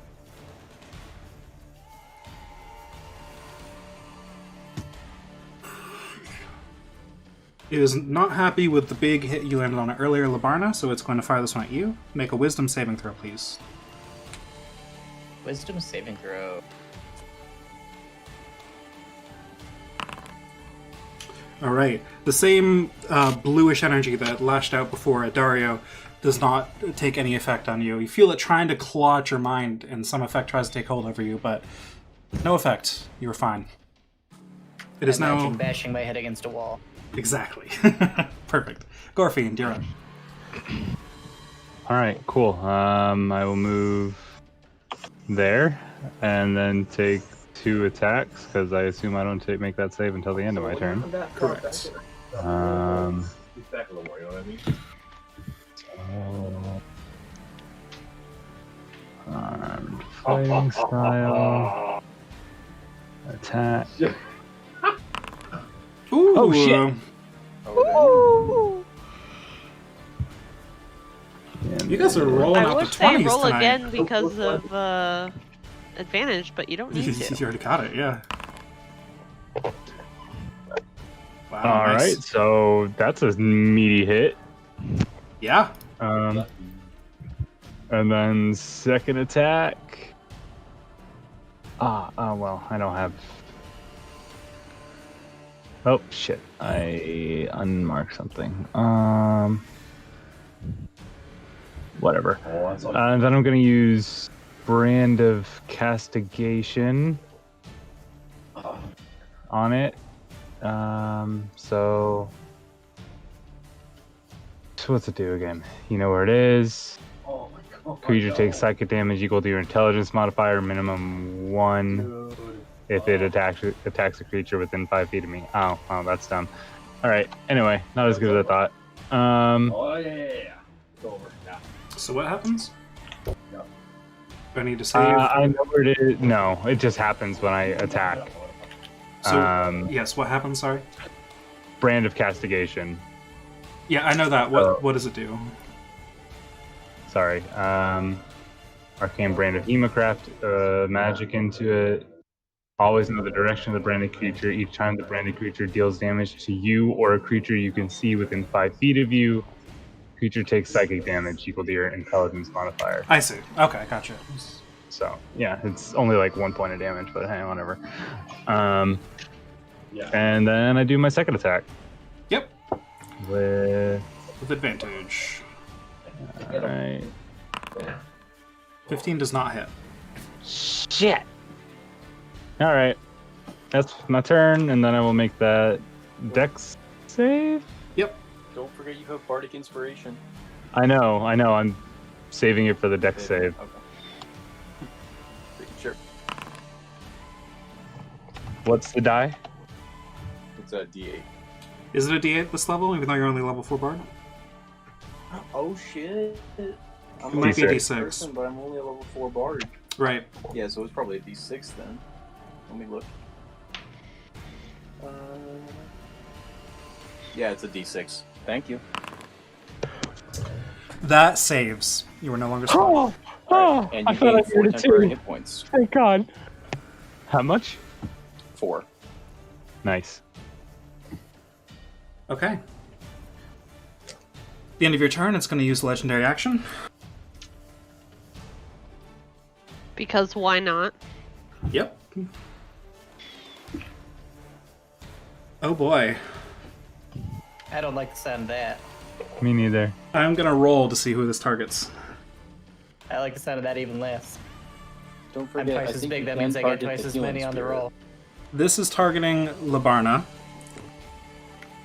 It is not happy with the big hit you landed on it earlier, Labarna, so it's going to fire this one at you. Make a wisdom saving throw, please. Wisdom saving throw. All right. The same bluish energy that lashed out before at Dario does not take any effect on you. You feel it trying to claw at your mind, and some effect tries to take hold over you, but no effect. You're fine. It is Imagine now... bashing my head against a wall. Exactly. Perfect. Gorfiend, you're up. All right, cool. I will move there and then take 2 attacks because I assume I don't make that save until the end of my turn. Correct. Back a little more, you know what I mean? Armed fighting style. Attack. Ooh, Oh, shit. You guys are rolling I out would the say 20s roll tonight. again because of advantage, but you don't need to. You already got it, yeah. Wow, All nice. right, so that's a meaty hit. Yeah. And then second attack. Well, I don't have. Oh shit! I unmarked something. Whatever. And then I'm gonna use Brand of Castigation on it. So what's it do again? You know where it is. Creature takes psychic damage equal to your intelligence modifier, minimum 1, if it attacks a creature within 5 feet of me. Oh, that's dumb. All right. Anyway, not as good as I thought. It's over. Yeah. So what happens? No. Do I need to save? I know where it is. No, it just happens when I attack. So, yes, what happens, sorry? Brand of Castigation. Yeah, I know that. What does it do? Sorry. Arcane Brand of Hemocraft, magic into it. Always know the direction of the branded creature. Each time the branded creature deals damage to you or a creature you can see within 5 feet of you, creature takes psychic damage equal to your intelligence modifier. I see. Okay, gotcha. So, yeah, it's only like 1 point of damage, but hey, whatever. And then I do my second attack. Yep. With advantage. Alright. 15 does not hit. Shit. Alright. That's my turn, and then I will make that Dex save? Yep. Don't forget you have Bardic Inspiration. I know. I'm saving it for the Dex save. Okay. Sure. What's the die? It's a D8. Is it a D8 this level, even though you're only level 4 bard? Oh shit. It might be a D6. Person, but I'm only a level 4 bard. Right. Yeah, so it's probably a D6 then. Let me look. Yeah, it's a D6. Thank you. That saves. You are no longer spelled. Right. And you gain 4 temporary hit points. Thank God. How much? 4. Nice. Okay. The end of your turn, it's going to use legendary action. Because why not? Yep. Oh boy. I don't like the sound of that. Me neither. I'm going to roll to see who this targets. I like the sound of that even less. Don't I'm forget, twice as big, that means I get twice as many on the roll. This is targeting Labarna.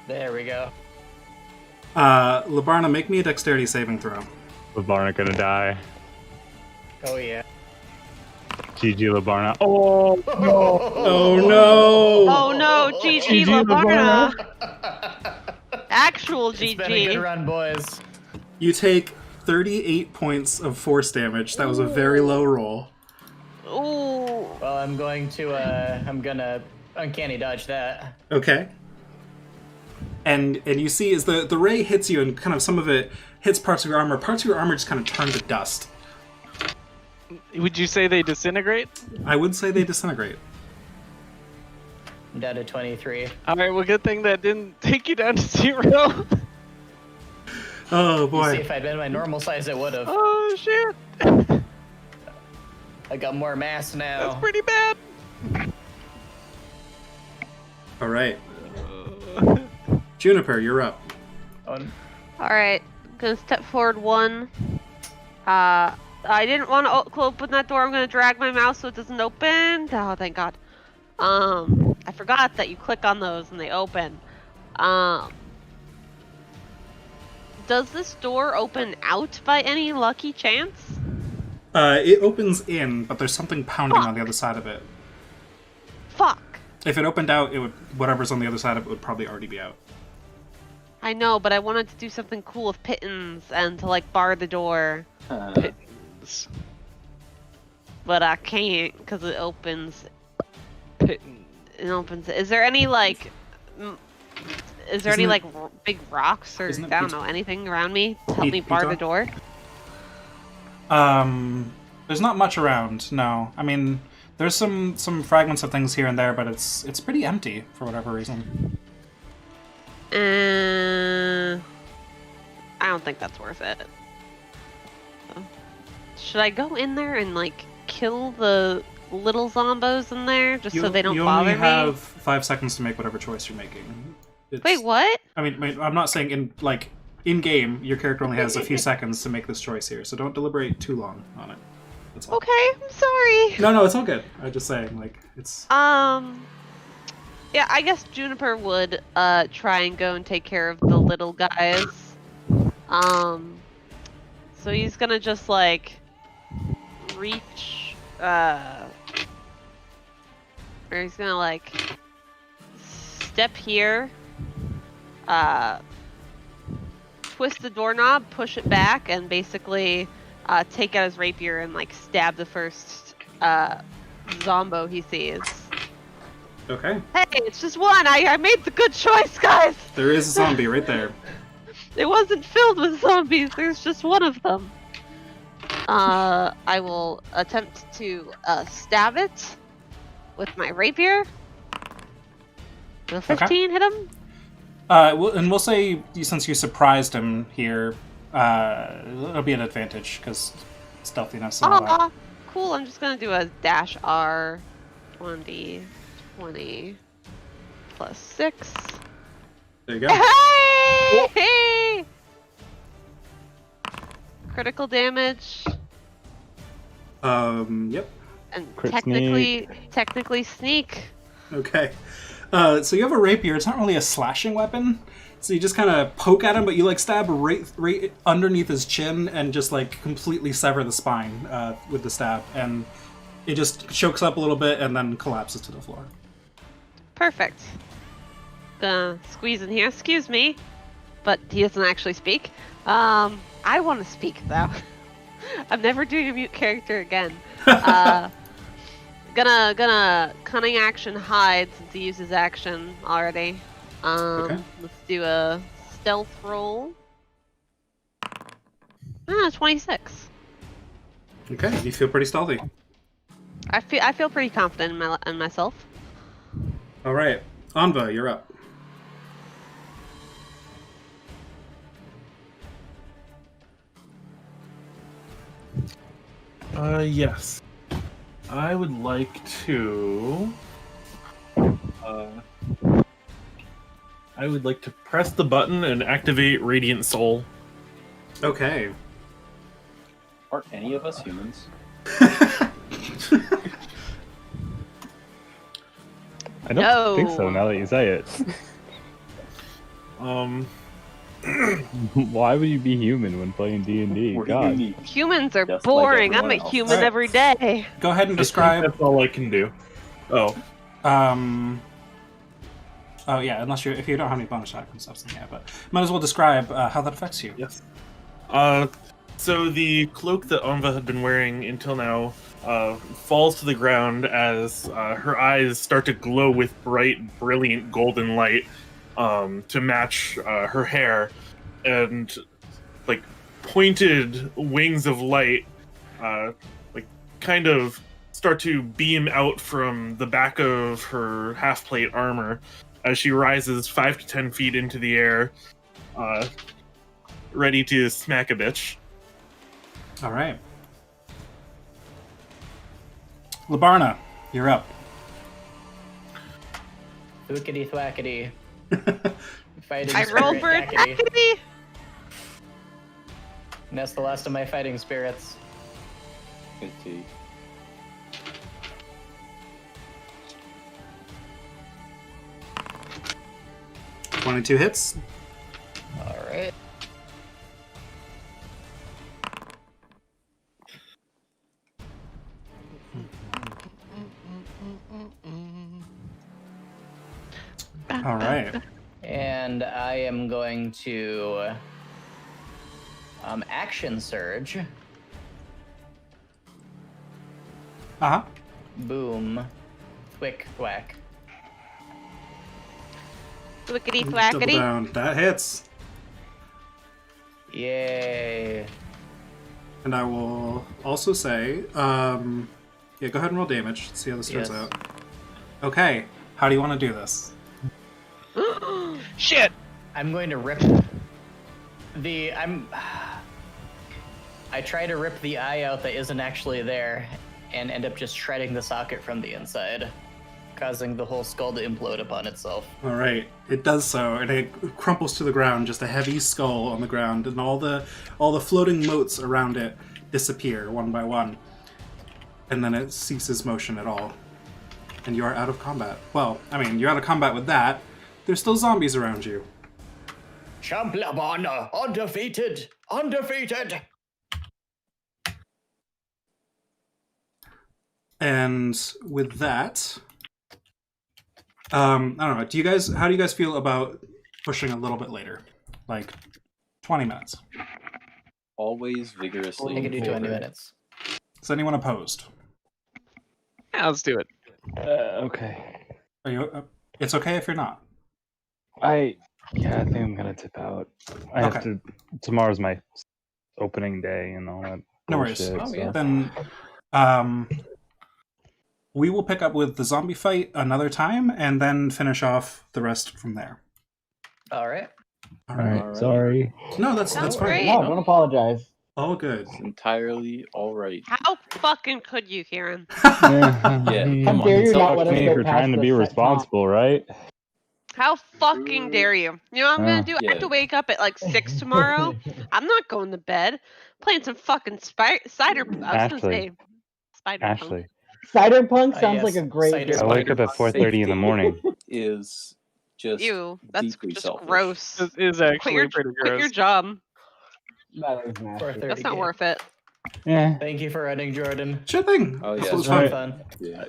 There we go. Labarna, make me a dexterity saving throw. Labarna gonna die. Oh yeah. GG Labarna. Oh no! Oh no! Oh no, GG Labarna. Actual It's been a good GG. run, boys. You take 38 points of force damage. That was a very low roll. Ooh. Well, I'm gonna uncanny dodge that. Okay. And you see as the ray hits you and kind of some of it hits parts of your armor just kind of turn to dust. Would you say they disintegrate? I would say they disintegrate. I'm down to 23. All right. Well, good thing that didn't take you down to 0. Oh See, boy. if I'd been my normal size, it would have. Oh shit. I got more mass now. That's pretty bad. All right. Juniper, you're up. On. All right. Gonna step forward 1. I didn't want to open that door. I'm gonna drag my mouse so it doesn't open. Oh, thank God. I forgot that you click on those and they open. Does this door open out by any lucky chance? It opens in, but there's something pounding on the other side of it. Fuck. If it opened out, it would whatever's on the other side of it would probably already be out. I know, but I wanted to do something cool with pittance and to like bar the door. Pittance. But I can't because it opens. Pittance. It opens. Is there any like? Is there Isn't any it- like big rocks or I isn't it don't pizza- know anything around me to help me bar the door? There's not much around. No, I mean there's some fragments of things here and there, but it's pretty empty for whatever reason. I don't think that's worth it. Should I go in there and like kill the little zombos in there just so they don't you bother only me? have 5 seconds to make whatever choice you're making. Wait, what? I mean, I'm not saying in game, your character only has a few seconds to make this choice here, so don't deliberate too long on it. That's all. Okay, I'm sorry. No, it's all good. I'm just saying, like, it's... Yeah, I guess Juniper would try and go and take care of the little guys. So he's gonna just like reach or he's gonna like step here, twist the doorknob, push it back, and basically take out his rapier and like stab the first zombo he sees. Okay. Hey, it's just one. I made the good choice, guys. There is a zombie right there. It wasn't filled with zombies. There's just one of them. I will attempt to stab it with my rapier. Will 15 hit him? We'll say since you surprised him here, it'll be an advantage because stealthiness and all that. Aw, cool. I'm just gonna do a dash R, 1d 20 plus 6. There you go. Hey! Critical damage. Yep. And Crit technically sneak. Okay. So you have a rapier. It's not really a slashing weapon. So you just kind of poke at him, but you like stab right underneath his chin and just like completely sever the spine with the stab. And it just chokes up a little bit and then collapses to the floor. Perfect. Gonna squeeze in here. Excuse me. But he doesn't actually speak. I want to speak though. I'm never doing a mute character again. Gonna cunning action hide since he used his action already. Okay. Let's do a stealth roll. 26. Okay, you feel pretty stealthy. I feel pretty confident in myself. All right, Anva, you're up. Yes. I would like to... I would like to press the button and activate Radiant Soul. Okay. Aren't any of us humans? I don't think so, No. now that you say it. Why would you be human when playing D&D? We're God. unique. Humans are Just like boring. I'm everyone a else. human Alright. every day. Go ahead and I think describe. that's all I can do. Oh. Oh yeah, if you don't have any bonus action stuff, then yeah. But might as well describe how that affects you. Yes. So the cloak that Anva had been wearing until now falls to the ground as her eyes start to glow with bright, brilliant golden light to match her hair, and like pointed wings of light, like kind of start to beam out from the back of her half-plate armor as she rises 5 to 10 feet into the air, ready to smack a bitch. All right. Labarna, you're up. Thwackity thwackity. Fighting I roll spirit for dackety. attackity. And that's the last of my fighting spirits. Good tea. $22 hits. Alright. All right. And I am going to action surge. Uh-huh. Boom. Quick whack. Wickety Double thwackety. down. That hits. Yay. And I will also say, yeah, go ahead and roll damage. See how this turns Yes. out. Okay. How do you want to do this? Shit! I'm going to rip the I try to rip the eye out that isn't actually there and end up just shredding the socket from the inside, causing the whole skull to implode upon itself. All right. It does so, and it crumples to the ground, just a heavy skull on the ground, and all the floating motes around it disappear one by one. And then it ceases motion at all. And you are out of combat. Well, I mean, you're out of combat with that. There's still zombies around you. Champ Labana, undefeated! Undefeated! And with that, I don't know. How do you guys feel about pushing a little bit later, like 20 minutes? Always vigorously. I can do 20 forward. minutes. Is anyone opposed? Yeah, let's do it. Okay. Are you? It's okay if you're not. I think I'm gonna tip out. I have Okay. to. Tomorrow's my opening day and all that. No worries. bullshit, Oh, so- yeah. Then, we will pick up with the zombie fight another time, and then finish off the rest from there. Alright. All All right. right. Alright. Sorry. No, that's Sounds fine. great. No, don't apologize. All good. It's entirely all right. How fucking could you, Kieran? Yeah, How come on. dare you it's not all let us okay. go For past trying to the be set responsible, right? How fucking dare you? You know what I'm gonna do? I have to Yeah. wake up at like 6 tomorrow. I'm not going to bed. Playing some fucking cider. I was gonna say spider. Ashley, Cyberpunk sounds yes, like a great cider game. I wake up at 4:30 in the morning. Is just Ew, that's deeply just selfish. gross. This is Quit actually your, pretty quit your gross. job. That is nasty. 4:30 That's not game. worth it. Yeah. Thank you for running, Jordan. Sure thing. Oh, This yeah. was It's been fun. Alright. fun. Yeah.